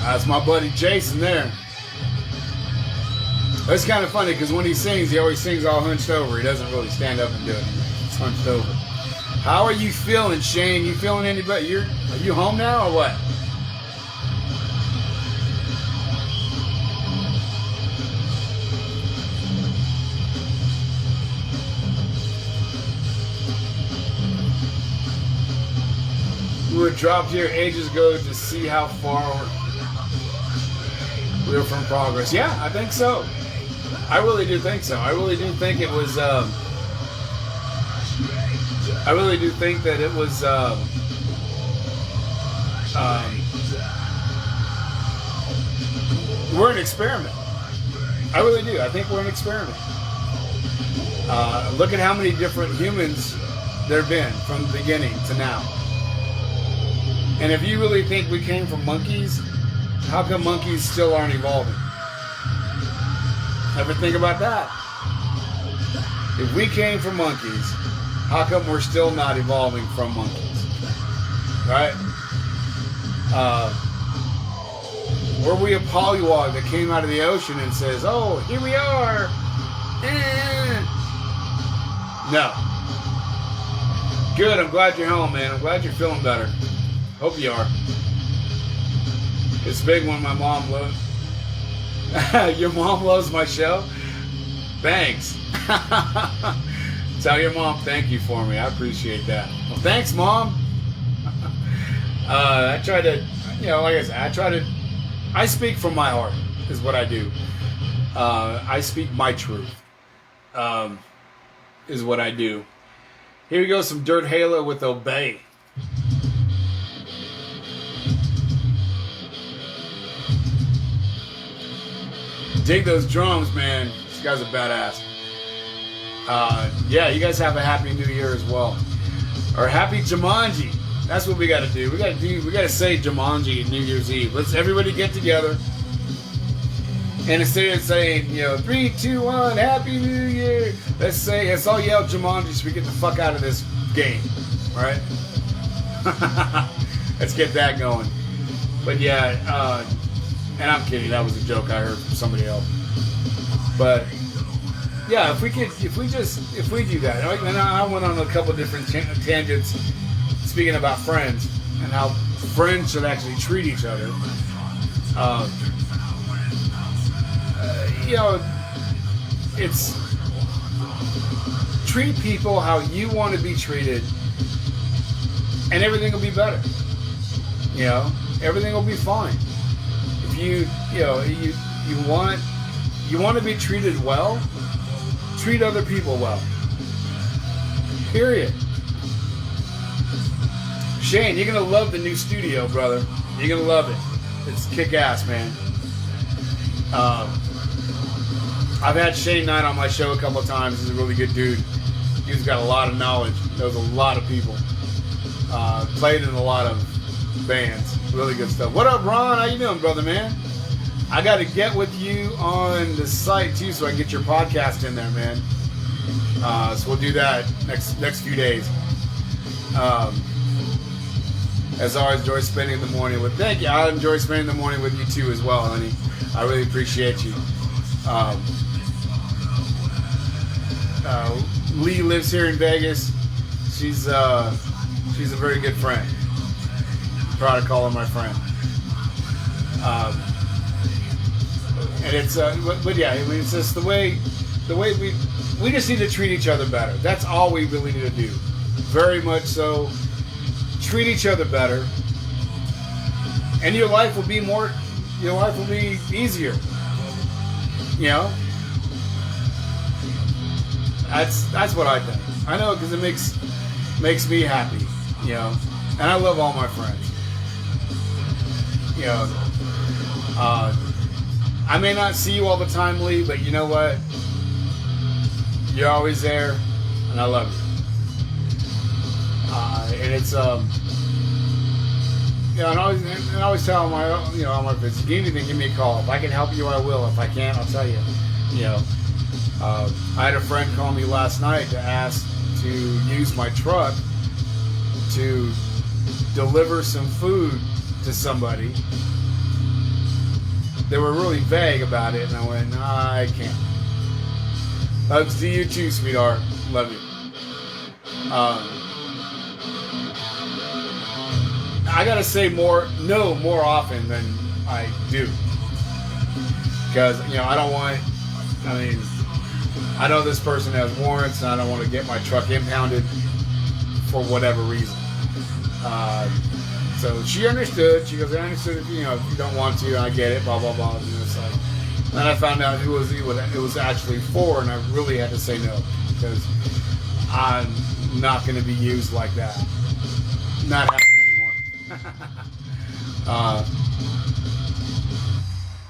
That's my buddy Jason there. It's kind of funny because when he sings, he always sings all hunched over. He doesn't really stand up and do it. It's hunched over. How are you feeling, Shane? You feeling any better? Are you home now or what? We were dropped here ages ago to see how far we were from progress. Yeah, I think so. I really do think so. I really do think it was. I really do think that it was. We're an experiment. I really do. I think we're an experiment. Look at how many different humans there have been from the beginning to now. And if you really think we came from monkeys, how come monkeys still aren't evolving? Ever think about that? If we came from monkeys, how come we're still not evolving from monkeys? Right? Were we a pollywog that came out of the ocean and says, oh, here we are? No. Good, I'm glad you're home, man. I'm glad you're feeling better. Hope you are. It's big when my mom loves... Your mom loves my show? Thanks. Tell your mom thank you for me. I appreciate that. Well, thanks, Mom. I try to, like I said, I speak from my heart, is what I do. I speak my truth, is what I do. Here we go, some Dirt Halo with Obey. Dig those drums, man. This guy's a badass. Yeah, you guys have a happy new year as well. Or happy Jumanji. That's what we got to do. We got to say Jumanji New Year's Eve. Let's everybody get together. And instead of saying, 3, 2, 1, Happy New Year, let's all yell Jumanji so we get the fuck out of this game. All right? Let's get that going. But yeah, and I'm kidding. That was a joke I heard from somebody else. But yeah, if we do that, and I went on a couple different tangents speaking about friends and how friends should actually treat each other. It's treat people how you want to be treated, and everything will be better. Everything will be fine. If you want to be treated well, treat other people well. Period. Shane, you're gonna love the new studio, brother. You're gonna love it. It's kick-ass, man. I've had Shane Knight on my show a couple of times. He's a really good dude. He's got a lot of knowledge. Knows a lot of people. Played in a lot of bands. Really good stuff. What up, Ron? How you doing, brother, man? I got to get with you on the site too, so I can get your podcast in there, man. So we'll do that next few days. As always, enjoy spending the morning with. Thank you. I enjoy spending the morning with you too, as well, honey. I really appreciate you. Lee lives here in Vegas. She's a very good friend. I'm proud to call her my friend. And it's but yeah, I mean, it's just the way we just need to treat each other better. That's all we really need to do. Very much so. Treat each other better, and your life will be easier. That's what I think. I know, because it makes me happy, and I love all my friends. I may not see you all the time, Lee, but you know what? You're always there, and I love you. And it's and I always tell all my friends, if you need anything, give me a call. If I can help you, I will. If I can't, I'll tell you. I had a friend call me last night to ask to use my truck to deliver some food to somebody. They were really vague about it, and I went, nah, I can't. Hugs to you too, sweetheart. Love you. I gotta say more often than I do, because I know this person has warrants, and I don't want to get my truck impounded for whatever reason. So she understood. She goes, I understood if you don't want to, I get it, blah blah blah. And I found out who it was actually for, and I really had to say no, because I'm not going to be used like that. Not happening anymore.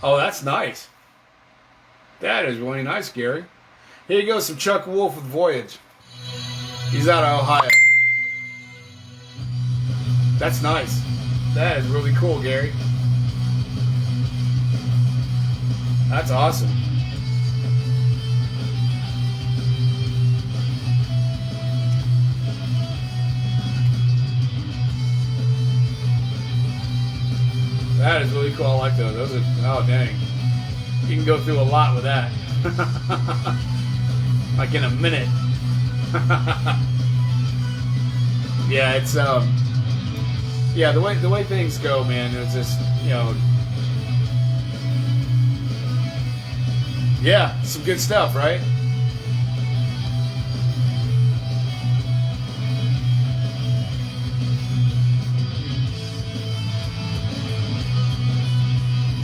Oh, that's nice. That is really nice, Gary. Here you go, some Chuck Wolf with Voyage. He's out of Ohio. That's nice. That is really cool, Gary. That's awesome. That is really cool. I like those. Those are, oh dang. You can go through a lot with that. Like in a minute. Yeah, it's yeah, the way things go, man, it's just, you know, yeah, some good stuff, right?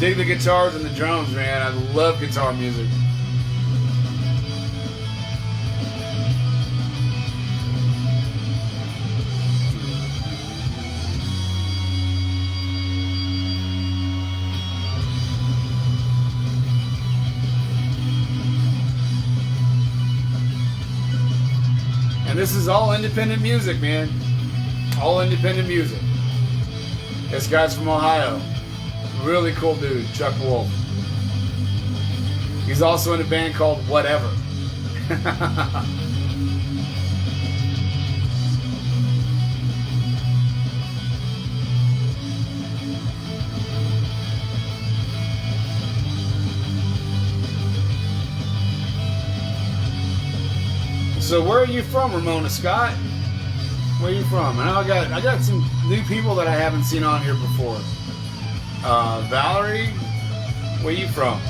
Dig the guitars and the drums, man. I love guitar music. And this is all independent music, man. All independent music. This guy's from Ohio. Really cool dude, Chuck Wolf. He's also in a band called Whatever. So where are you from, Ramona Scott? Where are you from? I know I got some new people that I haven't seen on here before. Valerie, where you from?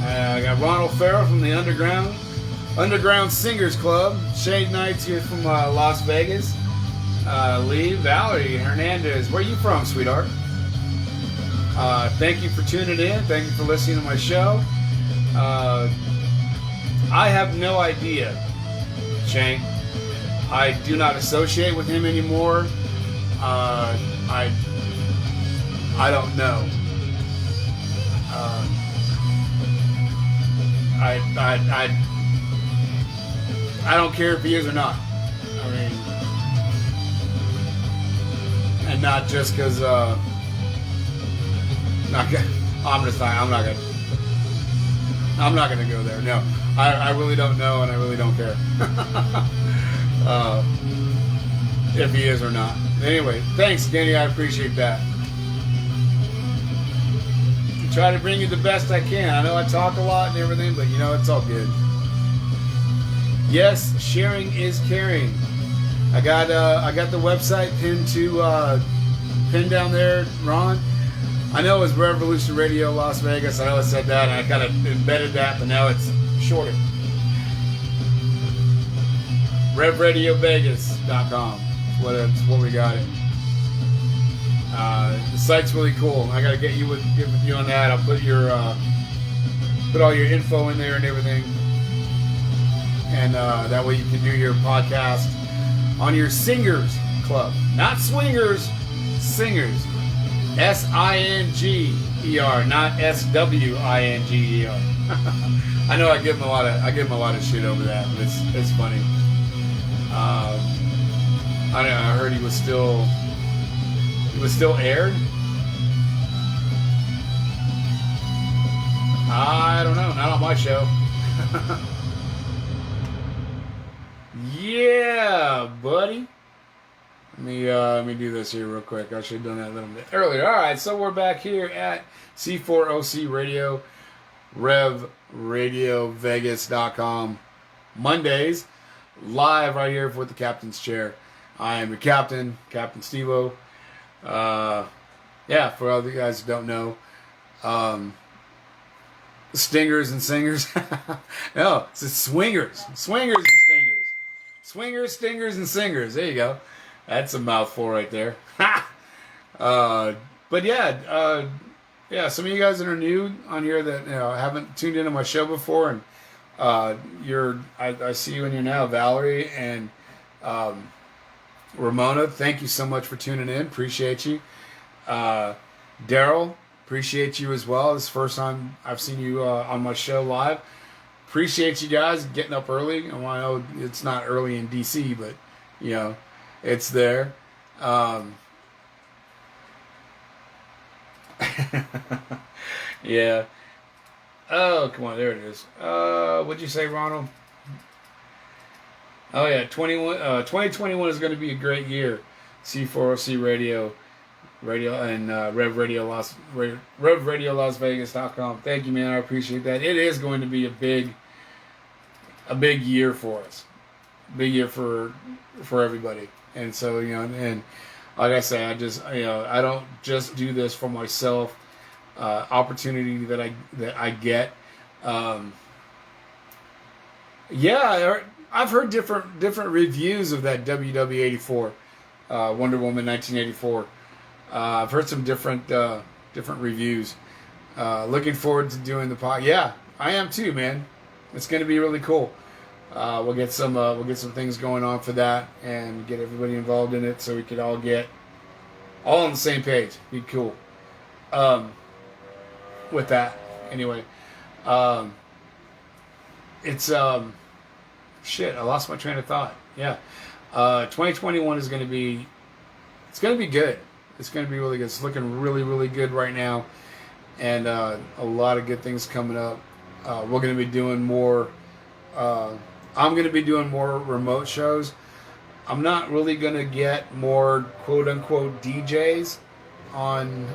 I got Ronald Farrell from the Underground Singers Club. Shade Knights here from Las Vegas. Lee, Valerie Hernandez, where are you from, sweetheart? Thank you for tuning in. Thank you for listening to my show. I have no idea, Shane. I do not associate with him anymore. I don't know. I don't care if he is or not. I mean, and not just because I'm not gonna go there. No, I really don't know, and I really don't care if he is or not. Anyway, thanks, Denny. I appreciate that. I try to bring you the best I can. I know I talk a lot and everything, but you know, it's all good. Yes, sharing is caring. I got the website pinned down there, Ron. I know it was Revolution Radio Las Vegas. I always said that, and I kind of embedded that, but now it's shorter. RevRadioVegas.com. That's what we got it. The site's really cool. I gotta get with you on that. I'll put all your info in there and everything, and that way you can do your podcast on your Singers Club, not Swingers, Singers. SINGER, not SWINGER. I know I give him a lot of shit over that, but it's funny. I don't know, I heard he was still aired. I don't know, not on my show. Yeah, buddy. Let me do this here real quick. I should have done that a little bit earlier. All right, so we're back here at C4OC Radio, RevRadioVegas.com. Mondays, live right here with the Captain's Chair. I am your captain, Captain Steve-O. Yeah, for all you guys who don't know, Stingers and Singers. No, it's Swingers. Swingers and Stingers. Swingers, Stingers, and Singers. There you go. That's a mouthful right there. But yeah, some of you guys that are new on here that haven't tuned into my show before, and I see you in here now, Valerie and Ramona. Thank you so much for tuning in. Appreciate you. Daryl, appreciate you as well. This is the first time I've seen you on my show live. appreciate you guys getting up early. I know it's not early in DC, but you know, it's there. Yeah. Oh, come on, there it is. What'd you say, Ronald? Oh yeah, 2021 is going to be a great year. C4OC Radio and RevRadioLasVegas.com. Thank you, man. I appreciate that. It is going to be a big year for us. Big year for everybody. And so, you know, and like I say, I don't just do this for myself. Opportunity that I get. I've heard different reviews of that WW84, Wonder Woman 1984. I've heard some different reviews. Looking forward to doing the pod. Yeah, I am too, man. It's going to be really cool. We'll get some things going on for that and get everybody involved in it so we could all get all on the same page. Be cool. With that, anyway, it's shit. I lost my train of thought. Yeah, 2021 is going to be. It's going to be good. It's going to be really good. It's looking really, really good right now, and a lot of good things coming up. We're going to be doing more. I'm going to be doing more remote shows. I'm not really going to get more quote unquote DJs on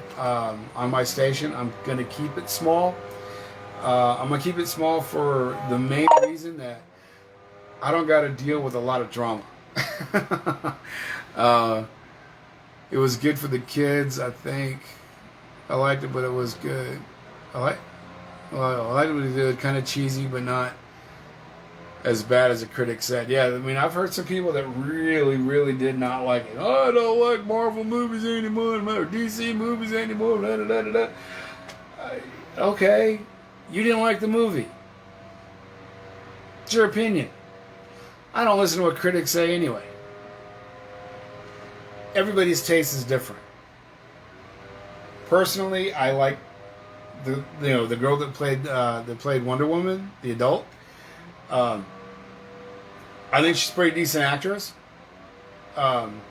my station. I'm going to keep it small. I'm going to keep it small for the main reason that I don't got to deal with a lot of drama. It was good for the kids, I think. I liked it, but it was good. I liked what he did. Kind of cheesy, but not as bad as the critics said. Yeah, I mean, I've heard some people that really, really did not like it. Oh, I don't like Marvel movies anymore, or DC movies anymore. Da, da, da, da, da. Okay, you didn't like the movie. It's your opinion. I don't listen to what critics say anyway. Everybody's taste is different. Personally, I like the girl that played Wonder Woman, the adult. I think she's a pretty decent actress. I'm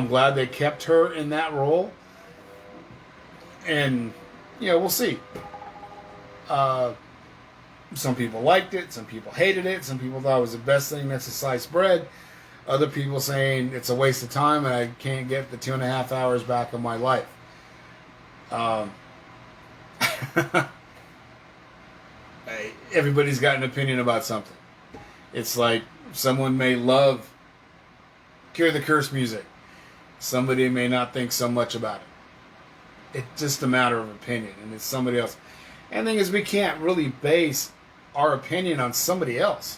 glad they kept her in that role. And, we'll see. Some people liked it. Some people hated it. Some people thought it was the best thing next to sliced bread. Other people saying it's a waste of time and I can't get the 2.5 hours back of my life. Everybody's got an opinion about something. It's like someone may love Cure the Curse music. Somebody may not think so much about it. It's just a matter of opinion, and it's somebody else. And the thing is, we can't really base our opinion on somebody else.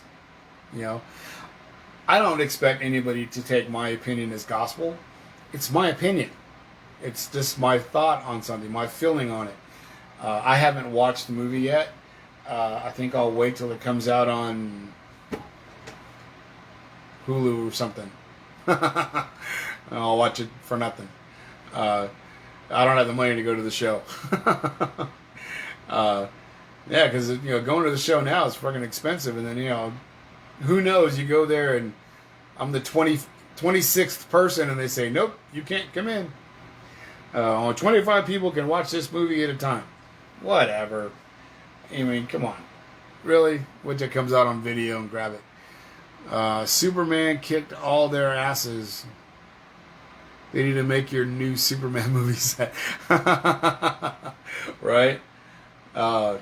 I don't expect anybody to take my opinion as gospel. It's my opinion. It's just my thought on something, my feeling on it. I haven't watched the movie yet. I think I'll wait till it comes out on Hulu or something. I'll watch it for nothing. I don't have the money to go to the show. Yeah, because going to the show now is fucking expensive, and then who knows? You go there and I'm the 26th person, and they say nope, you can't come in. Only 25 people can watch this movie at a time. Whatever. I mean, come on. Really? Which it comes out on video and grab it. Superman kicked all their asses. They need to make your new Superman movie set. Right? Yeah,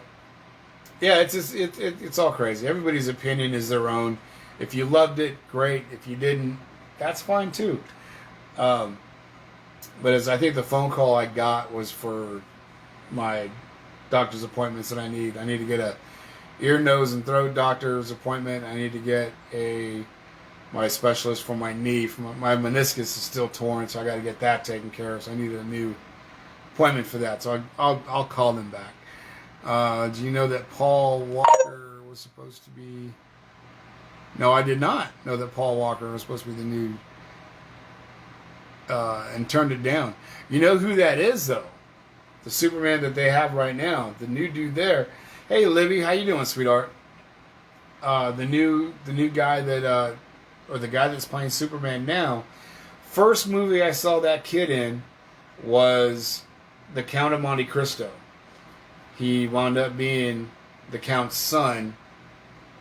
it's all crazy. Everybody's opinion is their own. If you loved it, great. If you didn't, that's fine too. But I think the phone call I got was for my doctor's appointments that I need. I need to get a ear, nose, and throat doctor's appointment. I need to get my specialist for my knee. My meniscus is still torn, so I got to get that taken care of. So I need a new appointment for that. So I'll call them back. Do you know that Paul Walker was supposed to be? No, I did not know that Paul Walker was supposed to be the new. And turned it down. You know who that is, though? The Superman that they have right now. The new dude there. Hey, Libby, how you doing, sweetheart? the new guy that or the guy that's playing Superman now. First movie I saw that kid in was The Count of Monte Cristo. He wound up being the Count's son.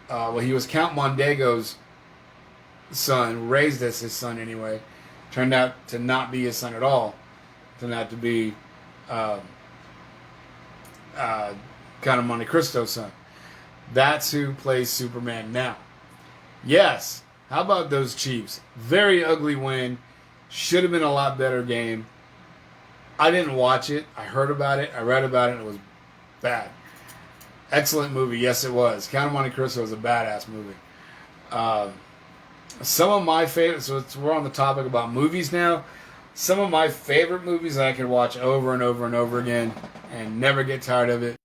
Well, he was Count Mondego's son, raised as his son anyway. Turned out to not be his son at all. Turned out to be Count of Monte Cristo's son. That's who plays Superman now. Yes, how about those Chiefs? Very ugly win. Should have been a lot better game. I didn't watch it. I heard about it. I read about it. And it was bad. Excellent movie. Yes, it was. Count of Monte Cristo was a badass movie. Some of my favorites, so we're on the topic about movies now. Some of my favorite movies that I can watch over and over and over again and never get tired of it.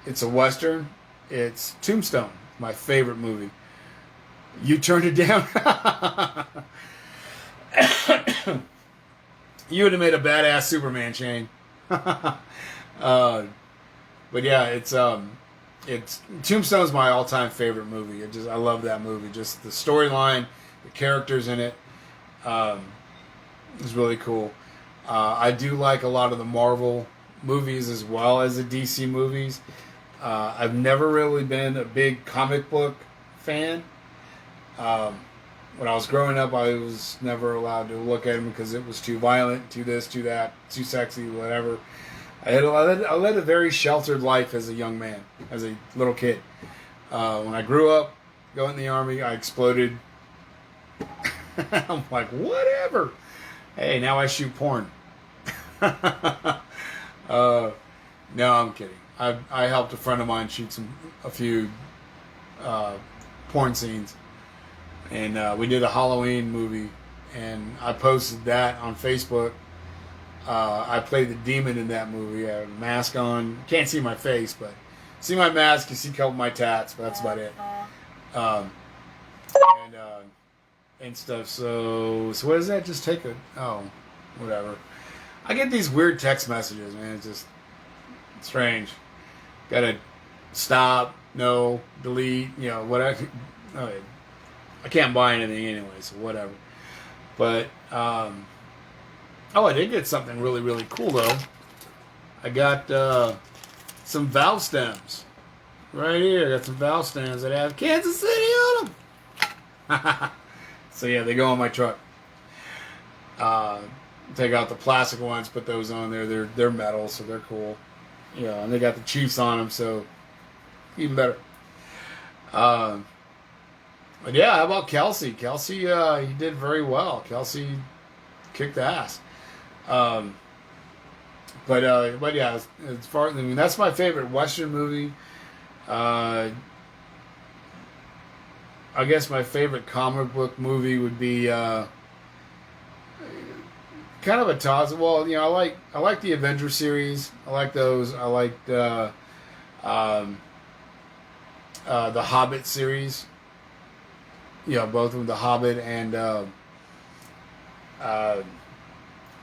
It's a Western. It's Tombstone, my favorite movie. You turned it down? You would have made a badass Superman, Shane. But yeah, it's Tombstone's my all-time favorite movie. I love that movie. Just the storyline, the characters in it, is really cool. I do like a lot of the Marvel movies as well as the DC movies. I've never really been a big comic book fan. When I was growing up, I was never allowed to look at them because it was too violent, too this, too that, too sexy, whatever. I led a very sheltered life as a young man, as a little kid. When I grew up, going in the Army, I exploded. I'm like, whatever. Hey, now I shoot porn. No, I'm kidding. I helped a friend of mine shoot a few porn scenes. And we did a Halloween movie, and I posted that on Facebook. I played the demon in that movie. I had a mask on. You can't see my face, but see my mask, you see a couple of my tats, but that's about it. And stuff. So what does that just take whatever. I get these weird text messages, man. It's just strange. Gotta stop, no, delete, whatever. I can't buy anything anyway, so whatever. But, I did get something really, really cool, though. I got some valve stems. Right here, I got some valve stems that have Kansas City on them. So, yeah, they go on my truck. Take out the plastic ones, put those on there. They're metal, so they're cool. Yeah, and they got the Chiefs on them, so even better. But yeah, how about Kelsey? Kelsey, he did very well. Kelsey kicked ass. But yeah, as far that's my favorite Western movie. I guess my favorite comic book movie would be kind of a toss. Well, I like the Avengers series. I like those. I liked the Hobbit series. Both of them, The Hobbit and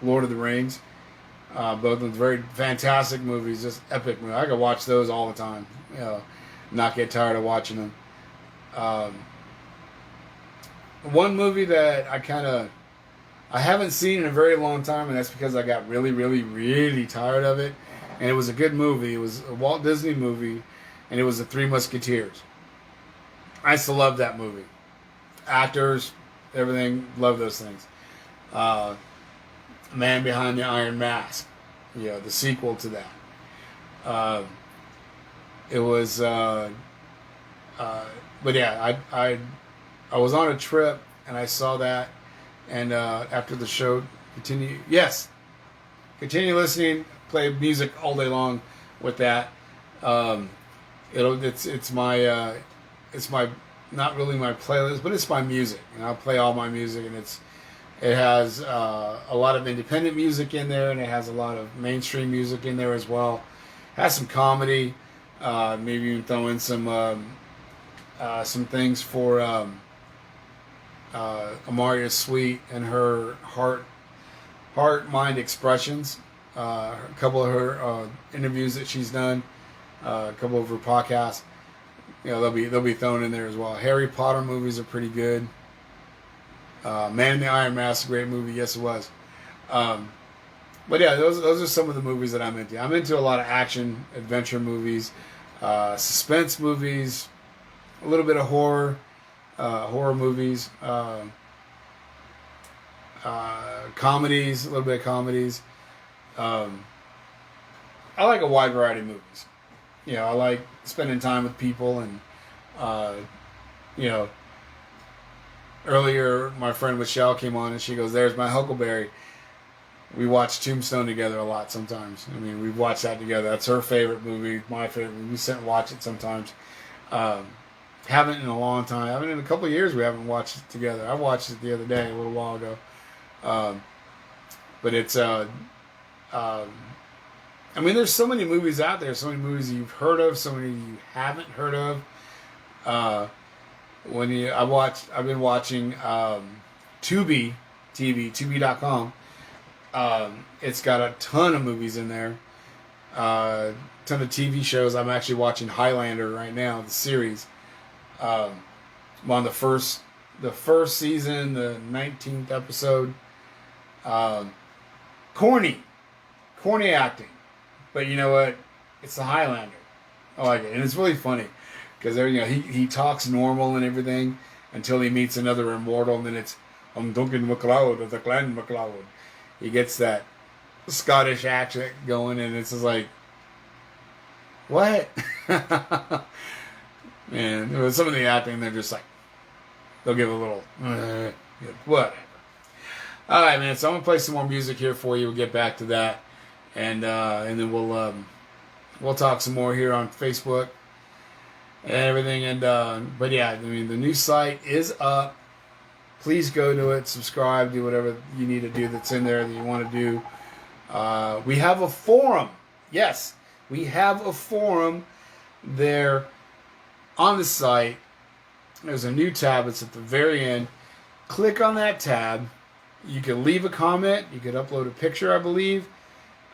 Lord of the Rings. Both of them very fantastic movies, just epic movies. I could watch those all the time. Not get tired of watching them. One movie that I haven't seen in a very long time, and that's because I got really, really, really tired of it. And it was a good movie. It was a Walt Disney movie, and it was The Three Musketeers. I used to love that movie. Actors, everything, love those things. Man Behind the Iron Mask, the sequel to that. It was, but yeah, I was on a trip and I saw that, and after the show, continue listening, play music all day long with that. It's my not really my playlist, but it's my music, and I'll play all my music, and it has a lot of independent music in there, and it has a lot of mainstream music in there as well. It has some comedy, maybe even throw in some things for Amaria Sweet and her heart mind expressions. A couple of her interviews that she's done, a couple of her podcasts. they'll be thrown in there as well. Harry Potter movies are pretty good. Man in the Iron Mask, a great movie. Yes, it was. But yeah, those are some of the movies that I'm into. I'm into a lot of action, adventure movies, suspense movies, a little bit of horror movies, comedies, a little bit of comedies. I like a wide variety of movies. I like spending time with people, and earlier my friend Michelle came on and she goes, "There's my Huckleberry." We watch Tombstone together a lot sometimes. I mean, we've watched that together. That's her favorite movie, my favorite movie. We sit and watch it sometimes. Haven't in a long time. Haven't in a couple of years we haven't watched it together. I watched it the other day, a little while ago. But it's, I mean, there's so many movies out there, so many movies you've heard of, so many you haven't heard of. I've been watching Tubi TV, Tubi.com. It's got a ton of movies in there, ton of TV shows. I'm actually watching Highlander right now, the series. I'm on the first season, the 19th episode. Corny acting, but you know what? It's the Highlander. I like it, and it's really funny because he talks normal and everything until he meets another immortal, and then it's Duncan MacLeod of the Clan MacLeod. He gets that Scottish accent going, and it's just like, what? Man, with some of the acting, they're just like, they'll give a little, whatever. All right, man. So I'm gonna play some more music here for you. We'll get back to that, and then we'll talk some more here on Facebook and everything. And but yeah, I mean, the new site is up. Please go to it, subscribe, do whatever you need to do that's in there that you want to do. We have a forum. Yes, we have a forum there on the site. There's a new tab. It's at the very end. Click on that tab. You can leave a comment. You can upload a picture, I believe.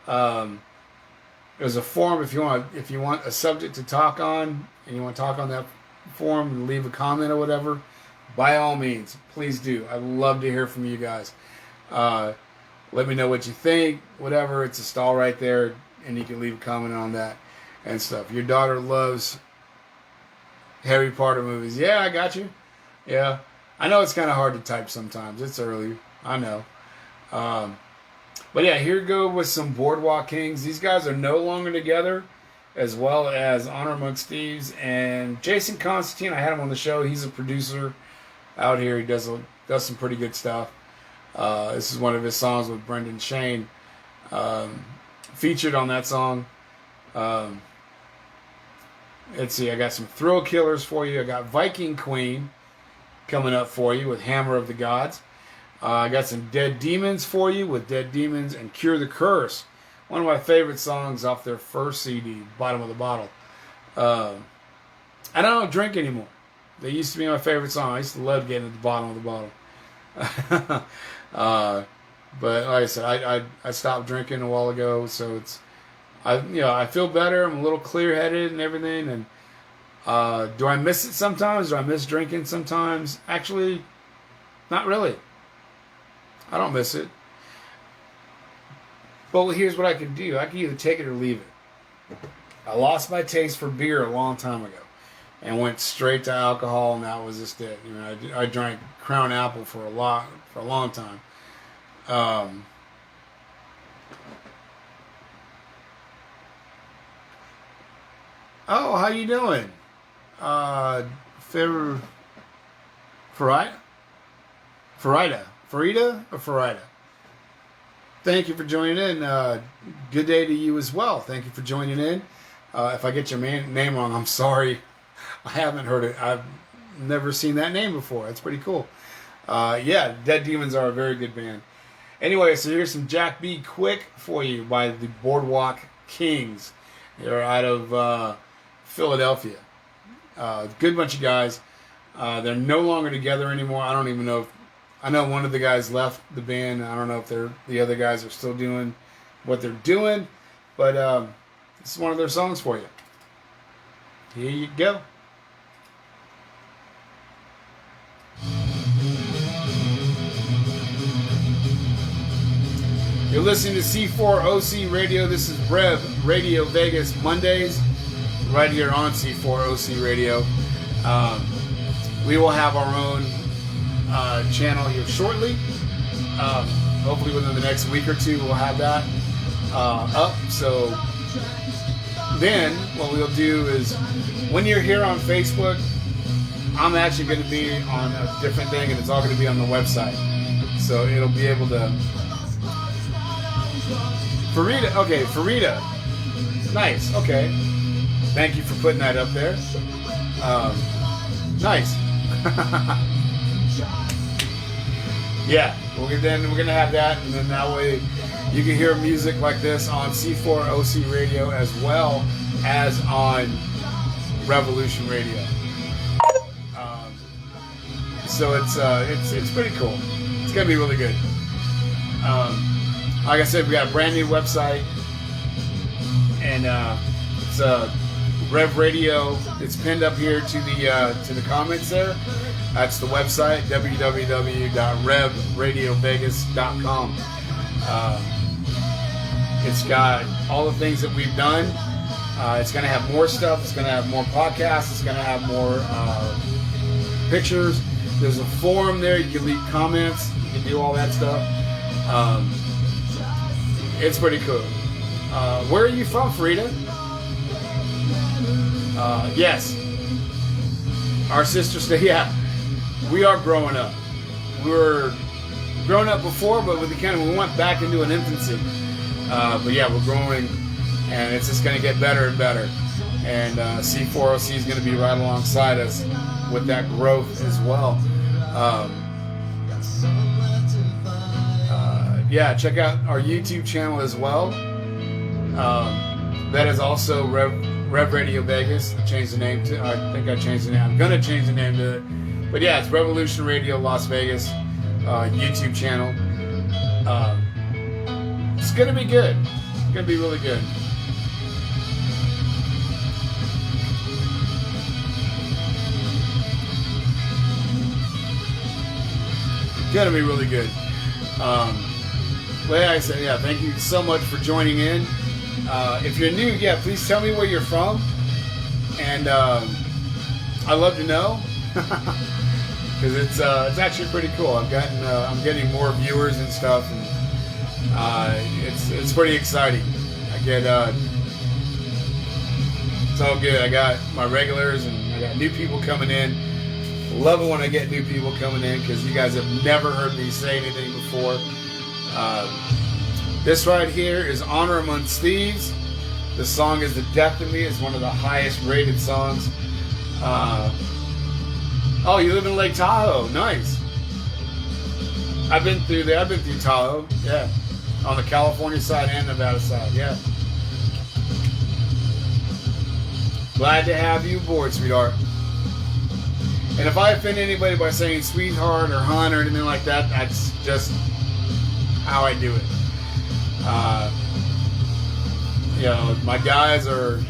There's a forum if you want a subject to talk on, and you want to talk on that forum and leave a comment or whatever. By all means, please do. I'd love to hear from you guys. Let me know what you think. Whatever, it's a stall right there, and you can leave a comment on that and stuff. Your daughter loves Harry Potter movies. Yeah, I got you. Yeah, I know it's kind of hard to type sometimes. It's early. I know. But yeah, here we go with some Boardwalk Kings. These guys are no longer together, as well as Honor Amongst Thieves and Jason Constantine. I had him on the show. He's a producer out here. He does some pretty good stuff. This is one of his songs with Brendan Shane, featured on that song. Let's see, I got some Thrill Killers for you. I got Viking Queen coming up for you with Hammer of the Gods. I got some Dead Demons for you with Dead Demons and Cure the Curse. One of my favorite songs off their first CD, Bottom of the Bottle. I don't drink anymore. They used to be my favorite song. I used to love getting at the bottom of the bottle. But like I said, I stopped drinking a while ago, so I feel better. I'm a little clear-headed and everything. And do I miss it sometimes? Do I miss drinking sometimes? Actually, not really. I don't miss it. But here's what I can do. I can either take it or leave it. I lost my taste for beer a long time ago and went straight to alcohol, and that was just it. I drank Crown Apple for a long time. Oh, how you doing? Farida or Farida? Thank you for joining in. Good day to you as well. Thank you for joining in. If I get your name wrong, I'm sorry. I haven't heard it. I've never seen that name before. That's pretty cool. Yeah, Dead Demons are a very good band. Anyway, so here's some Jack B. Quick for you by the Boardwalk Kings. They're out of Philadelphia. Good bunch of guys. They're no longer together anymore. I don't even know if... I know one of the guys left the band. I don't know if the other guys are still doing what they're doing. But this is one of their songs for you. Here you go. You're listening to C4OC Radio. This is Rev Radio Vegas Mondays, right here on C4OC Radio. We will have our own channel here shortly. Hopefully within the next week or two we'll have that up. So then what we'll do is, when you're here on Facebook, I'm actually going to be on a different thing, and it's all going to be on the website. So it'll be able to... Farida, okay, Farida. Nice, okay. Thank you for putting that up there. Nice. Yeah, then we're going to have that, and then that way you can hear music like this on C4OC Radio as well as on Revolution Radio. So it's pretty cool. It's gonna be really good. Like I said, we got a brand new website, and it's Rev Radio. It's pinned up here to the comments there. That's the website, www.revradiovegas.com. It's got all the things that we've done. It's going to have more stuff. It's going to have more podcasts. It's going to have more pictures. There's a forum there. You can leave comments. You can do all that stuff. It's pretty cool. Where are you from, Frida? Yes. Our sister state. Yeah. We are growing up. We were growing up before, but we went back into an infancy. But yeah, we're growing, and it's just going to get better and better. And C4OC is going to be right alongside us with that growth as well. Yeah, check out our YouTube channel as well. That is also Rev Radio Vegas. I changed the name to. I think I changed the name. I'm going to change the name to it. But yeah, it's Revolution Radio Las Vegas YouTube channel. It's going to be good. It's going to be really good. Going to be really good. Like I said, yeah, thank you so much for joining in. If you're new, yeah, please tell me where you're from. And I'd love to know. Because it's actually pretty cool. I'm getting more viewers and stuff, and it's pretty exciting. I get it's all good. I got my regulars, and I got new people coming in. Love it when I get new people coming in, because you guys have never heard me say anything before. This right here is Honor Amongst Thieves. The song is The Death of Me. It's one of the highest rated songs. Oh, you live in Lake Tahoe. Nice. I've been through there. I've been through Tahoe. Yeah. On the California side and Nevada side. Yeah. Glad to have you aboard, sweetheart. And if I offend anybody by saying sweetheart or hon or anything like that, that's just how I do it. You know, my guys are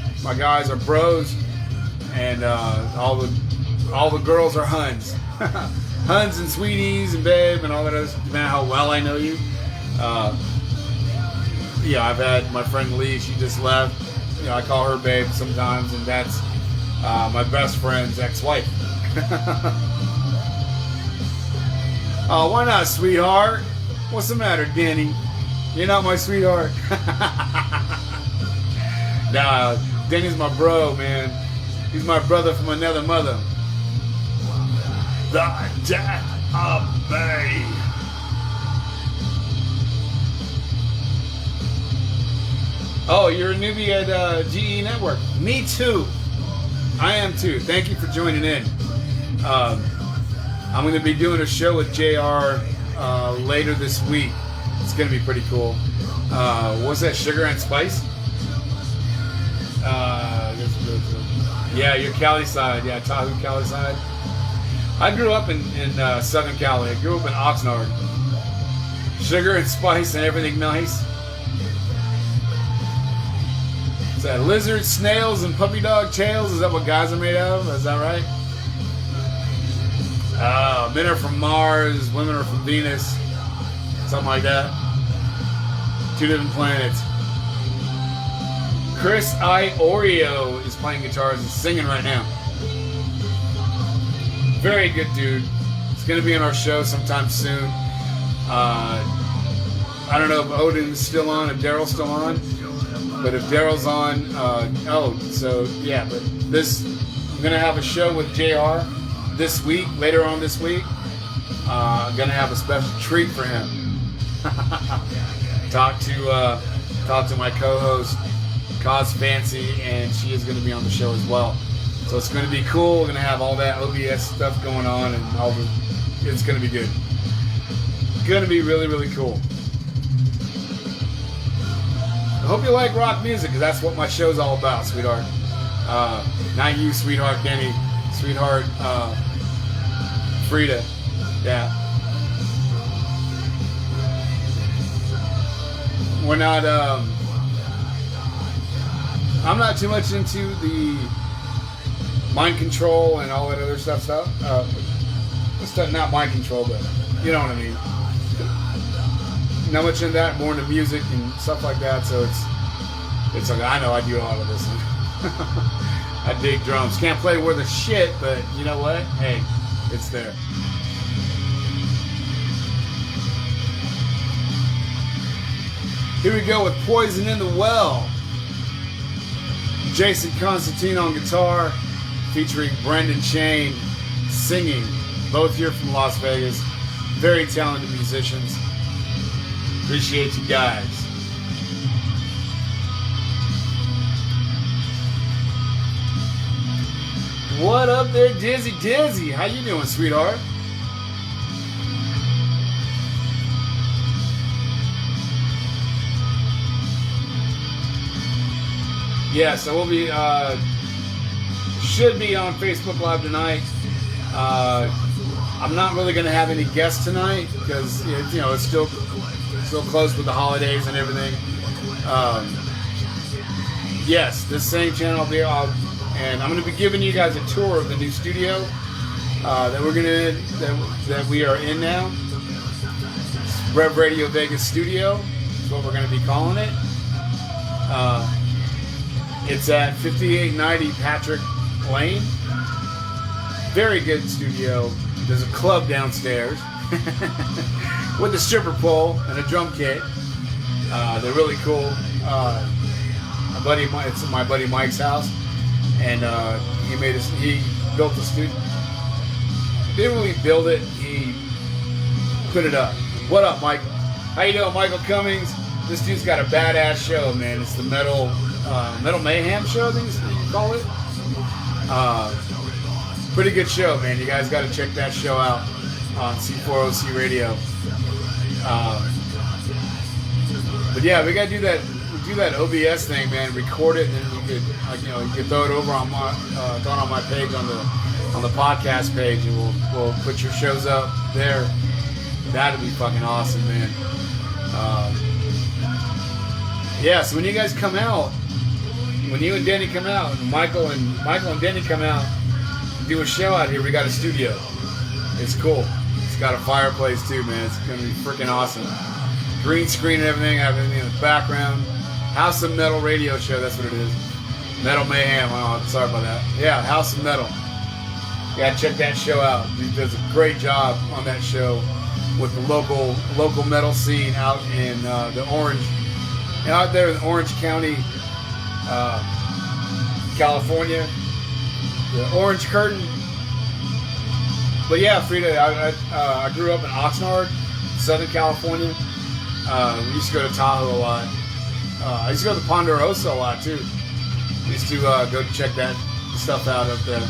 bros, and all the girls are huns. Huns and sweeties and babe and all that other stuff. No matter how well I know you. Yeah, I've had my friend Lee, she just left. You know, I call her babe sometimes, and that's my best friend's ex-wife. Oh, why not, sweetheart? What's the matter, Danny? You're not my sweetheart. Nah, Danny's my bro, man. He's my brother from another mother. The death of me. Oh, you're a newbie at GE Network. Me too. I am too. Thank you for joining in. I'm going to be doing a show with JR later this week. It's going to be pretty cool. What's that, Sugar and Spice? Yeah, your Cali side. Yeah, Tahoe, Cali side. I grew up in Southern Cali. I grew up in Oxnard. Sugar and spice and everything nice. Is that lizards, snails, and puppy dog tails? Is that what guys are made of? Is that right? Men are from Mars, women are from Venus. Something like that. Two different planets. Chris I. Oreo is playing guitars and singing right now. Very good dude. He's going to be on our show sometime soon. I don't know if Odin's still on, if Daryl's still on. But if Daryl's on, but I'm going to have a show with JR this week, later on this week. I'm going to have a special treat for him. Talk to my co-host, Cause Fancy, and she is going to be on the show as well. So it's going to be cool. We're going to have all that OBS stuff going on, and it's going to be good. Going to be really, really cool. I hope you like rock music, because that's what my show's all about, sweetheart. Not you, sweetheart Denny. Sweetheart Frida. Yeah. We're not, I'm not too much into the mind control and all that other stuff. Not mind control, but you know what I mean. Not much in that, more into music and stuff like that. So it's like, I know I do a lot of this. I dig drums. Can't play worth a shit, but you know what? Hey, it's there. Here we go with Poison in the Well. Jason Constantine on guitar, featuring Brendan Chain singing. Both here from Las Vegas. Very talented musicians. Appreciate you guys. What up there, Dizzy Dizzy? How you doing, sweetheart? Yeah, so we'll be should be on Facebook Live tonight. I'm not really going to have any guests tonight because it's still close with the holidays and everything. Yes, this same channel will be on, and I'm going to be giving you guys a tour of the new studio that we are in now. Rev Radio Vegas Studio is what we're going to be calling it. It's at 5890 Patrick Lane. Very good studio. There's a club downstairs with a stripper pole and a drum kit. They're really cool. It's my buddy Mike's house, and he built the studio. Didn't really build it. He put it up. What up, Mike? How you doing, Michael Cummings? This dude's got a badass show, man. It's the Metal Mayhem show, I think you call it. Pretty good show, man. You guys got to check that show out on C4OC Radio. But yeah, we got to do that OBS thing, man. Record it, and then you could throw it over on my page on the podcast page, and we'll put your shows up there. That'd be fucking awesome, man. Yeah, so when you guys come out, when you and Denny come out, and Michael and Denny come out and do a show out here, we got a studio. It's cool. It's got a fireplace too, man. It's gonna be freaking awesome. Green screen and everything. I have everything in the background. House of Metal radio show. That's what it is. Metal Mayhem. Oh, sorry about that. Yeah, House of Metal. Yeah, check that show out. He does a great job on that show with the local metal scene out in the Orange. Out there in Orange County, California, the Orange Curtain. But yeah, Frida, I grew up in Oxnard, Southern California. We used to go to Tahoe a lot. I used to go to Ponderosa a lot too. We used to go check that stuff out up there.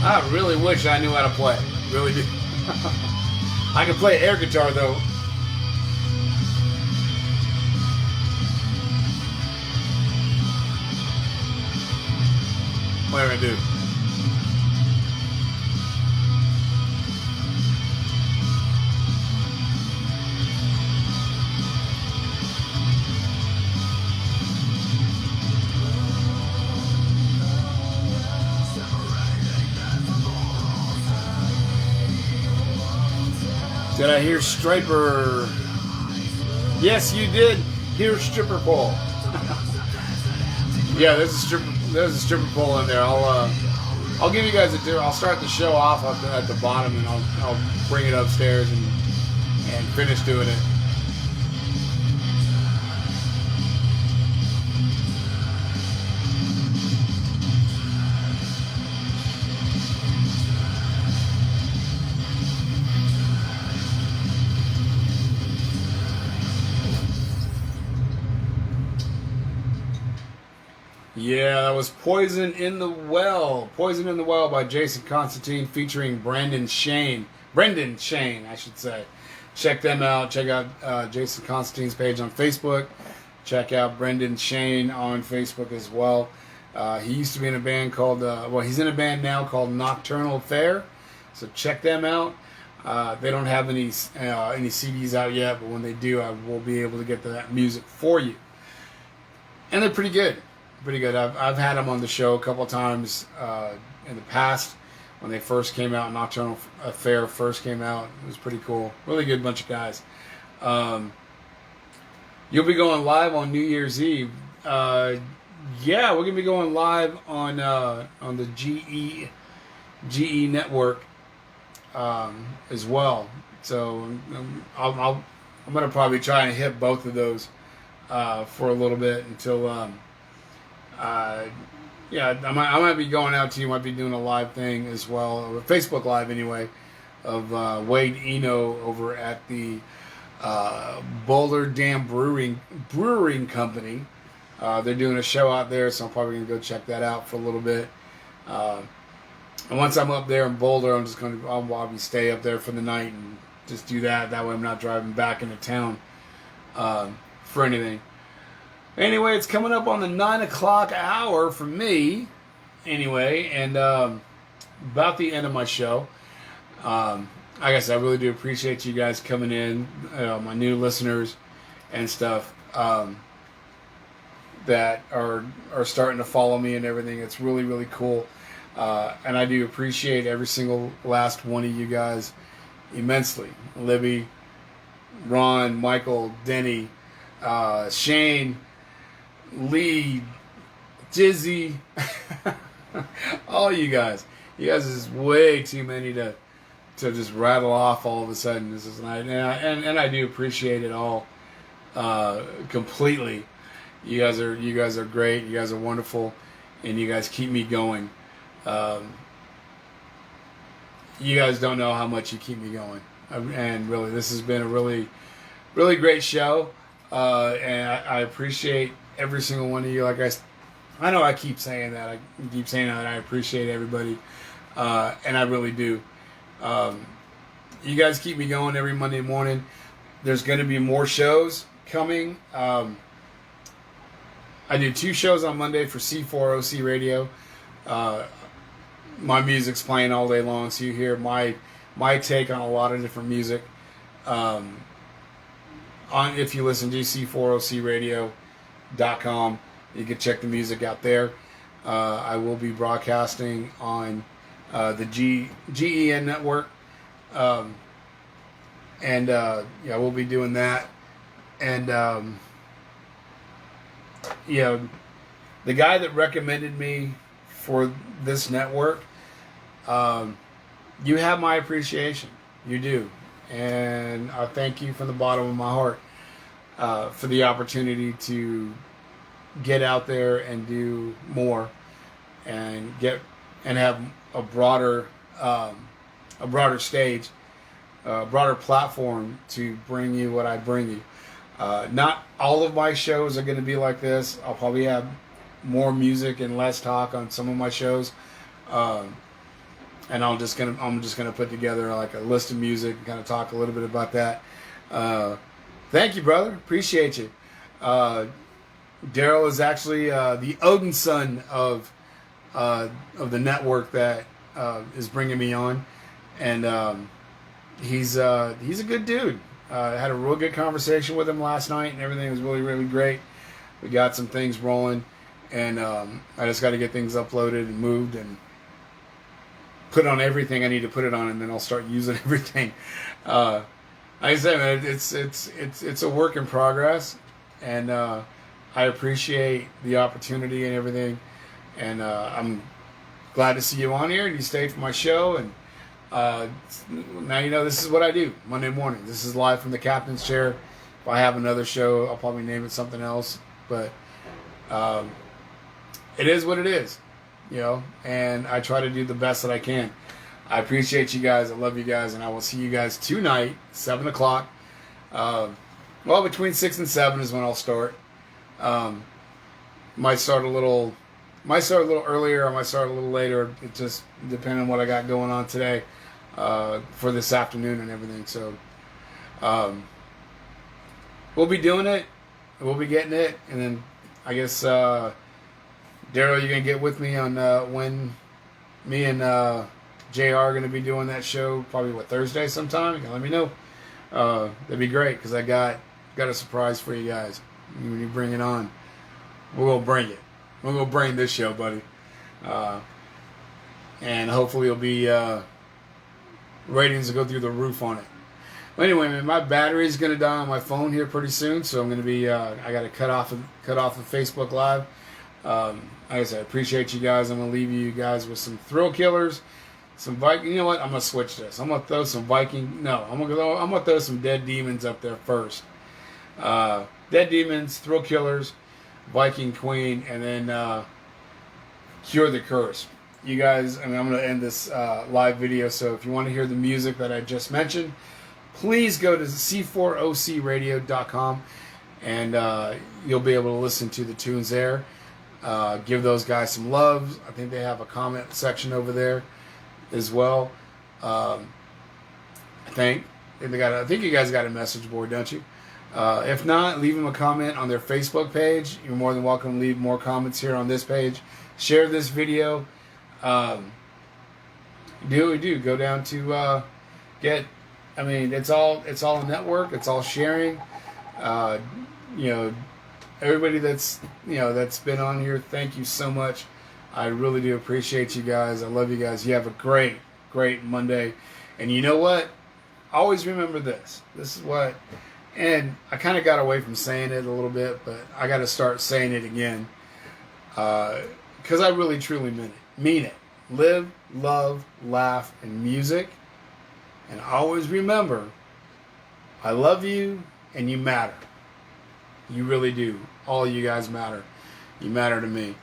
I really wish I knew how to play. Really do. I can play air guitar though. What am I gonna do? Did I hear Striper? Yes, you did hear stripper pole. Yeah, there's a stripper pole in there. I'll give you guys I'll start the show off at the bottom, and I'll bring it upstairs and finish doing it. Yeah, that was Poison in the Well. Poison in the Well by Jason Constantine featuring Brendan Shane, I should say. Check them out. Check out Jason Constantine's page on Facebook. Check out Brendan Shane on Facebook as well. He used to be in a band called, he's in a band now called Nocturnal Affair. So check them out. They don't have any CDs out yet, but when they do, I will be able to get that music for you. And they're pretty good. Pretty good. I've had them on the show a couple of times in the past when they first came out. Nocturnal Affair first came out. It was pretty cool. Really good bunch of guys. You'll be going live on New Year's Eve. Yeah, we're gonna be going live on the GE network as well. So I'm gonna probably try and hit both of those for a little bit until. Yeah, I might be going out to you. Might be doing a live thing as well, or a Facebook Live anyway, of Wade Eno over at the Boulder Dam Brewing Company. They're doing a show out there, so I'm probably gonna go check that out for a little bit. And once I'm up there in Boulder, I'll probably stay up there for the night and just do that. That way, I'm not driving back into town for anything. Anyway, it's coming up on the 9 o'clock hour for me, anyway, and about the end of my show. I guess I really do appreciate you guys coming in, my new listeners and stuff that are starting to follow me and everything. It's really, really cool, and I do appreciate every single last one of you guys immensely. Libby, Ron, Michael, Denny, Shane, Lee, Jizzy, all you guys. You guys is way too many to just rattle off all of a sudden. This is and I do appreciate it all completely. You guys are great. You guys are wonderful, and you guys keep me going. You guys don't know how much you keep me going, and really, this has been a really, really great show, and I appreciate every single one of you. Like I know I keep saying that. I appreciate everybody, and I really do. You guys keep me going every Monday morning. There's going to be more shows coming. I do 2 shows on Monday for C4OC Radio. My music's playing all day long, so you hear my take on a lot of different music. If you listen to C4OCRadio.com, you can check the music out there. I will be broadcasting on the GEN network, and we'll be doing that. And the guy that recommended me for this network, you have my appreciation. You do. And I thank you from the bottom of my heart for the opportunity to get out there and do more and have a broader stage, a broader platform to bring you what I bring you. Not all of my shows are going to be like this. I'll probably have more music and less talk on some of my shows, and I'm just gonna put together like a list of music and kind of talk a little bit about that. Thank you, brother. Appreciate you. Daryl is actually the Odin son of the network that is bringing me on, and he's a good dude. I had a real good conversation with him last night, and everything was really, really great. We got some things rolling, and I just got to get things uploaded and moved and put on everything I need to put it on, and then I'll start using everything. Like I said, man, it's a work in progress, and I appreciate the opportunity and everything, and I'm glad to see you on here and you stayed for my show. And now you know this is what I do Monday morning. This is live from the captain's chair. If I have another show, I'll probably name it something else, but it is what it is, you know, and I try to do the best that I can. I appreciate you guys. I love you guys, and I will see you guys tonight, 7 o'clock. Well, between 6 and 7 is when I'll start. Might start a little earlier. I might start a little later. It just depends on what I got going on today for this afternoon and everything. So we'll be doing it. We'll be getting it, and then I guess Daryl, you're gonna get with me on when me and JR are going to be doing that show, probably Thursday sometime. You can let me know. That'd be great, because I got a surprise for you guys when you bring it on. We're going to bring it. We're going to bring this show, buddy. And hopefully it'll be ratings will go through the roof on it. Well, anyway, man, my battery's going to die on my phone here pretty soon, so I'm going to be I got to cut off of Facebook Live. Like I said, I appreciate you guys. I'm going to leave you guys with some Thrill Killers. Some Viking. You know what? I'm gonna switch this. I'm gonna throw some Viking. No, I'm gonna throw some Dead Demons up there first. Dead Demons, Thrill Killers, Viking Queen, and then Cure the Curse. You guys. I mean, I'm gonna end this live video. So if you want to hear the music that I just mentioned, please go to c4ocradio.com, and you'll be able to listen to the tunes there. Give those guys some love. I think they have a comment section over there as well. I think you guys got a message board, don't you? If not, leave them a comment on their Facebook page. You're more than welcome to leave more comments here on this page. Share this video. Do what we do. Go down to get. I mean, it's all a network. It's all sharing. You know, everybody that's been on here, thank you so much. I really do appreciate you guys. I love you guys. You have a great, great Monday. And you know what? Always remember this. This is what, and I kind of got away from saying it a little bit, but I got to start saying it again. Because I really, truly mean it. Live, love, laugh, and music. And always remember, I love you and you matter. You really do. All you guys matter. You matter to me.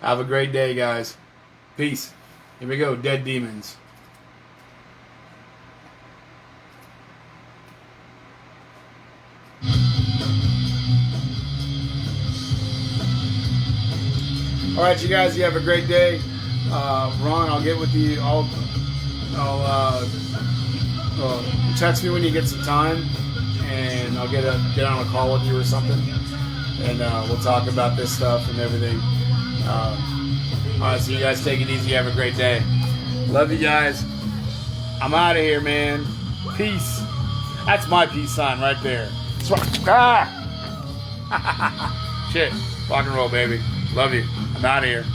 Have a great day, guys. Peace. Here we go. Dead Demons. All right, you guys. You have a great day. Ron, I'll get with you. I'll text me when you get some time, and I'll get on a call with you or something, and we'll talk about this stuff and everything. All right, so you guys take it easy. Have a great day. Love you guys. I'm out of here, man. Peace. That's my peace sign right there. Ah! Shit. Rock and roll, baby. Love you. I'm out of here.